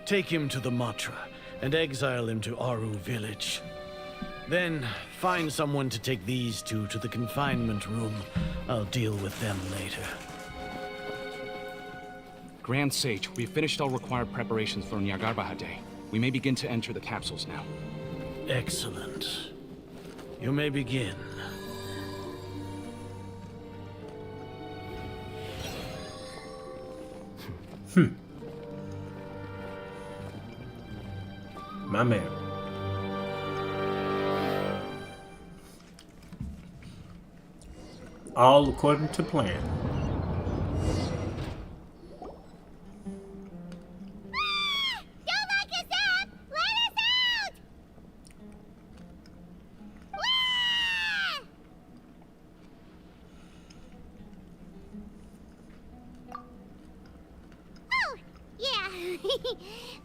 Take him to the Matra and exile him to Aru village. Then find someone to take these two to the confinement room. I'll deal with them later. Grand Sage, we've finished all required preparations for Nyagarbha Day. We may begin to enter the capsules now. Excellent. You may begin. My man. All according to plan.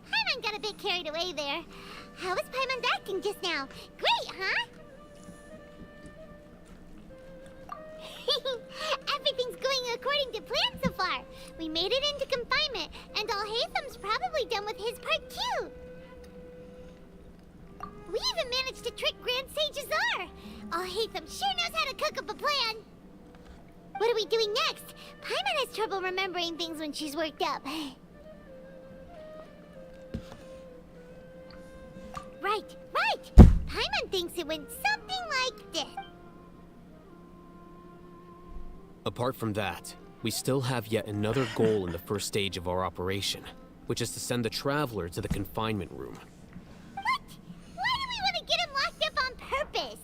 Paimon got a bit carried away there. How was Paimon acting just now? Great, huh? Everything's going according to plan so far. We made it into confinement, and Alhaitham's probably done with his part too. We even managed to trick Grand Sage Azar. Alhaitham sure knows how to cook up a plan. What are we doing next? Paimon has trouble remembering things when she's worked up. Right. Paimon thinks it went something like this. Apart from that, we still have yet another goal in the first stage of our operation, which is to send the Traveler to the confinement room. What? Why do we want to get him locked up on purpose?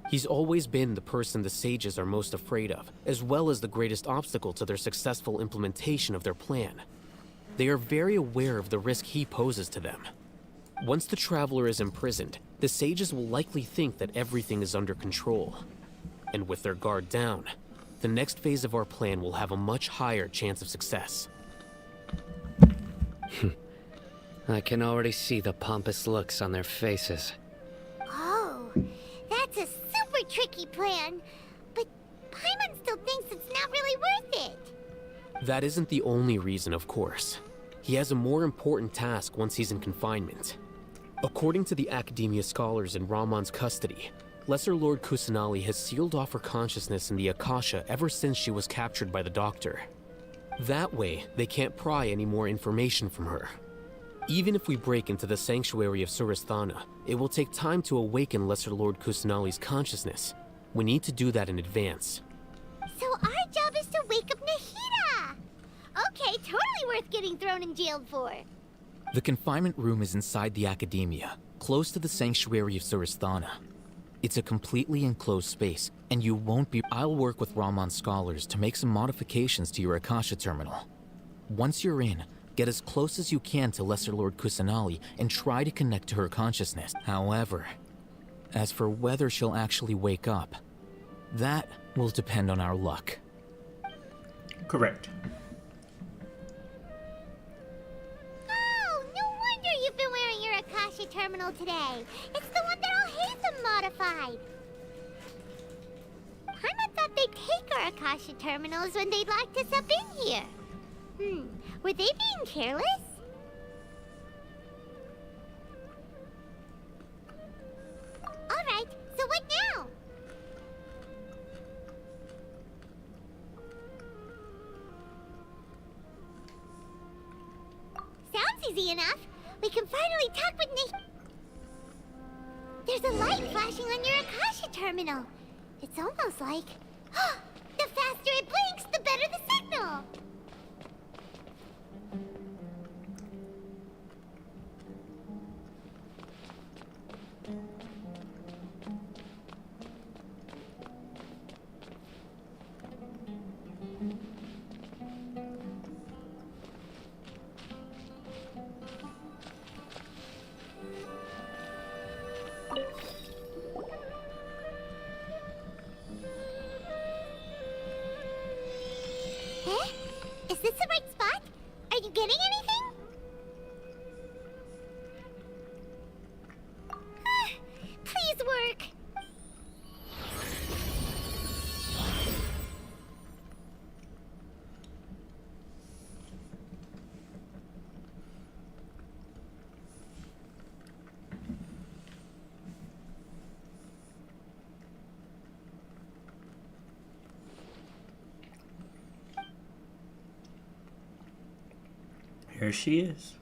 He's always been the person the Sages are most afraid of, as well as the greatest obstacle to their successful implementation of their plan. They are very aware of the risk he poses to them. Once the Traveler is imprisoned, the Sages will likely think that everything is under control. And with their guard down, the next phase of our plan will have a much higher chance of success. I can already see the pompous looks on their faces. Oh, that's a super tricky plan. But Paimon still thinks it's not really worth it. That isn't the only reason, of course. He has a more important task once he's in confinement. According to the Academia scholars in Ramon's custody, Lesser Lord Kusanali has sealed off her consciousness in the Akasha ever since she was captured by the Doctor. That way, they can't pry any more information from her. Even if we break into the sanctuary of Surasthana, it will take time to awaken Lesser Lord Kusanali's consciousness. We need to do that in advance. So our job is to wake up Nahida! Okay, totally worth getting thrown in jail for. The confinement room is inside the Academia, close to the sanctuary of Surasthana. It's a completely enclosed space, and you won't be— I'll work with Ramon's scholars to make some modifications to your Akasha terminal. Once you're in, get as close as you can to Lesser Lord Kusanali and try to connect to her consciousness. However, as for whether she'll actually wake up, that will depend on our luck. Correct. Oh, no wonder you've been wearing your Akasha terminal today. It's the one that Alhaitham modified. Paimon thought they'd take our Akasha terminals when they locked us up in here. Were they being careless? Alright, so what now? Sounds easy enough. We can finally talk with Nick. There's a light flashing on your Akasha terminal. It's almost like... the faster it blinks, the better the signal! Is this the right spot? Are you getting anything? Please work. Here she is.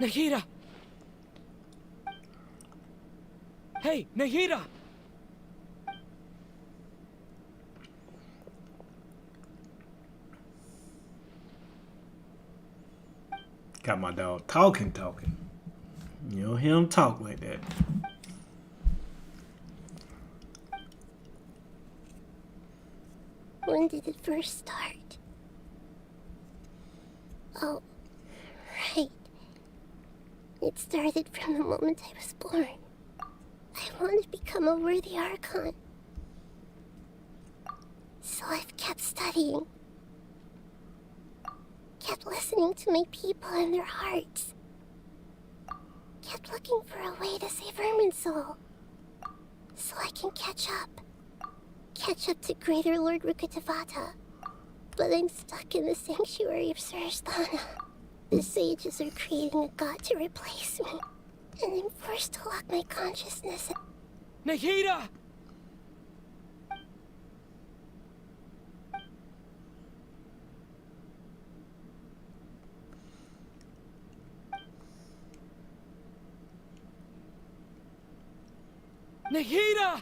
Nahida! Hey, Nahida! Got my dog talking. You don't hear him talk like that. When did it first start? Oh, right. It started from the moment I was born. I wanted to become a worthy Archon. So I've kept studying. Kept listening to my people and their hearts. Kept looking for a way to save Irminsul. So I can catch up. Catch up to Greater Lord Rukkhadevata. But I'm stuck in the sanctuary of Surasthana. The sages are creating a god to replace me. And I'm forced to lock my consciousness. Nahida! Nahida!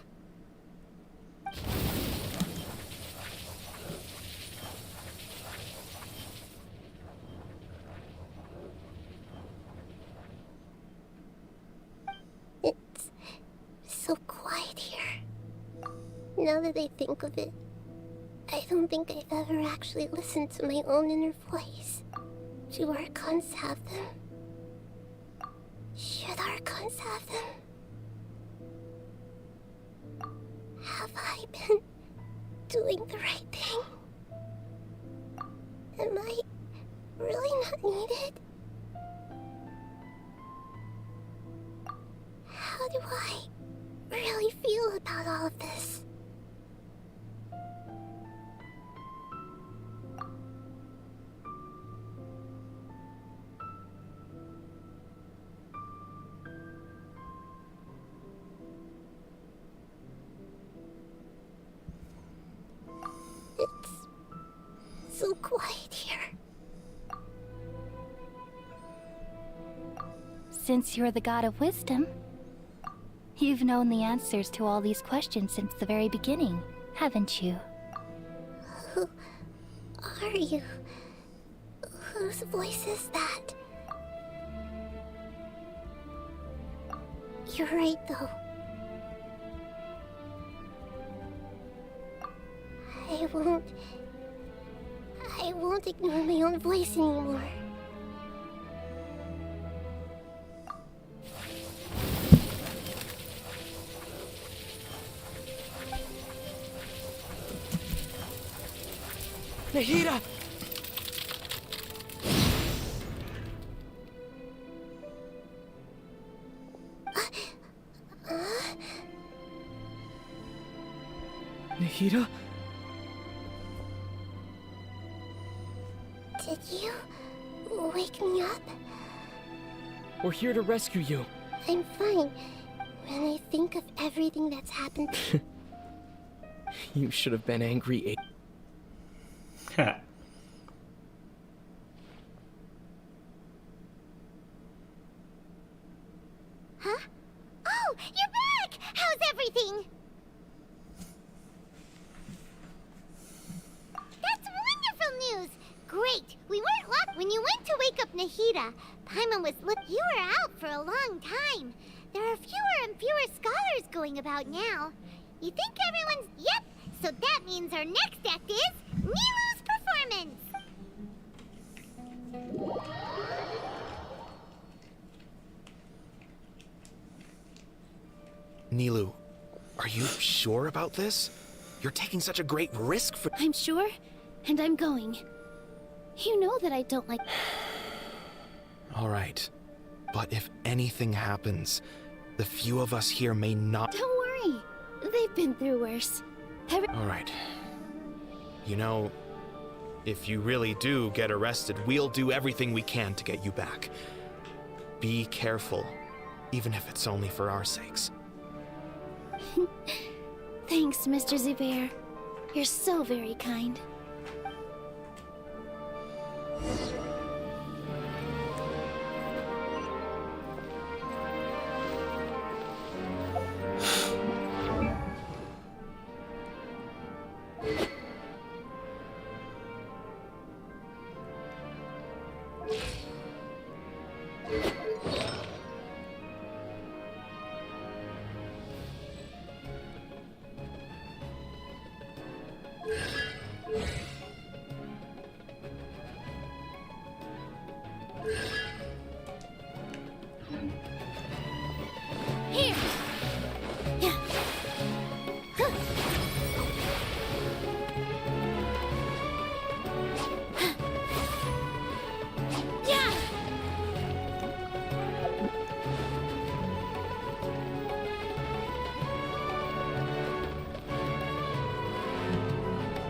It's so quiet here. Now that I think of it, I don't think I've ever actually listened to my own inner voice. Do Archons have them? Should Archons have them? Have I been doing the right thing? Am I really not needed? How do I really feel about all of this? It's so quiet here. Since you're the god of wisdom, you've known the answers to all these questions since the very beginning, haven't you? Who are you? Whose voice is that? You're right, though. I won't ignore my own voice anymore. Nahida! Nahida? Did you wake me up? We're here to rescue you. I'm fine. When I think of everything that's happened... You should have been angry. Huh? Oh, you're back! How's everything? That's wonderful news! Great! We weren't locked when you went to wake up Nahida. Paimon was you were out for a long time. There are fewer and fewer scholars going about now. You think everyone's... Yep! So that means our next act is... Nilu's performance! Nilu, are you sure about this? You're taking such a great risk for... I'm sure, and I'm going. You know that I don't like... All right. But if anything happens, the few of us here may not... Don't worry. They've been through worse. All right. You know, if you really do get arrested, we'll do everything we can to get you back. Be careful, even if it's only for our sakes. Thanks, Mr. Zubair. You're so very kind. Here. Yeah. Huh. Yeah.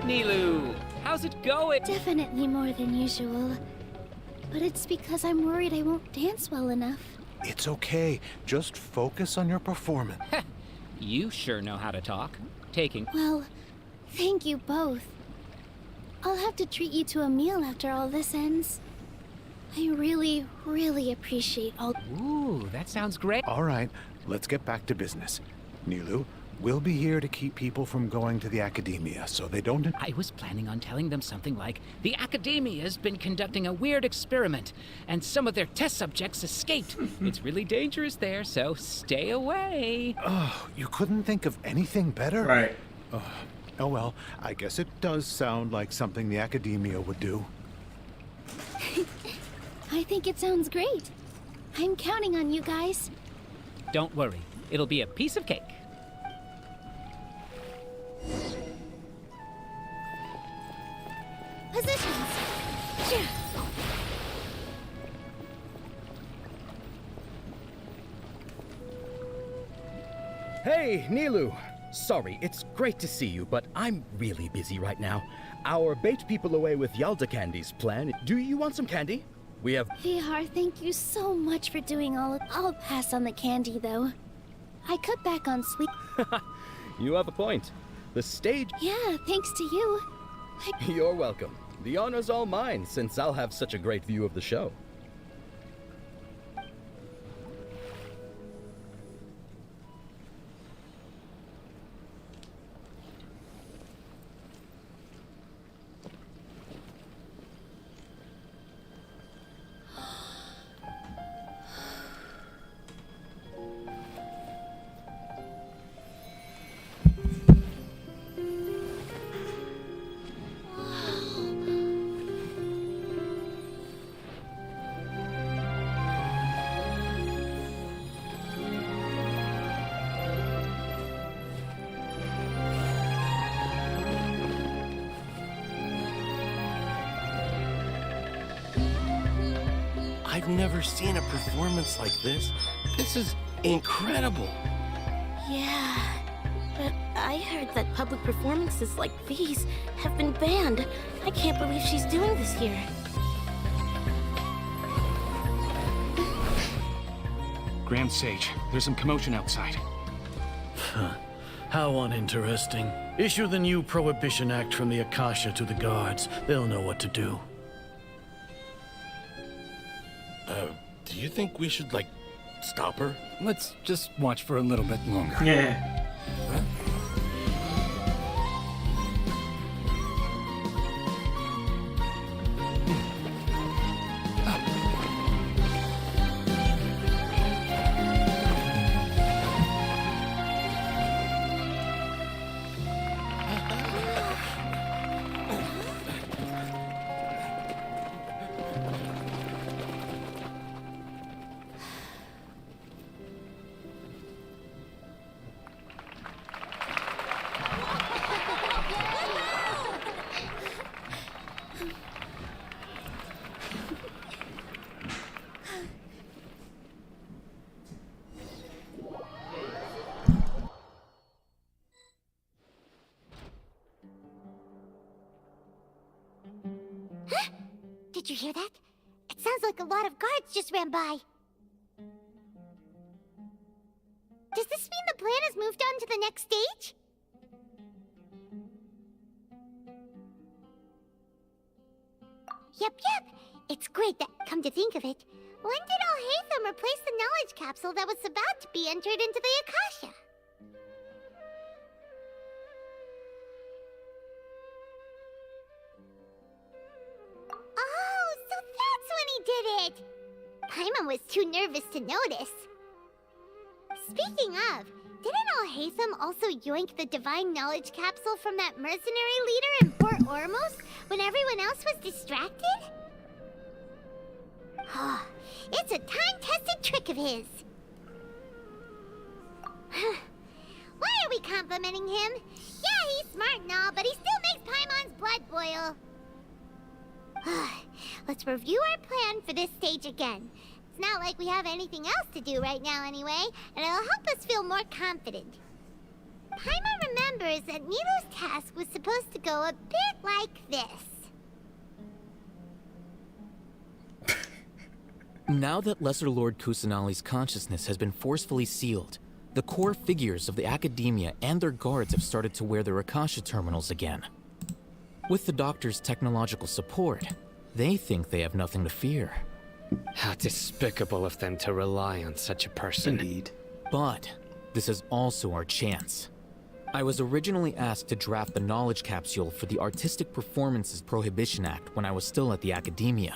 Nilu, how's it going? Definitely more than usual. But it's because I'm worried I won't dance well enough. It's okay. Just focus on your performance. You sure know how to talk. Taking. Well, thank you both. I'll have to treat you to a meal after all this ends. I really, really appreciate all. Ooh, that sounds great. All right, let's get back to business. Nilu, we'll be here to keep people from going to the academia so they don't... I was planning on telling them something like, the academia's been conducting a weird experiment, and some of their test subjects escaped. It's really dangerous there, so stay away. Oh, you couldn't think of anything better? Right. Oh well, I guess it does sound like something the academia would do. I think it sounds great. I'm counting on you guys. Don't worry, it'll be a piece of cake. Positions. Yeah. Hey, Nilu! Sorry, it's great to see you, but I'm really busy right now. Our bait people away with Yalda candies plan. Do you want some candy? We have... Vihar, thank you so much for doing all of... I'll pass on the candy, though. I cut back on sleep. You have a point. The stage... Yeah, thanks to you. You're welcome. The honor's all mine, since I'll have such a great view of the show. I've never seen a performance like this. This is incredible. Yeah, but I heard that public performances like these have been banned. I can't believe she's doing this here. Grand Sage, there's some commotion outside. How uninteresting. Issue the new Prohibition Act from the Akasha to the guards. They'll know what to do. Do you think we should, like, stop her? Let's just watch for a little bit longer. Yeah. Did you hear that? It sounds like a lot of guards just ran by. Does this mean the plan has moved on to the next stage? Yep. It's great that, come to think of it, when did Alhaitham replace the knowledge capsule that was about to be entered into the Akasha? Oh, so that's when he did it! Paimon was too nervous to notice. Speaking of, didn't Alhaitham also yoink the divine knowledge capsule from that mercenary leader in Port Ormos when everyone else was distracted? Oh, it's a time-tested trick of his. Why are we complimenting him? Yeah, he's smart and all, but he still makes Paimon's blood boil. Let's review our plan for this stage again. It's not like we have anything else to do right now anyway, and it'll help us feel more confident. Paimon remembers that Nilou's task was supposed to go a bit like this. Now that Lesser Lord Kusanali's consciousness has been forcefully sealed, the core figures of the Academia and their guards have started to wear their Akasha terminals again. With the Doctor's technological support, they think they have nothing to fear. How despicable of them to rely on such a person. Indeed. But this is also our chance. I was originally asked to draft the knowledge capsule for the Artistic Performances Prohibition Act when I was still at the Academia.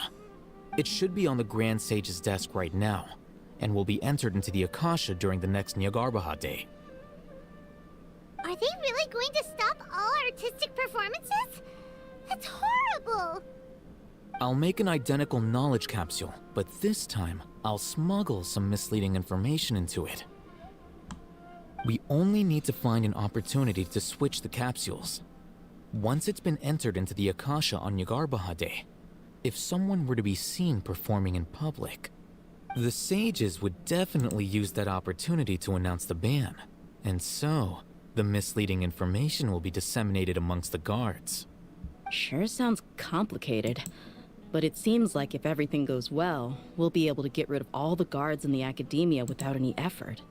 It should be on the Grand Sage's desk right now, and will be entered into the Akasha during the next Nyargarbaha Day. Are they really going to stop all artistic performances? That's horrible! I'll make an identical knowledge capsule, but this time, I'll smuggle some misleading information into it. We only need to find an opportunity to switch the capsules. Once it's been entered into the Akasha on Nyargarbaha Day, if someone were to be seen performing in public, the sages would definitely use that opportunity to announce the ban, and so the misleading information will be disseminated amongst the guards. Sure sounds complicated, but it seems like if everything goes well, we'll be able to get rid of all the guards in the Academia without any effort.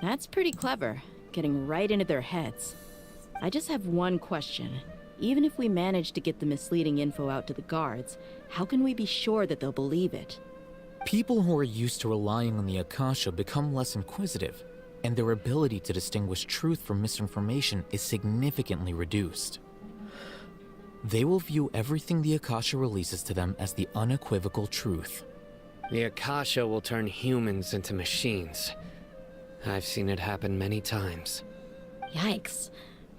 That's pretty clever, getting right into their heads. I just have one question. Even if we manage to get the misleading info out to the guards, how can we be sure that they'll believe it? People who are used to relying on the Akasha become less inquisitive, and their ability to distinguish truth from misinformation is significantly reduced. They will view everything the Akasha releases to them as the unequivocal truth. The Akasha will turn humans into machines. I've seen it happen many times. Yikes.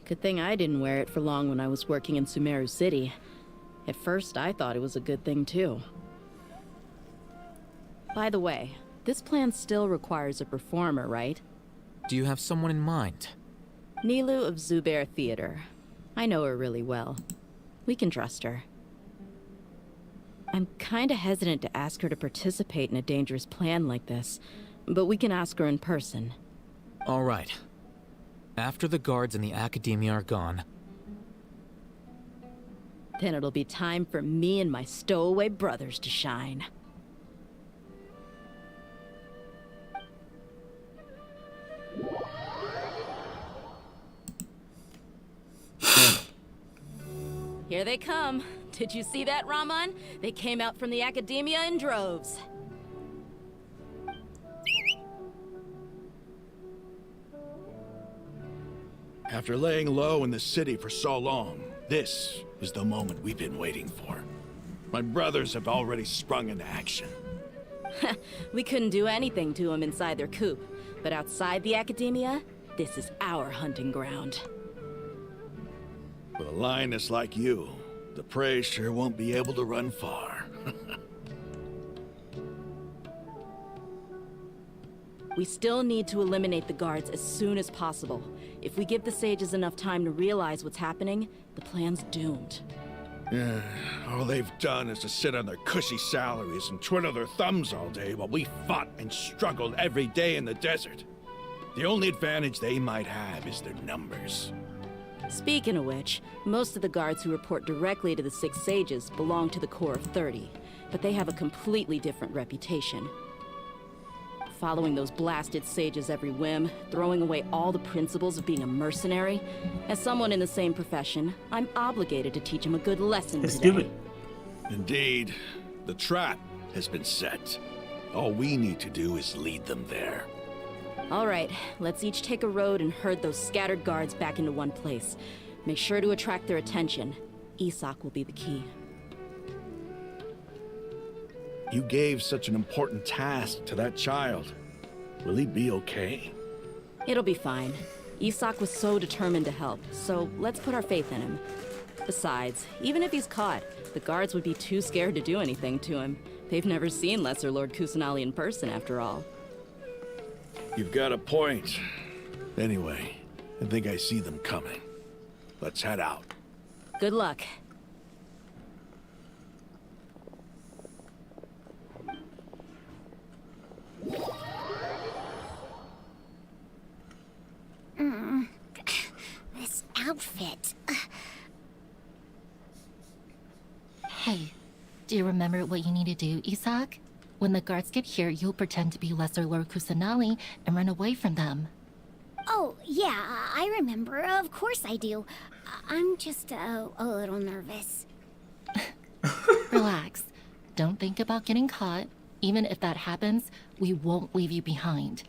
Good thing I didn't wear it for long when I was working in Sumeru City. At first, I thought it was a good thing too. By the way, this plan still requires a performer, right? Do you have someone in mind? Nilou of Zubair Theater. I know her really well. We can trust her. I'm kinda hesitant to ask her to participate in a dangerous plan like this, but we can ask her in person. All right. After the guards and the Academia are gone, then it'll be time for me and my stowaway brothers to shine. Here they come. Did you see that, Raman? They came out from the Academia in droves. After laying low in the city for so long, this is the moment we've been waiting for. My brothers have already sprung into action. We couldn't do anything to them inside their coop, but outside the Academia, this is our hunting ground. With a lioness like you, the prey sure won't be able to run far. We still need to eliminate the guards as soon as possible. If we give the sages enough time to realize what's happening, the plan's doomed. Yeah, all they've done is to sit on their cushy salaries and twiddle their thumbs all day while we fought and struggled every day in the desert. The only advantage they might have is their numbers. Speaking of which, most of the guards who report directly to the Six Sages belong to the Corps of 30, but they have a completely different reputation. Following those blasted sages every whim, throwing away all the principles of being a mercenary. As someone in the same profession, I'm obligated to teach them a good lesson today. Indeed. The trap has been set. All we need to do is lead them there. All right, let's each take a road and herd those scattered guards back into one place. Make sure to attract their attention. Isak will be the key. You gave such an important task to that child. Will he be okay? It'll be fine. Isak was so determined to help, so let's put our faith in him. Besides, even if he's caught, the guards would be too scared to do anything to him. They've never seen Lesser Lord Kusanali in person, after all. You've got a point. Anyway, I think I see them coming. Let's head out. Good luck. This outfit. Hey, do you remember what you need to do, Isak? When the guards get here, you'll pretend to be Lesser Lord Kusanali and run away from them. Oh, yeah, I remember. Of course I do. I'm just a little nervous. Relax. Don't think about getting caught. Even if that happens, we won't leave you behind.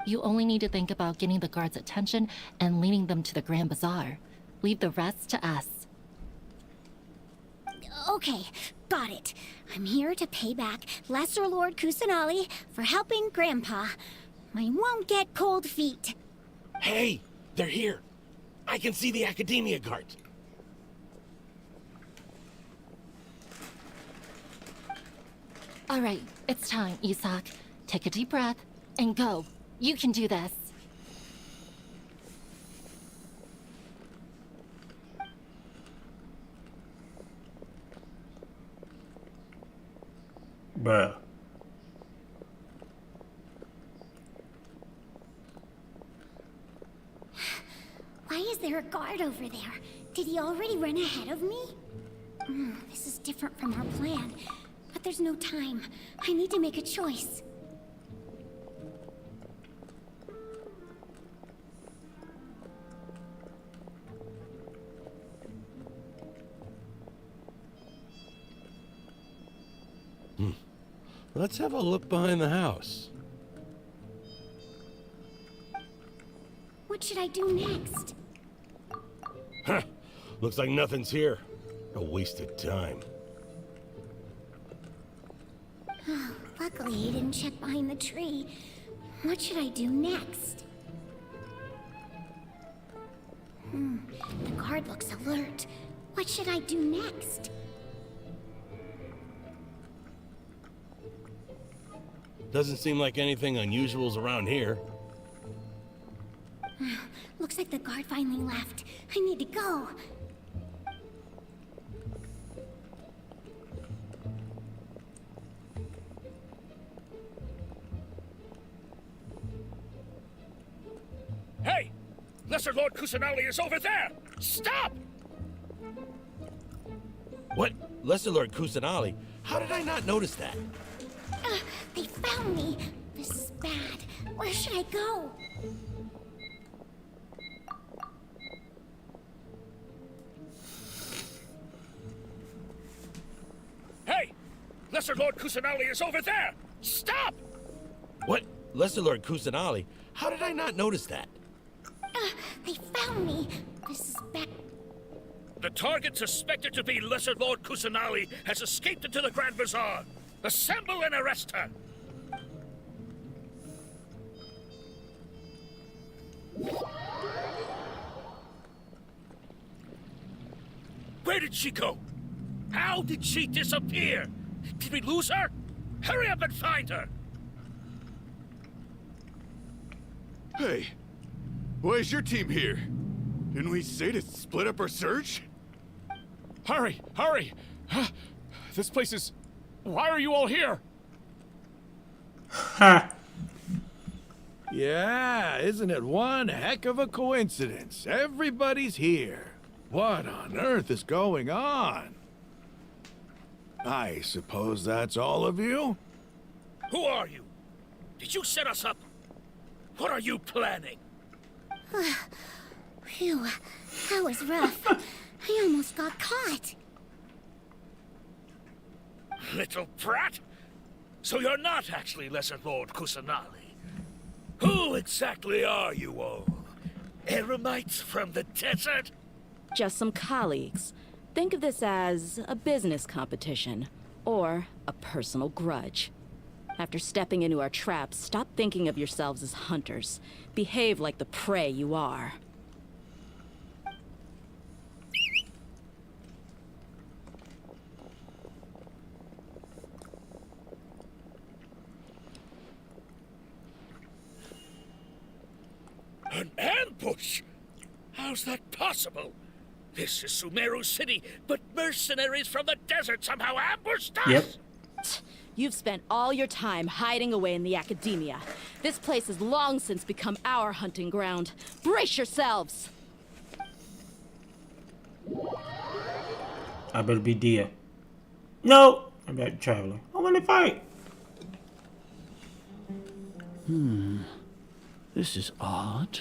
You only need to think about getting the guards' attention and leading them to the Grand Bazaar. Leave the rest to us. Okay, got it. I'm here to pay back Lesser Lord Kusanali for helping Grandpa. I won't get cold feet. Hey, they're here. I can see the Academia guards. All right, it's time, Isak. Take a deep breath and go. You can do this. Bruh. Why is there a guard over there? Did he already run ahead of me? This is different from our plan. But there's no time. I need to make a choice. Let's have a look behind the house. What should I do next? Huh. Looks like nothing's here. A waste of time. Oh, luckily he didn't check behind the tree. What should I do next? The guard looks alert. What should I do next? Doesn't seem like anything unusual's around here. Looks like the guard finally left. I need to go. Hey! Lesser Lord Kusanali is over there! Stop! What? Lesser Lord Kusanali? How did I not notice that? They found me. This is bad. Where should I go? Hey! Lesser Lord Kusanali is over there! Stop! What? Lesser Lord Kusanali? How did I not notice that? They found me. This is bad. The target suspected to be Lesser Lord Kusanali has escaped into the Grand Bazaar. Assemble and arrest her! Where did she go? How did she disappear? Did we lose her? Hurry up and find her! Hey, why is your team here? Didn't we say to split up our search? Hurry! Hurry! This place is... Why are you all here? Ha! Yeah, isn't it one heck of a coincidence? Everybody's here. What on earth is going on? I suppose that's all of you? Who are you? Did you set us up? What are you planning? Phew, that was rough. I almost got caught. Little brat? So you're not actually Lesser Lord Kusanali. Who exactly are you all? Eremites from the desert? Just some colleagues. Think of this as a business competition, or a personal grudge. After stepping into our traps, stop thinking of yourselves as hunters. Behave like the prey you are. An ambush? How's that possible? This is Sumeru City, but mercenaries from the desert somehow ambushed us? Yep. You've spent all your time hiding away in the academia. This place has long since become our hunting ground. Brace yourselves! I better be dead. No! I'm back traveling. I want to fight. This is odd.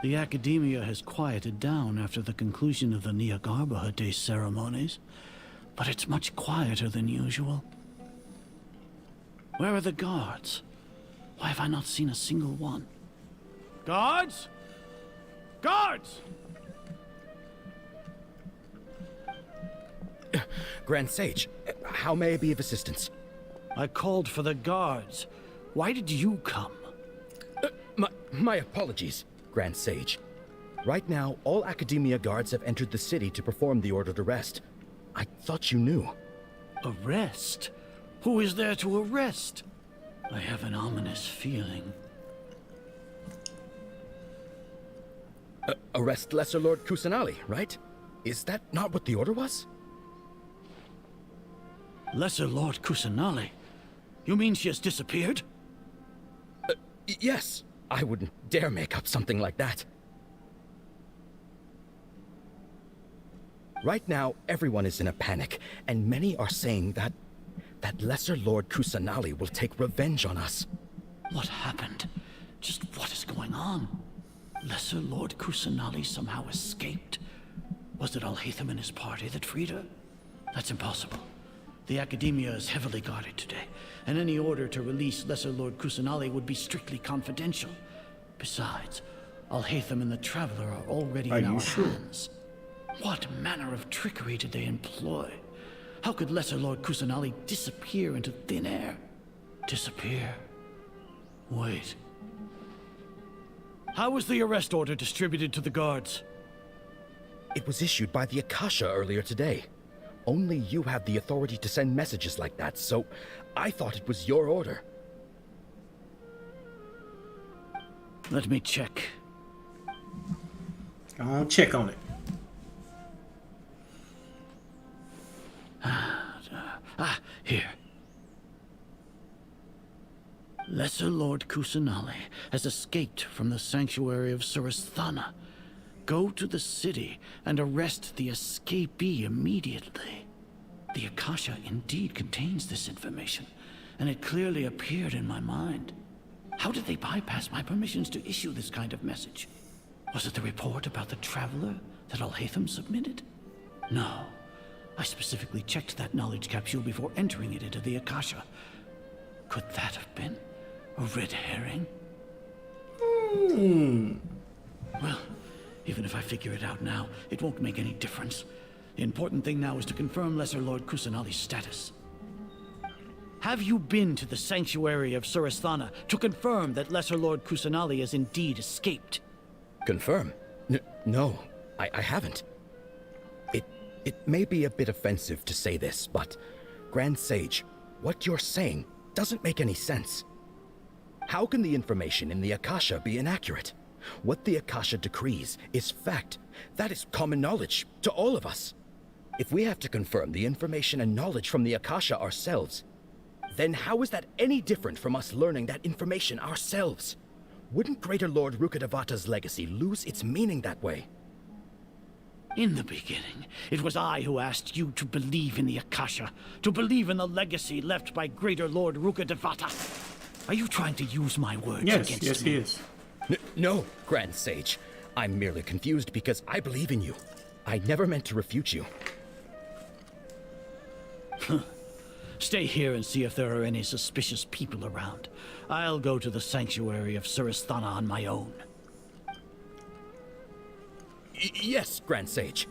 The academia has quieted down after the conclusion of the Nyagarbha Day ceremonies, but it's much quieter than usual. Where are the guards? Why have I not seen a single one? Guards? Guards! Grand Sage, how may I be of assistance? I called for the guards. Why did you come? My apologies, Grand Sage. Right now, all Academia guards have entered the city to perform the ordered arrest. I thought you knew. Arrest? Who is there to arrest? I have an ominous feeling. Arrest Lesser Lord Kusanali, right? Is that not what the order was? Lesser Lord Kusanali? You mean she has disappeared? Yes. I wouldn't dare make up something like that. Right now, everyone is in a panic, and many are saying that Lesser Lord Kusanali will take revenge on us. What happened? Just what is going on? Lesser Lord Kusanali somehow escaped? Was it Alhaitham and his party that freed her? That's impossible. The Academia is heavily guarded today, and any order to release Lesser Lord Kusanali would be strictly confidential. Besides, Alhaitham and the Traveler are already in our hands. What manner of trickery did they employ? How could Lesser Lord Kusanali disappear into thin air? Disappear? Wait. How was the arrest order distributed to the guards? It was issued by the Akasha earlier today. Only you have the authority to send messages like that, so I thought it was your order. Let me check. I'll check on it. Here. Lesser Lord Kusanali has escaped from the sanctuary of Surasthana. Go to the city and arrest the escapee immediately. The Akasha indeed contains this information, and it clearly appeared in my mind. How did they bypass my permissions to issue this kind of message? Was it the report about the Traveler that Alhaitham submitted? No. I specifically checked that knowledge capsule before entering it into the Akasha. Could that have been a red herring? Well, even if I figure it out now, it won't make any difference. The important thing now is to confirm Lesser Lord Kusanali's status. Have you been to the sanctuary of Surasthana to confirm that Lesser Lord Kusanali has indeed escaped? Confirm? No, I haven't. It may be a bit offensive to say this, but Grand Sage, what you're saying doesn't make any sense. How can the information in the Akasha be inaccurate? What the Akasha decrees is fact. That is common knowledge to all of us. If we have to confirm the information and knowledge from the Akasha ourselves, Then how is that any different from us learning that information ourselves? Wouldn't Greater Lord Rukkhadevata's legacy lose its meaning that way? In the beginning, it was I who asked you to believe in the Akasha, to believe in the legacy left by Greater Lord Rukkhadevata. Are you trying to use my words against me? Yes, he is. No, Grand Sage. I'm merely confused because I believe in you. I never meant to refute you. Stay here and see if there are any suspicious people around. I'll go to the sanctuary of Surasthana on my own. Yes, Grand Sage.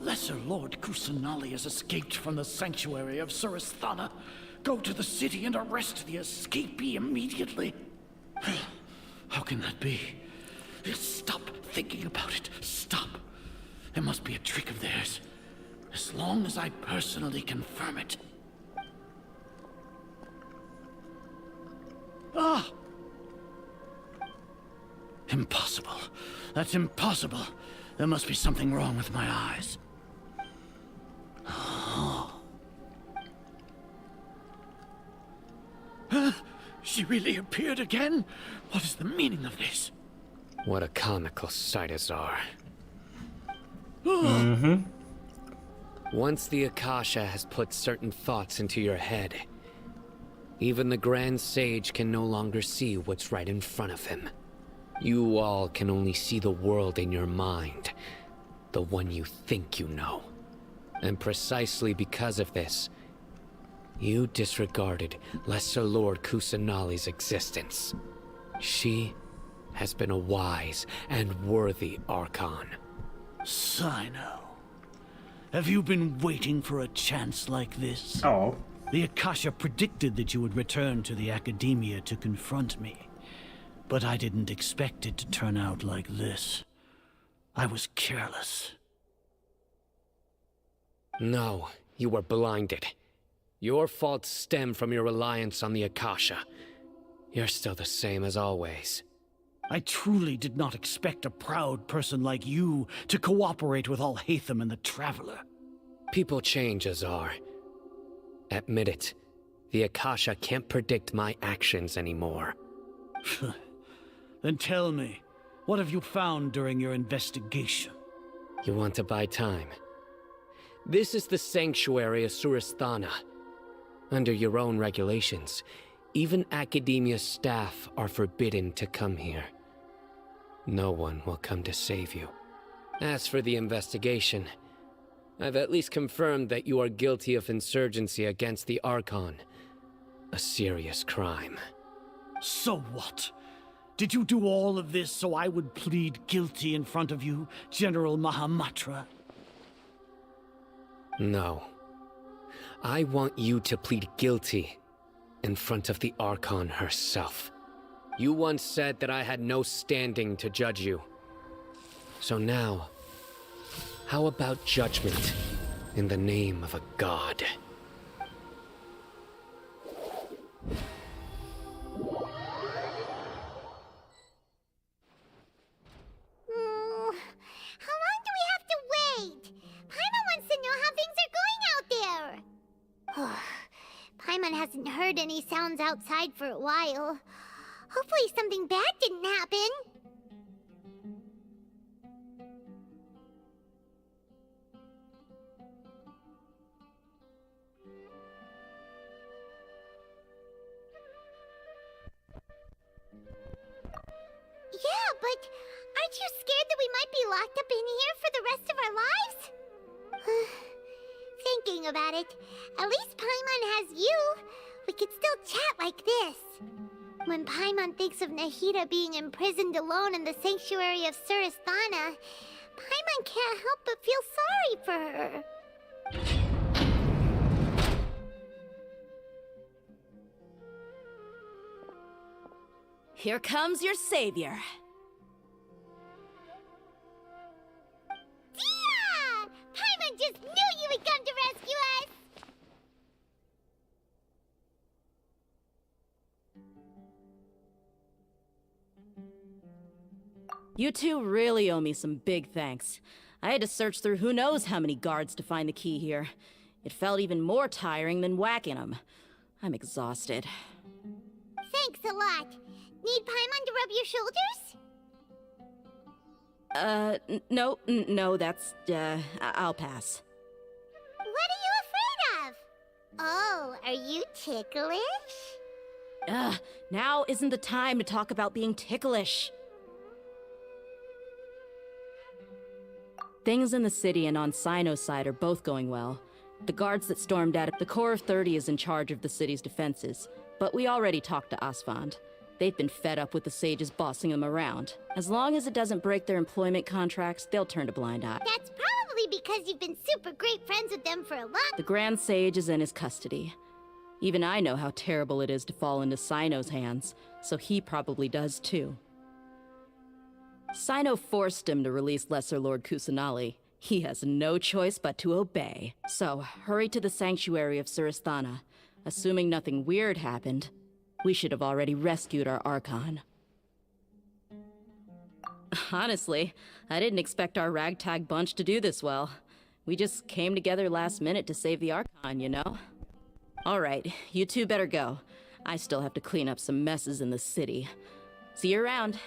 Lesser Lord Kusanali has escaped from the sanctuary of Surasthana. Go to the city and arrest the escapee immediately. How can that be? Stop thinking about it. Stop. It must be a trick of theirs. As long as I personally confirm it. Ah! Impossible. That's impossible. There must be something wrong with my eyes. She really appeared again? What is the meaning of this? What a comical sight is are. Once the Akasha has put certain thoughts into your head, even the Grand Sage can no longer see what's right in front of him. You all can only see the world in your mind, the one you think you know. And precisely because of this, you disregarded Lesser Lord Kusanali's existence. She has been a wise and worthy Archon. Cyno. Have you been waiting for a chance like this? Oh. The Akasha predicted that you would return to the Academia to confront me. But I didn't expect it to turn out like this. I was careless. No, you were blinded. Your faults stem from your reliance on the Akasha. You're still the same as always. I truly did not expect a proud person like you to cooperate with Alhaitham and the Traveler. People change, Azar. Admit it. The Akasha can't predict my actions anymore. Then tell me, what have you found during your investigation? You want to buy time? This is the sanctuary of Surasthana. Under your own regulations, even Academia staff are forbidden to come here. No one will come to save you. As for the investigation, I've at least confirmed that you are guilty of insurgency against the Archon. A serious crime. So what? Did you do all of this so I would plead guilty in front of you, General Mahamatra? No. I want you to plead guilty in front of the Archon herself. You once said that I had no standing to judge you. So now, how about judgment in the name of a god? How long do we have to wait? Paimon wants to know how things are going out there. Paimon hasn't heard any sounds outside for a while. Hopefully something bad didn't happen. Yeah, but aren't you scared that we might be locked up in here for the rest of our lives? Thinking about it, at least Paimon has you. We could still chat like this. When Paimon thinks of Nahida being imprisoned alone in the sanctuary of Surasthana, Paimon can't help but feel sorry for her. Here comes your savior. Tia! Paimon just knew you would come to rescue us! You two really owe me some big thanks. I had to search through who knows how many guards to find the key here. It felt even more tiring than whacking them. I'm exhausted. Thanks a lot. Need Paimon to rub your shoulders? No, that's, I'll pass. What are you afraid of? Oh, are you ticklish? Now isn't the time to talk about being ticklish. Things in the city and on Sino's side are both going well. The guards that stormed at it, the Corps of 30 is in charge of the city's defenses, but we already talked to Asfand. They've been fed up with the sages bossing them around. As long as it doesn't break their employment contracts, they'll turn a blind eye. That's probably because you've been super great friends with them for a long... The Grand Sage is in his custody. Even I know how terrible it is to fall into Sino's hands, so he probably does too. Sino forced him to release Lesser Lord Kusanali. He has no choice but to obey. So, hurry to the sanctuary of Surasthana. Assuming nothing weird happened, we should have already rescued our Archon. Honestly, I didn't expect our ragtag bunch to do this well. We just came together last minute to save the Archon, you know? Alright, you two better go. I still have to clean up some messes in the city. See you around.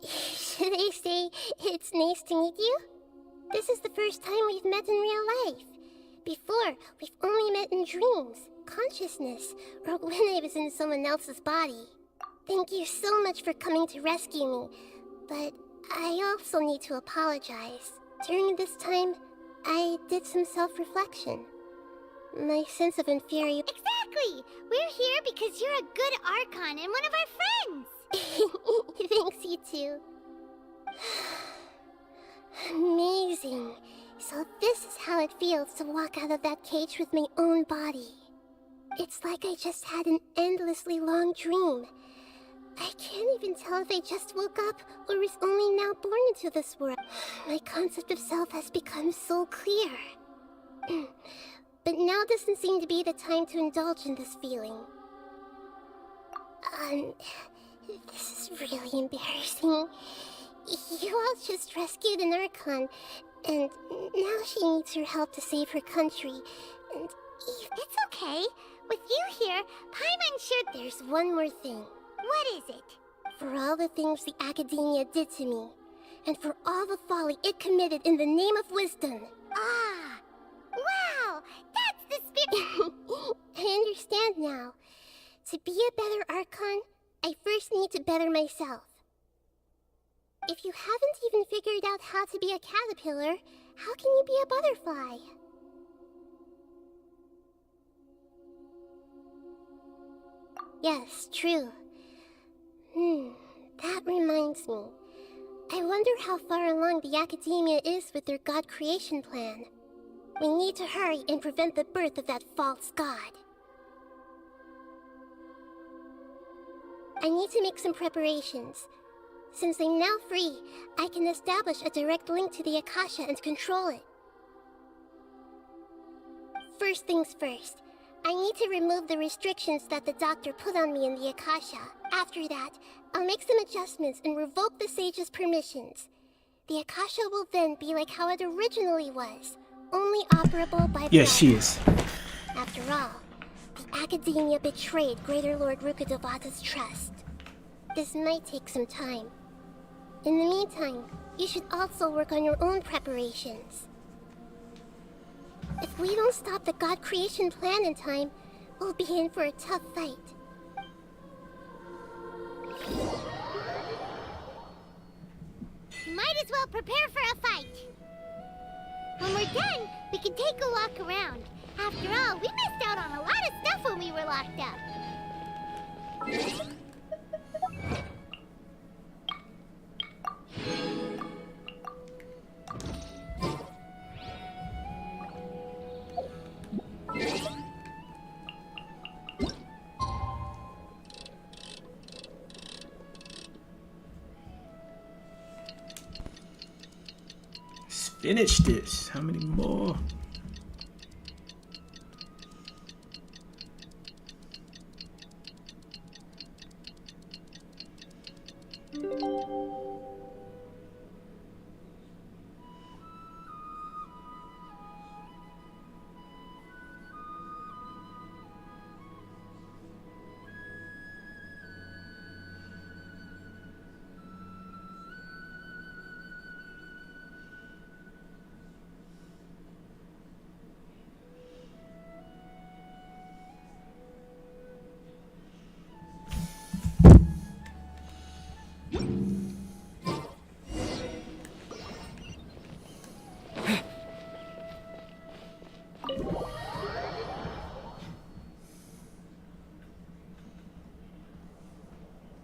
Should I say it's nice to meet you? This is the first time we've met in real life. Before, we've only met in dreams, consciousness, or when I was in someone else's body. Thank you so much for coming to rescue me, but I also need to apologize. During this time, I did some self-reflection. My sense of inferiority... Exactly! We're here because you're a good Archon and one of our friends! Thanks, you too. Amazing. So this is how it feels to walk out of that cage with my own body. It's like I just had an endlessly long dream. I can't even tell if I just woke up or was only now born into this world. My concept of self has become so clear. But now doesn't seem to be the time to indulge in this feeling. This is really embarrassing. You all just rescued an Archon, and now she needs your help to save her country. And it's okay. With you here, Paimon's sure there's one more thing. What is it? For all the things the Academia did to me, and for all the folly it committed in the name of wisdom. Ah! Wow! That's the spirit! I understand now. To be a better Archon, I first need to better myself. If you haven't even figured out how to be a caterpillar, how can you be a butterfly? Yes, true. That reminds me. I wonder how far along the Academia is with their god creation plan. We need to hurry and prevent the birth of that false god. I need to make some preparations. Since I'm now free, I can establish a direct link to the Akasha and control it. First things first, I need to remove the restrictions that the doctor put on me in the Akasha. After that, I'll make some adjustments and revoke the sage's permissions. The Akasha will then be like how it originally was, only operable by Yes, she is. After all, the Academia betrayed Greater Lord Rukkhadevata's trust. This might take some time. In the meantime, you should also work on your own preparations. If we don't stop the god creation plan in time, we'll be in for a tough fight. Might as well prepare for a fight. When we're done, we can take a walk around. After all, we missed out on a lot of stuff when we were locked up. Let's finish this. How many more?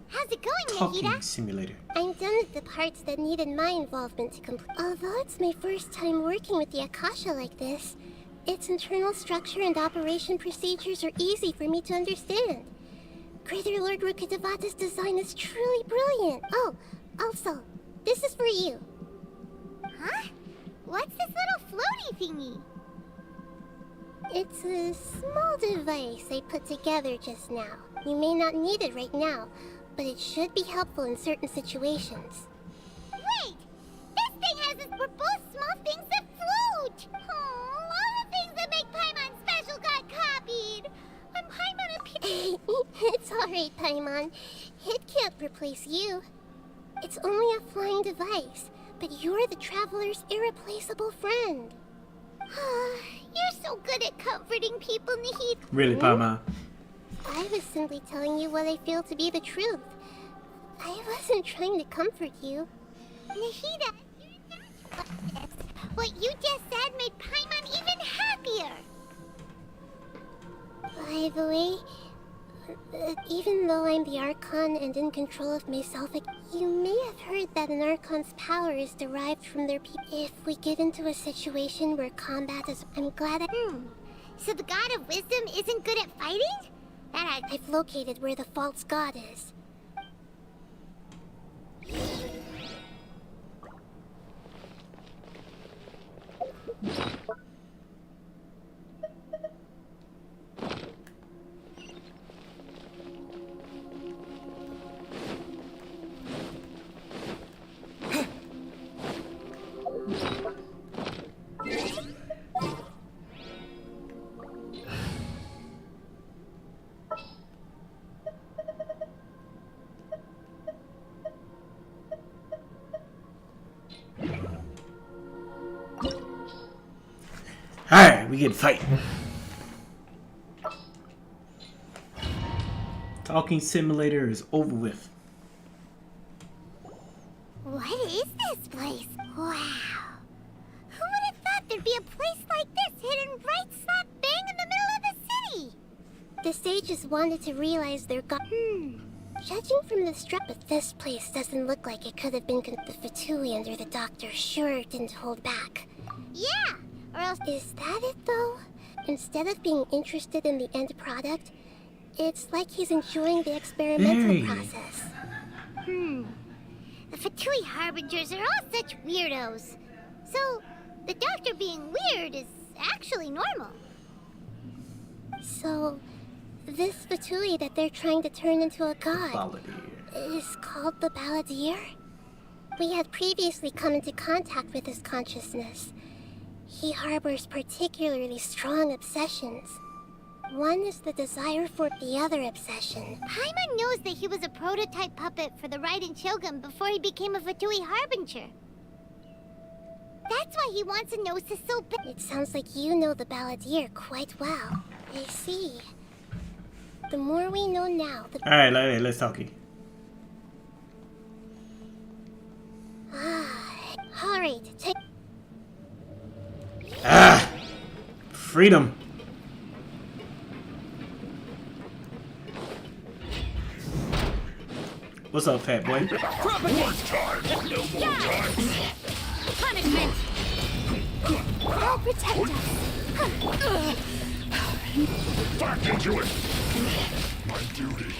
How's it going, Talking Nahida? simulator. I'm done with the parts that needed my involvement to complete. Although it's my first time working with the Akasha like this, its internal structure and operation procedures are easy for me to understand. Greater Lord Rukkhadevata's design is truly brilliant. Oh, also, this is for you. Huh? What's this little floaty thingy? It's a small device I put together just now. You may not need it right now, but it should be helpful in certain situations. Wait! This thing has us for both small things that float! Oh, all the things that make Paimon special got copied! When Paimon appeared... It's alright, Paimon. It can't replace you. It's only a flying device, but you're the traveler's irreplaceable friend. You're so good at comforting people, Nahida. Really, Paimon? I was simply telling you what I feel to be the truth. I wasn't trying to comfort you. Nahida, what you just said made Paimon even happier. By the way, even though I'm the Archon and in control of myself, you may have heard that an Archon's power is derived from their people. If we get into a situation where combat is... I'm glad I... So the God of Wisdom isn't good at fighting? I've located where the false god is. Alright, we can fight. Talking simulator is over with. What is this place? Wow. Who would have thought there'd be a place like this hidden right slap bang in the middle of the city? The sages wanted to realize their god. Judging from the but this place doesn't look like it could have been the Fatui under the doctor sure didn't hold back. Yeah, or else... Is that it, though? Instead of being interested in the end product, it's like he's enjoying the experimental process. The Fatui Harbingers are all such weirdos. So, the doctor being weird is actually normal. So, this Fatui that they're trying to turn into a god Balladeer is called the Balladeer? We had previously come into contact with his consciousness. He harbors particularly strong obsessions. One is the desire for the other obsession. Paimon knows that he was a prototype puppet for the Raiden Shogun before he became a Fatui Harbinger. That's why he wants a Gnosis so bad. It sounds like you know the Balladeer quite well. I see. The more we know now, the... Alright, let's talk it. Alright, take... Freedom. What's up, fat boy? Punishment! I'll protect us. Back into it! My duty.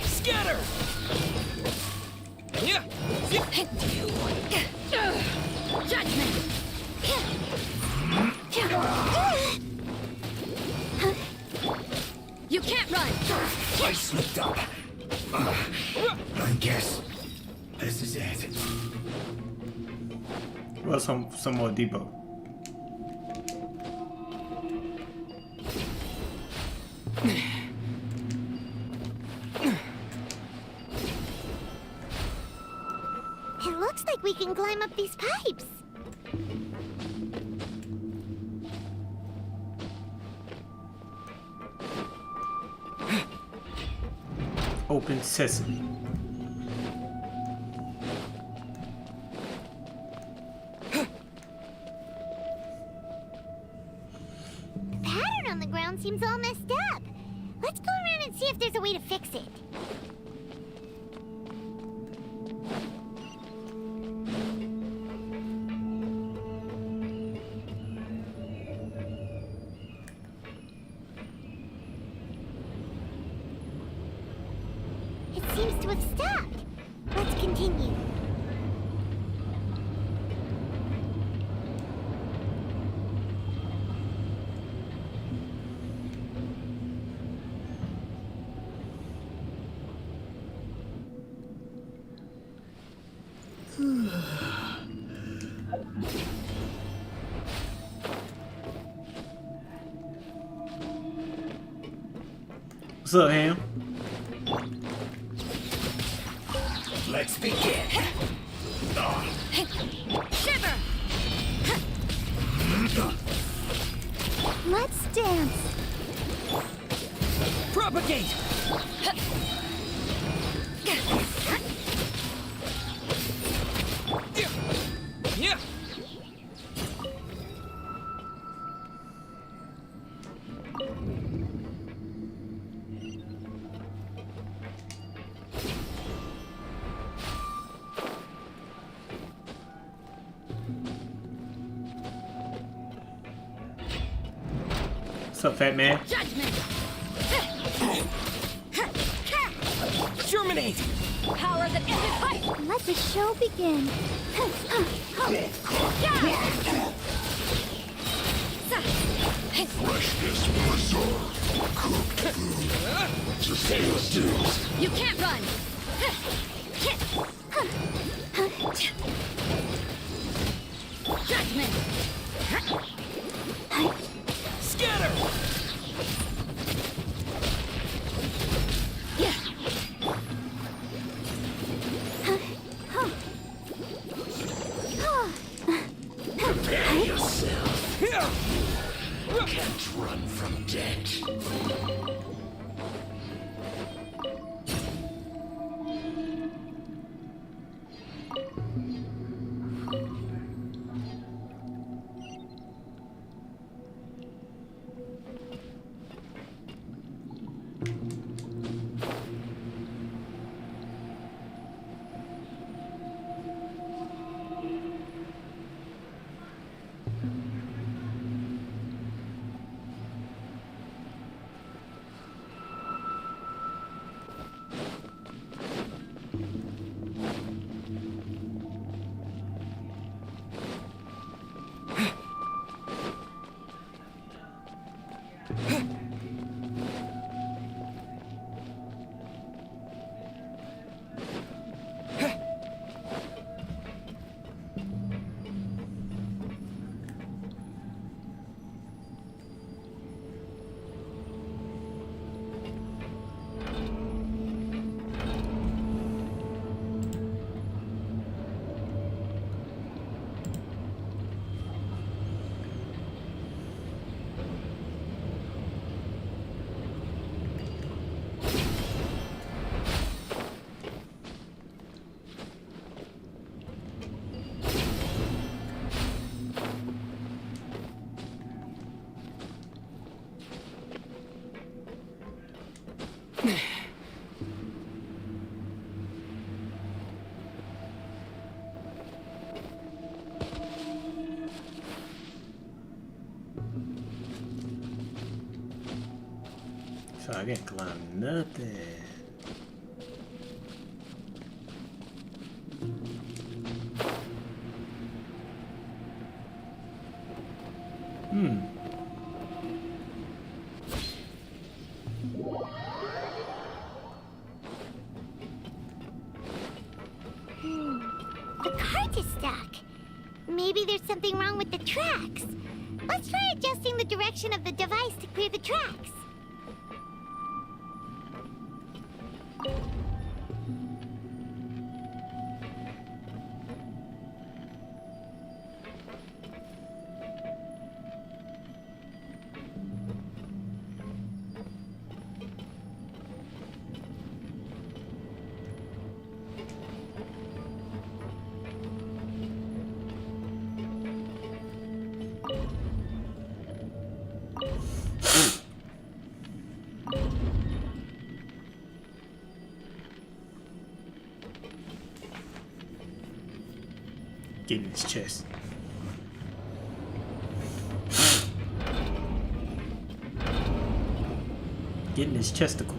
Scatter! Judgment! You can't run! I slipped up. I guess this is it. Well, some more Debo. It looks like we can climb up these pipes. Open sesame. The pattern on the ground seems all messed up. Let's go around and see if there's a way to fix it. It seems to have stopped. Let's continue. What's up, Ham? Let's begin. Shiver! Let's dance. Propagate! Yeah. What's up, fat man? Judgment! Germinate! Power that ended pipe! Let the show begin. Freshness preserved. Cooked food. Potato stews. You can't run! Judgment! Scatter! Yeah. Prepare yourself. Can't run from death. So I can't climb nothing. The cart is stuck. Maybe there's something wrong with the tracks. Let's try adjusting the direction of the device to clear the tracks. Get in his chest. Get in his chesticle.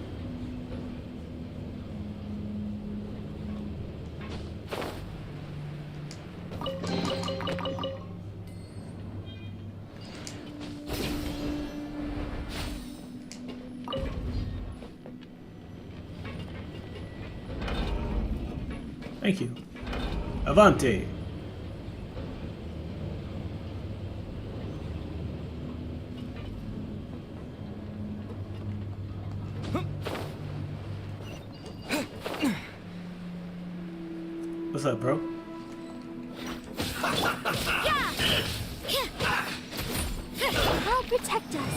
Thank you. Avante. What's up, bro? I'll protect us.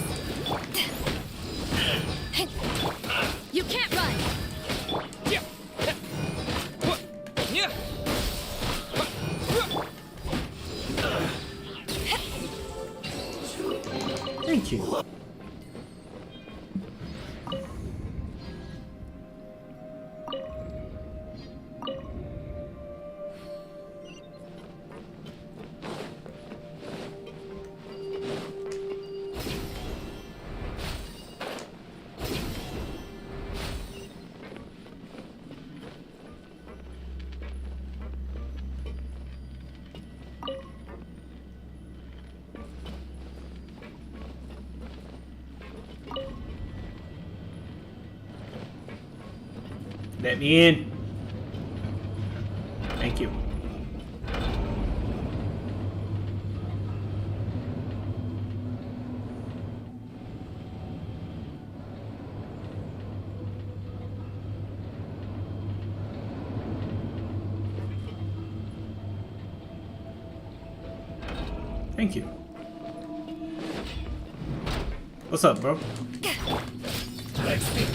You can't run. Thank you. Let me in. Thank you. Thank you. What's up, bro? Let's begin.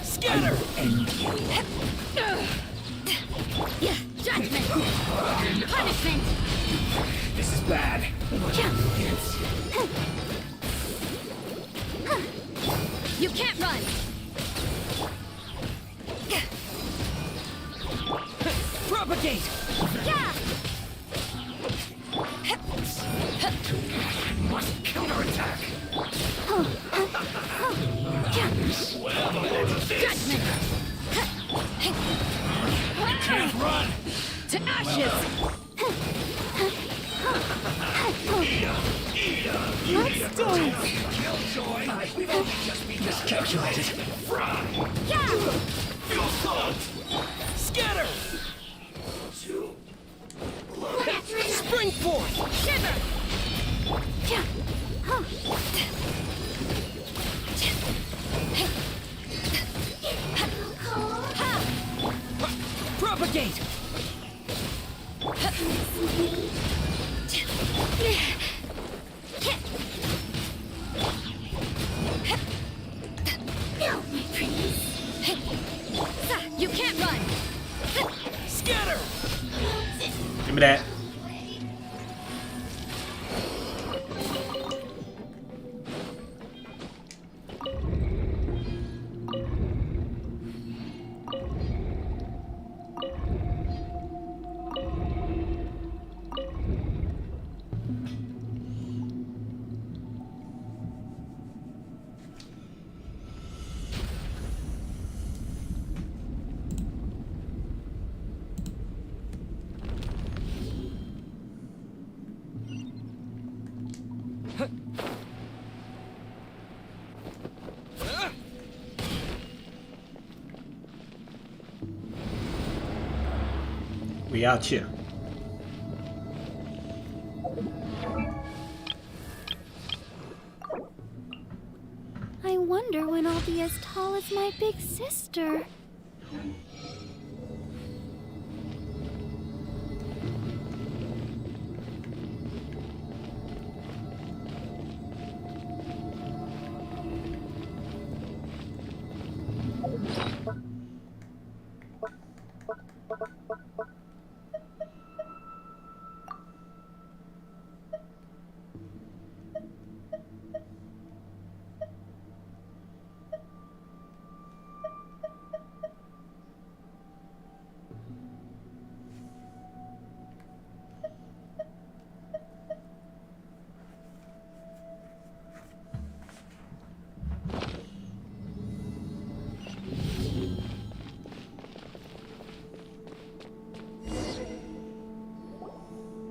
Scatter! Yeah, judgment! Punishment! This is bad. You can't run! Propagate! Yeah! Must counterattack. Judgment! I can't run! To ashes! Let's dance. Killjoy! We've only just been miscalculated. Fry! Yeah! Feel salt! Scatter! Spring forth! Shiver! Propagate! You can't run! that. We out here. I wonder when I'll be as tall as my big sister.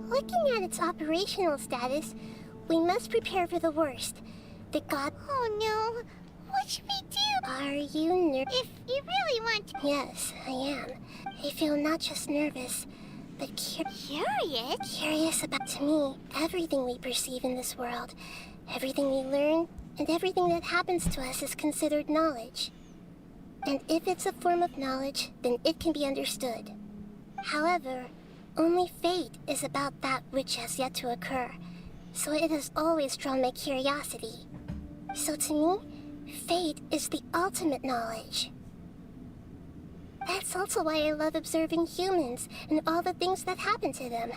Looking at its operational status, we must prepare for the worst. The god... Oh no! What should we do? Are you nervous? If you really want to... Yes, I am. I feel not just nervous, but curious? Curious about, to me, everything we perceive in this world. Everything we learn, and everything that happens to us is considered knowledge. And if it's a form of knowledge, then it can be understood. However, only fate is about that which has yet to occur, so it has always drawn my curiosity. So to me, fate is the ultimate knowledge. That's also why I love observing humans and all the things that happen to them.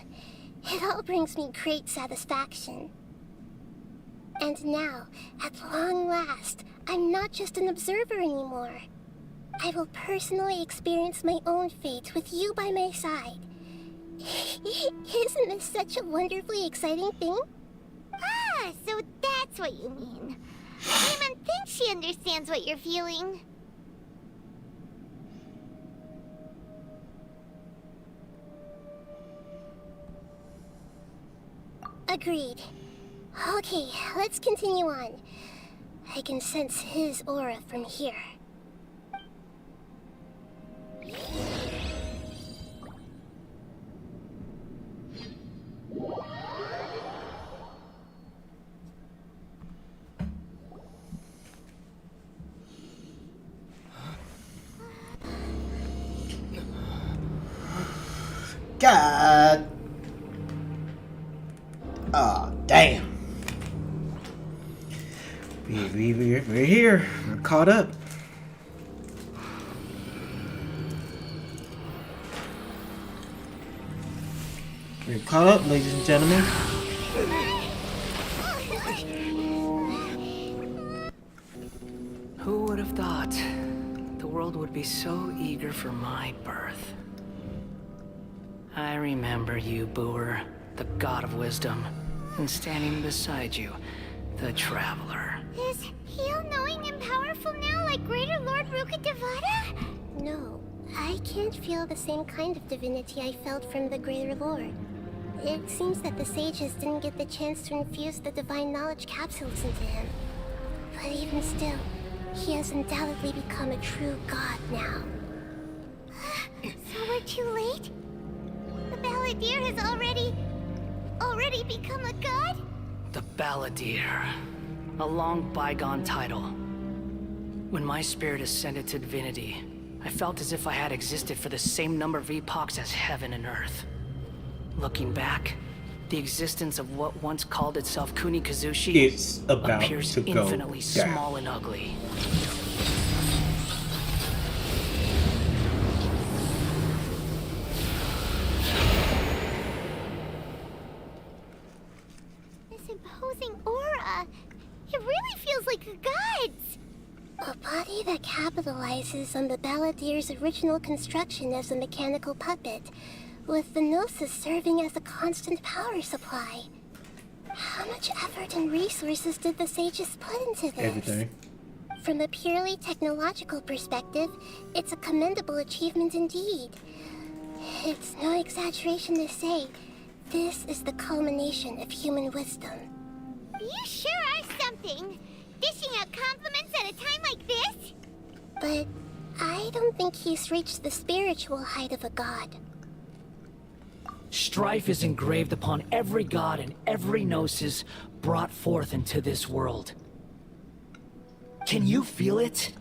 It all brings me great satisfaction. And now, at long last, I'm not just an observer anymore. I will personally experience my own fate with you by my side. Isn't this such a wonderfully exciting thing? Ah, so that's what you mean. Paimon thinks she understands what you're feeling. Agreed. Okay, let's continue on. I can sense his aura from here. God. Oh, damn. We're here. We're caught up. We're caught up, ladies and gentlemen. Who would have thought the world would be so eager for my birth? I remember you, Boer, the god of wisdom, and standing beside you, the traveler. Is he all-knowing and powerful now like Greater Lord Rukkhadevata? No, I can't feel the same kind of divinity I felt from the Greater Lord. It seems that the sages didn't get the chance to infuse the divine knowledge capsules into him. But even still, he has undoubtedly become a true god now. So we're too late? The Balladeer has already become a god? The Balladeer. A long bygone title. When my spirit ascended to divinity, I felt as if I had existed for the same number of epochs as heaven and earth. Looking back, the existence of what once called itself Kunikazushi appears infinitely small and ugly. body that capitalizes on the Balladeer's original construction as a mechanical puppet, with the Gnosis serving as a constant power supply. How much effort and resources did the sages put into this? Everything. From a purely technological perspective, it's a commendable achievement indeed. It's no exaggeration to say, this is the culmination of human wisdom. You sure are something. Dishing out compliments at a time like this? But I don't think he's reached the spiritual height of a god. Strife is engraved upon every god and every gnosis brought forth into this world. Can you feel it?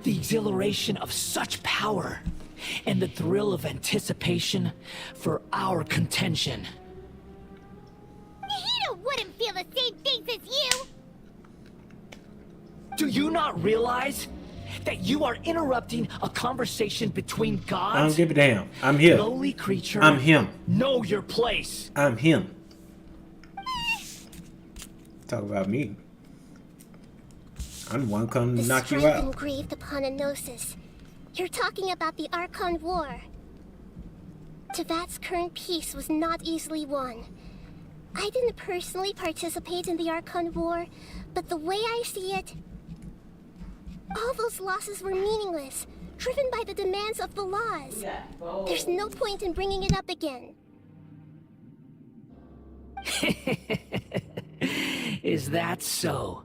The exhilaration of such power, and the thrill of anticipation for our contention. Nahida wouldn't feel the same things as you! Do you not realize that you are interrupting a conversation between gods? I don't give a damn. I'm here. Lowly creature. I'm him. Know your place. I'm him. Talk about me. I'm the one come to knock you strife out. engraved upon a gnosis. You're talking about the Archon War. Tevat's current peace was not easily won. I didn't personally participate in the Archon War, but the way I see it, all those losses were meaningless, driven by the demands of the laws. There's no point in bringing it up again. Is that so?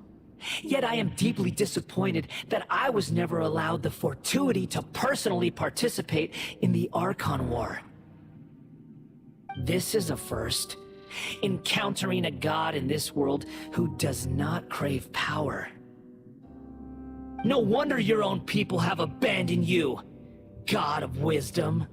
Yet I am deeply disappointed that I was never allowed the fortuity to personally participate in the Archon War. This is a first. Encountering a god in this world who does not crave power. No wonder your own people have abandoned you, God of Wisdom.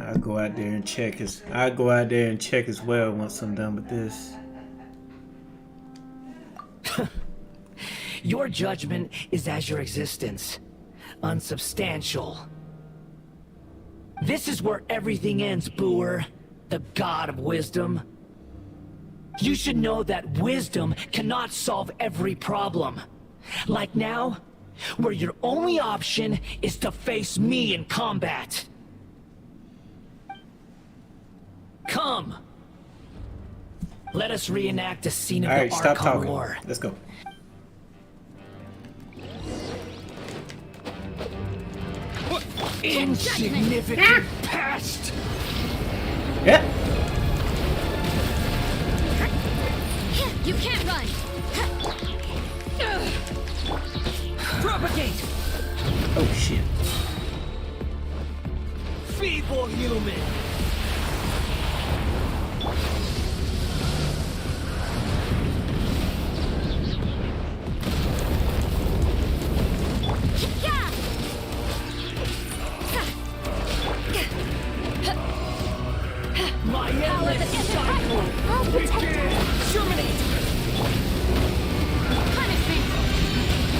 I'll go out there and check as well once I'm done with this. Your judgment is as your existence, unsubstantial. This is where everything ends, Booer, the God of Wisdom. You should know that wisdom cannot solve every problem. Like now, where your only option is to face me in combat. Come! Let us reenact a scene of All right, the stop Archon talking. War. Let's go. Insignificant pest! Yeah. You can't run! Propagate! Oh shit. Feeble human! My endless cycle begins! Terminate! Punishment!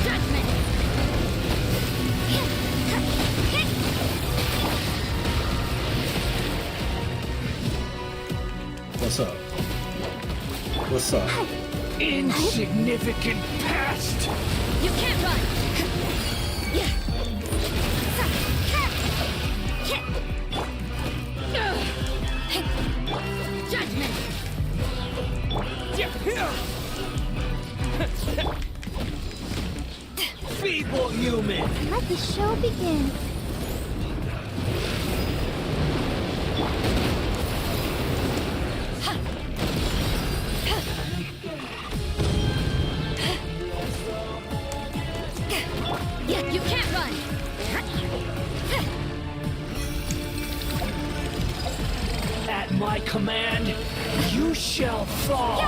Judgment! What's up? What's up? Insignificant past! You can't run! Judgment! Feeble human! Let the show begin. You can't run! At my command, you shall fall!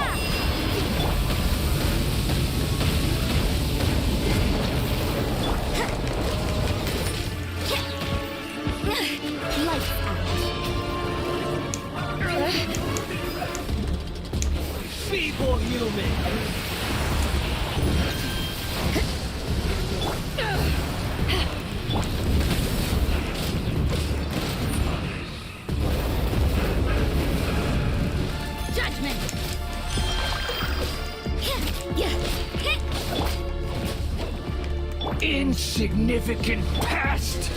Lights out. Feeble human! Judgment! Insignificant past!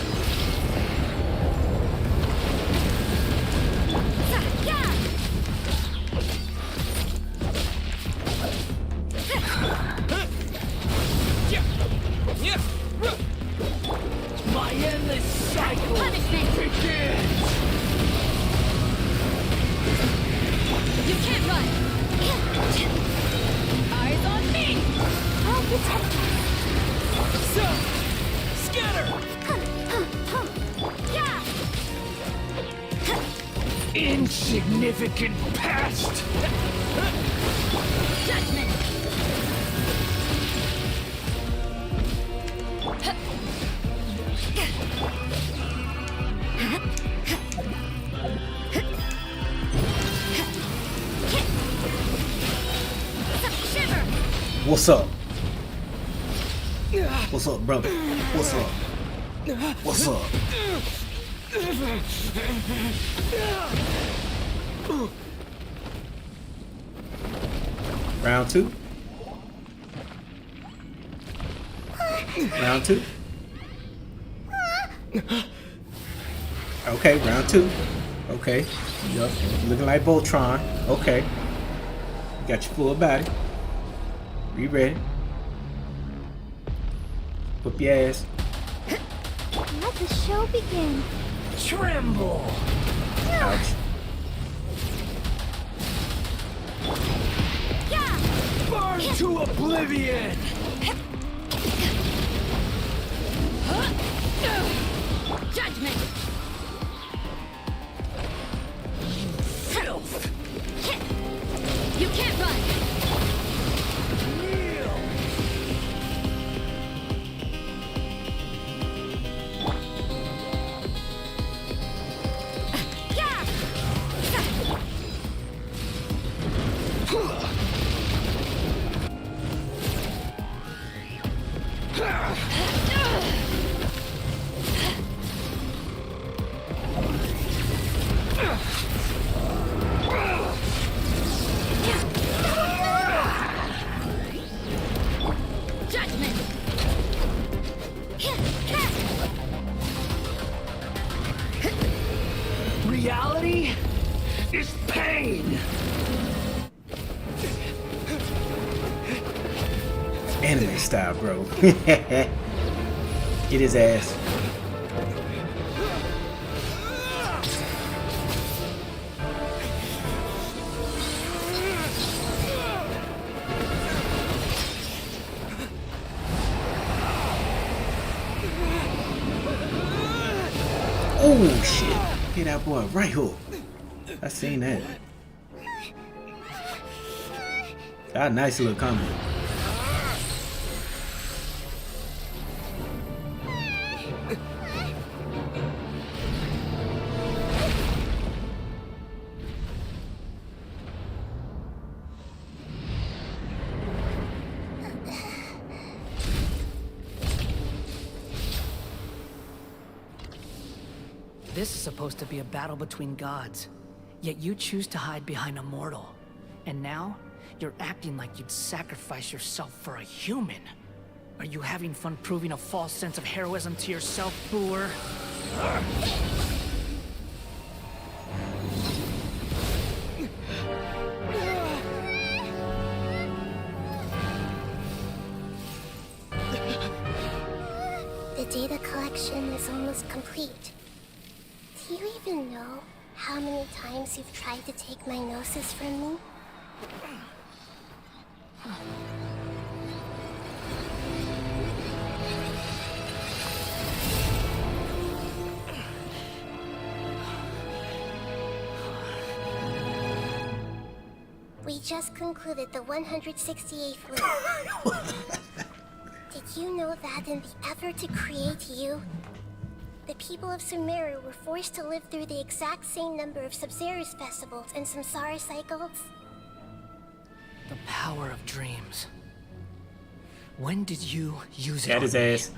My endless cycle begins! You can't run! Eyes on me! I'll protect you. So, scatter! Insignificant past! Judgment! Shiver! What's up? What's up, brother? What's up? What's up? Round two. Round two. Okay, round two. Okay. Yup. Looking like Voltron. Okay. You got your full body. Be ready. Whip your ass. Let the show begin. Tremble! Ouch. Burn to oblivion! Judgment! Filth! You can't run! Reality is pain! Anime style, bro. Get his ass. Oh shit. Get that boy right hook. I seen that. Got a nice little comment. This is supposed to be a battle between gods. Yet you choose to hide behind a mortal. And now, you're acting like you'd sacrifice yourself for a human. Are you having fun proving a false sense of heroism to yourself, Boor? The data collection is almost complete. Do you even know how many times you've tried to take my gnosis from me? We just concluded the 168th loop. Did you know that in the effort to create you, the people of Sumeru were forced to live through the exact same number of Sub-Zerus festivals and Samsara cycles? The power of dreams. When did you use it? Got his ass.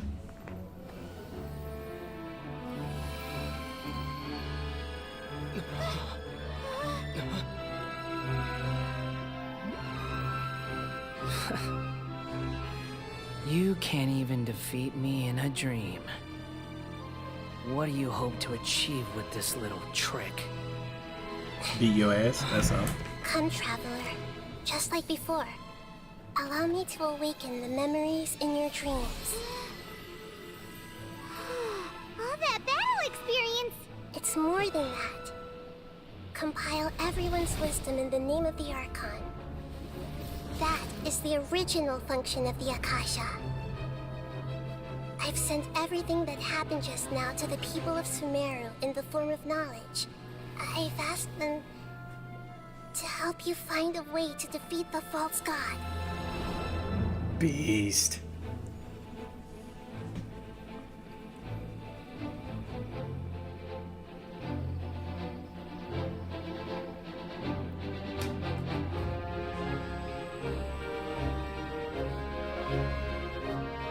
You can't even defeat me in a dream. What do you hope to achieve with this little trick? Beat your ass, that's all. Come, Traveler. Just like before. Allow me to awaken the memories in your dreams. All that battle experience! It's more than that. Compile everyone's wisdom in the name of the Archon. That is the original function of the Akasha. I've sent everything that happened just now to the people of Sumeru in the form of knowledge. I've asked them to help you find a way to defeat the false god. Beast.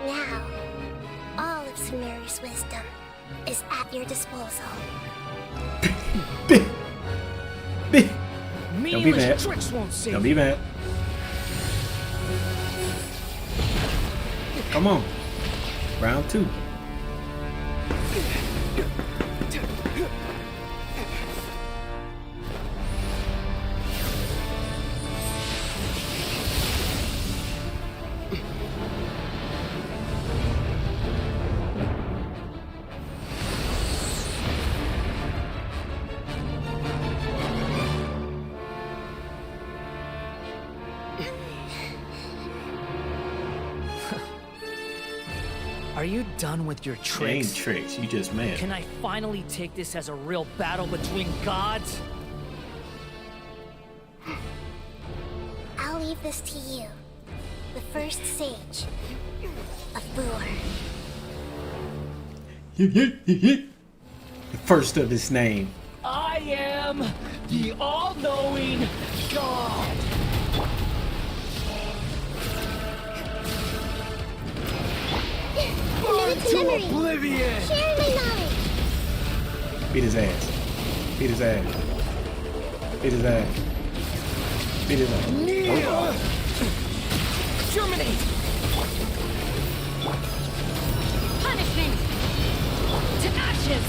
Now, all of Sumeru's wisdom is at your disposal. Don't be mad. Don't be mad. Come on. Round 2. Are you done with your tricks? Ain't tricks, you just mad. Can I finally take this as a real battle between gods? I'll leave this to you, the first sage of Boor. The first of his name. I am the all-knowing God. To oblivion! Share my knowledge! Beat his ass. Beat his ass. Beat his ass. Beat his ass. Kneel! Germinate! Punishment! To ashes!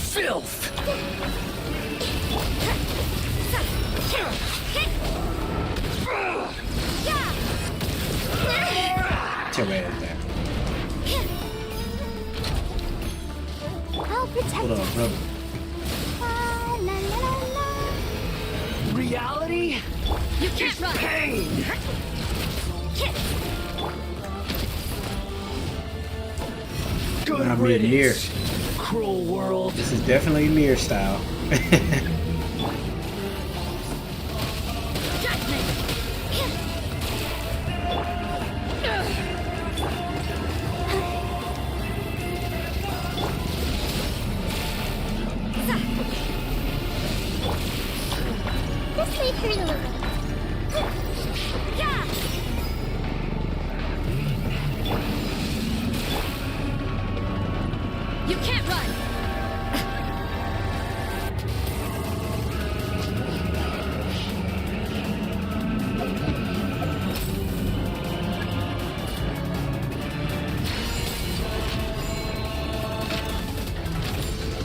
Filth! Get your ass down. I'll protect Hold on, brother. Reality? You can't run! Pain! Good I'm being near. riddance, cruel world. This is definitely Nier style. wait for you. Yeah! You can't run!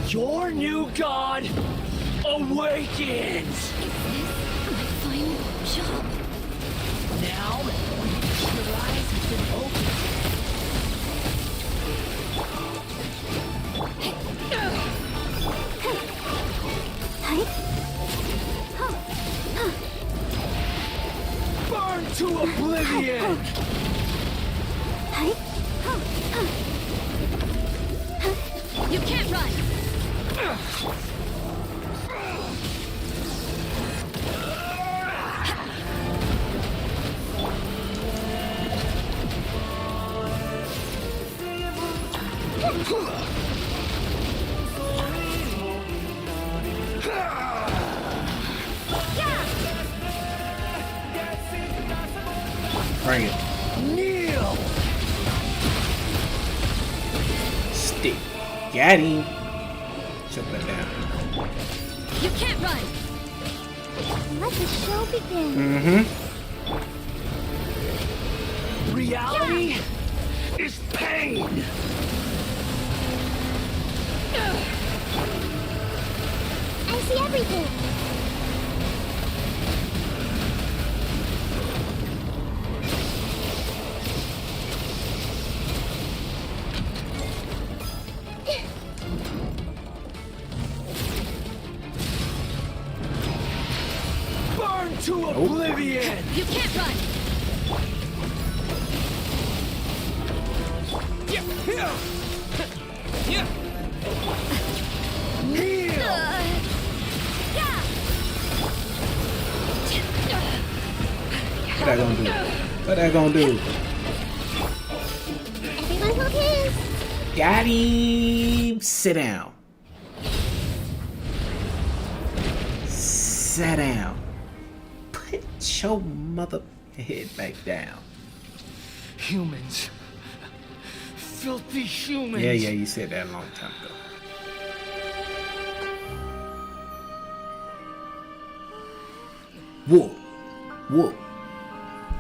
Your new god awakens! My final job. Now, your eyes have been opened. Burn to oblivion! You can't run! Bring it. Kneel! Stick. Got him. Shut that down. You can't run! Let the show begin. Mm-hmm. Reality is pain! I see everything. Burn to oblivion! You can't run! Kneel! What that gonna do? What that gonna do? Everyone hold hands. Got him. Sit down. Sit down. Put your mother head back down. Humans. Filthy humans. Yeah, you said that a long time ago. Whoa. Whoa.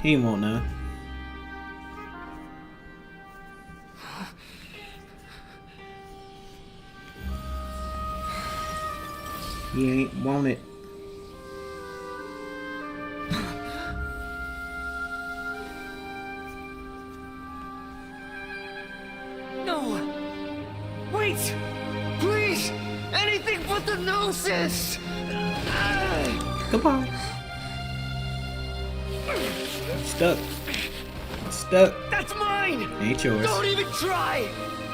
He ain't want none. He ain't want it. No! Wait! Please! Anything but the gnosis! Come on. Stuck. Stuck. That's mine! Ain't yours. Don't even try!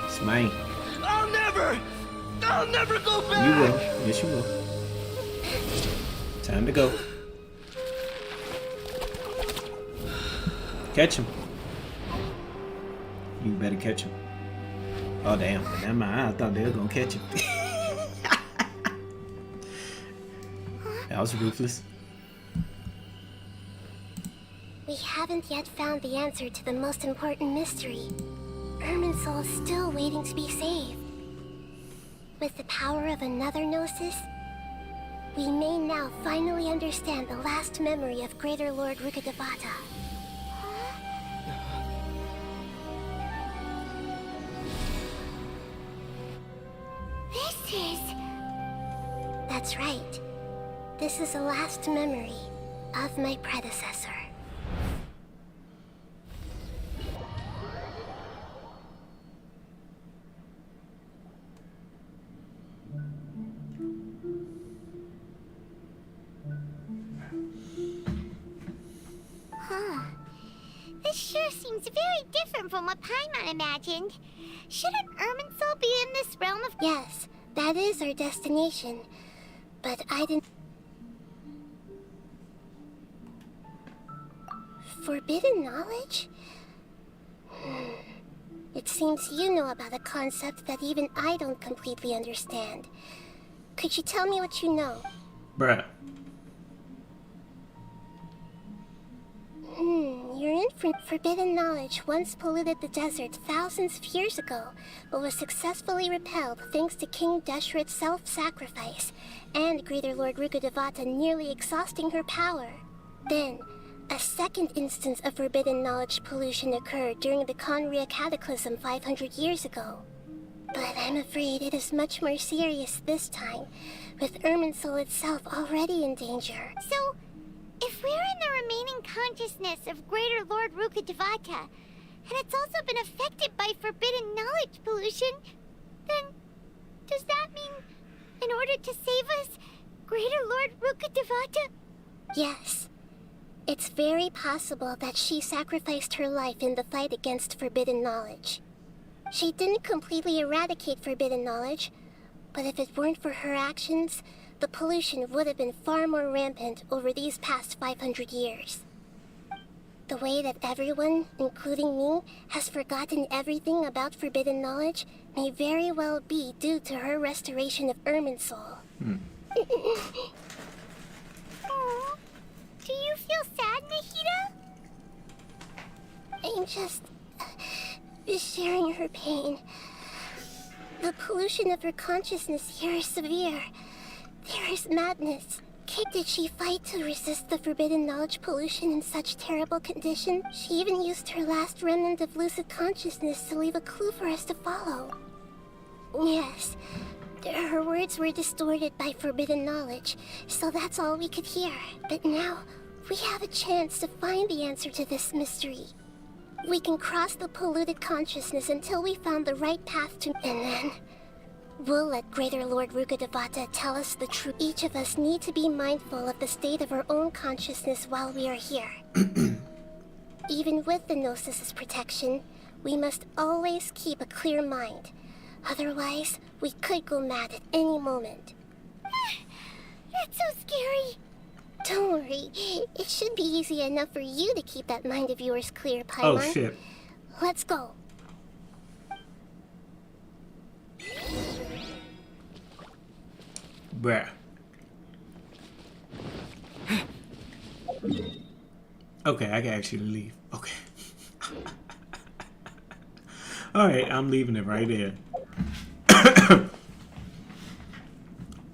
It's mine. I'll never go back! You will. Yes, you will. Time to go. Catch him. You better catch him. Oh, damn. Never mind. I thought they were going to catch him. That was ruthless. We haven't yet found the answer to the most important mystery. Irminsul is still waiting to be saved. With the power of another Gnosis, we may now finally understand the last memory of Greater Lord Rukkhadevata. That's right. This is the last memory of my predecessor. Huh. This sure seems very different from what Paimon imagined. Shouldn't Irminsul be in this realm of... Yes, that is our destination. But I didn't... Forbidden knowledge? It seems you know about a concept that even I don't completely understand. Could you tell me what you know? Bruh. you're in for forbidden knowledge once polluted the desert thousands of years ago, but was successfully repelled thanks to King Deshret's self-sacrifice, and Greater Lord Rukkhadevata nearly exhausting her power. Then, a second instance of forbidden knowledge pollution occurred during the Conria Cataclysm 500 years ago. But I'm afraid it is much more serious this time, with Irminsul itself already in danger. So, if we're in the remaining consciousness of Greater Lord Rukkhadevata, and it's also been affected by forbidden knowledge pollution, then does that mean, in order to save us, Greater Lord Rukkhadevata? Yes. It's very possible that she sacrificed her life in the fight against forbidden knowledge. She didn't completely eradicate forbidden knowledge, but if it weren't for her actions, the pollution would have been far more rampant over these past 500 years. The way that everyone, including me, has forgotten everything about forbidden knowledge may very well be due to her restoration of Irminsul. Aww. Do you feel sad, Nahida? I'm just sharing her pain. The pollution of her consciousness here is severe. There is madness. Did she fight to resist the forbidden knowledge pollution in such terrible condition? She even used her last remnant of lucid consciousness to leave a clue for us to follow. Yes, her words were distorted by forbidden knowledge, so that's all we could hear. But now, we have a chance to find the answer to this mystery. We can cross the polluted consciousness until we found the right path to... And then... we'll let Greater Lord Rukkhadevata tell us the truth. Each of us need to be mindful of the state of our own consciousness while we are here. Even with the Gnosis' protection, we must always keep a clear mind. Otherwise, we could go mad at any moment. That's so scary. Don't worry. It should be easy enough for you to keep that mind of yours clear, Paimon. Oh, shit. Let's go. Bruh. Okay, I can actually leave. Okay. Alright, I'm leaving it right there.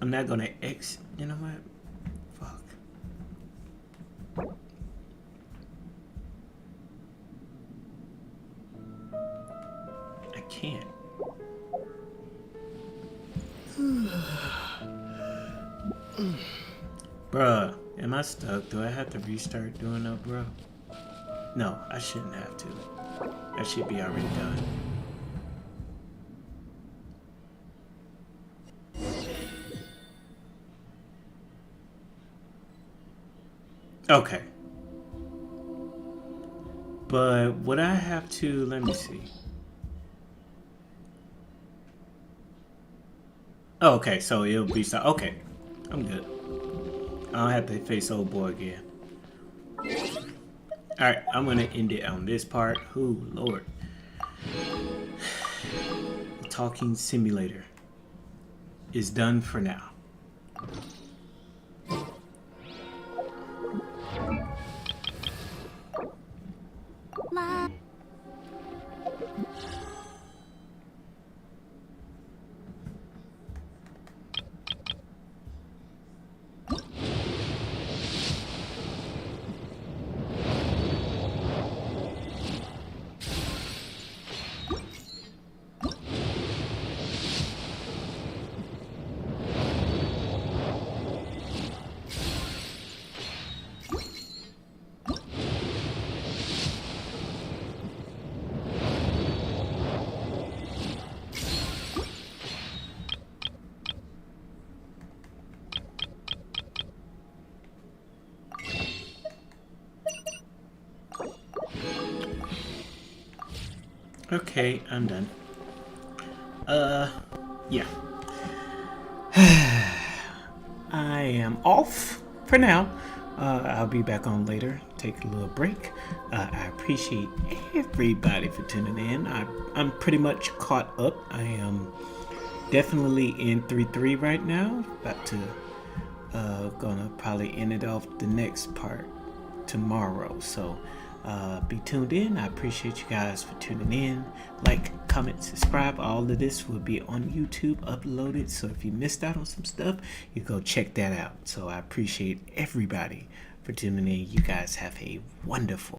I'm not gonna you know what? Fuck. I can't. Bruh, am I stuck? Do I have to restart doing that, bro? No, I shouldn't have to. That should be already done. Okay. But would I have to, let me see. Oh, okay, so it'll be okay. I'm good. I don't have to face old boy again. Alright, I'm gonna end it on this part. Ooh, Lord. The talking simulator is done for now. Mom. Okay, I'm done. Yeah. I am off for now. I'll be back on later. Take a little break. I appreciate everybody for tuning in. I'm pretty much caught up. I am definitely in 3-3 right now. About to gonna probably end it off the next part tomorrow. So be tuned in. I appreciate you guys for tuning in. Like, comment, subscribe. All of this will be on YouTube uploaded, so if you missed out on some stuff, you go check that out. So I appreciate everybody for tuning in. You guys have a wonderful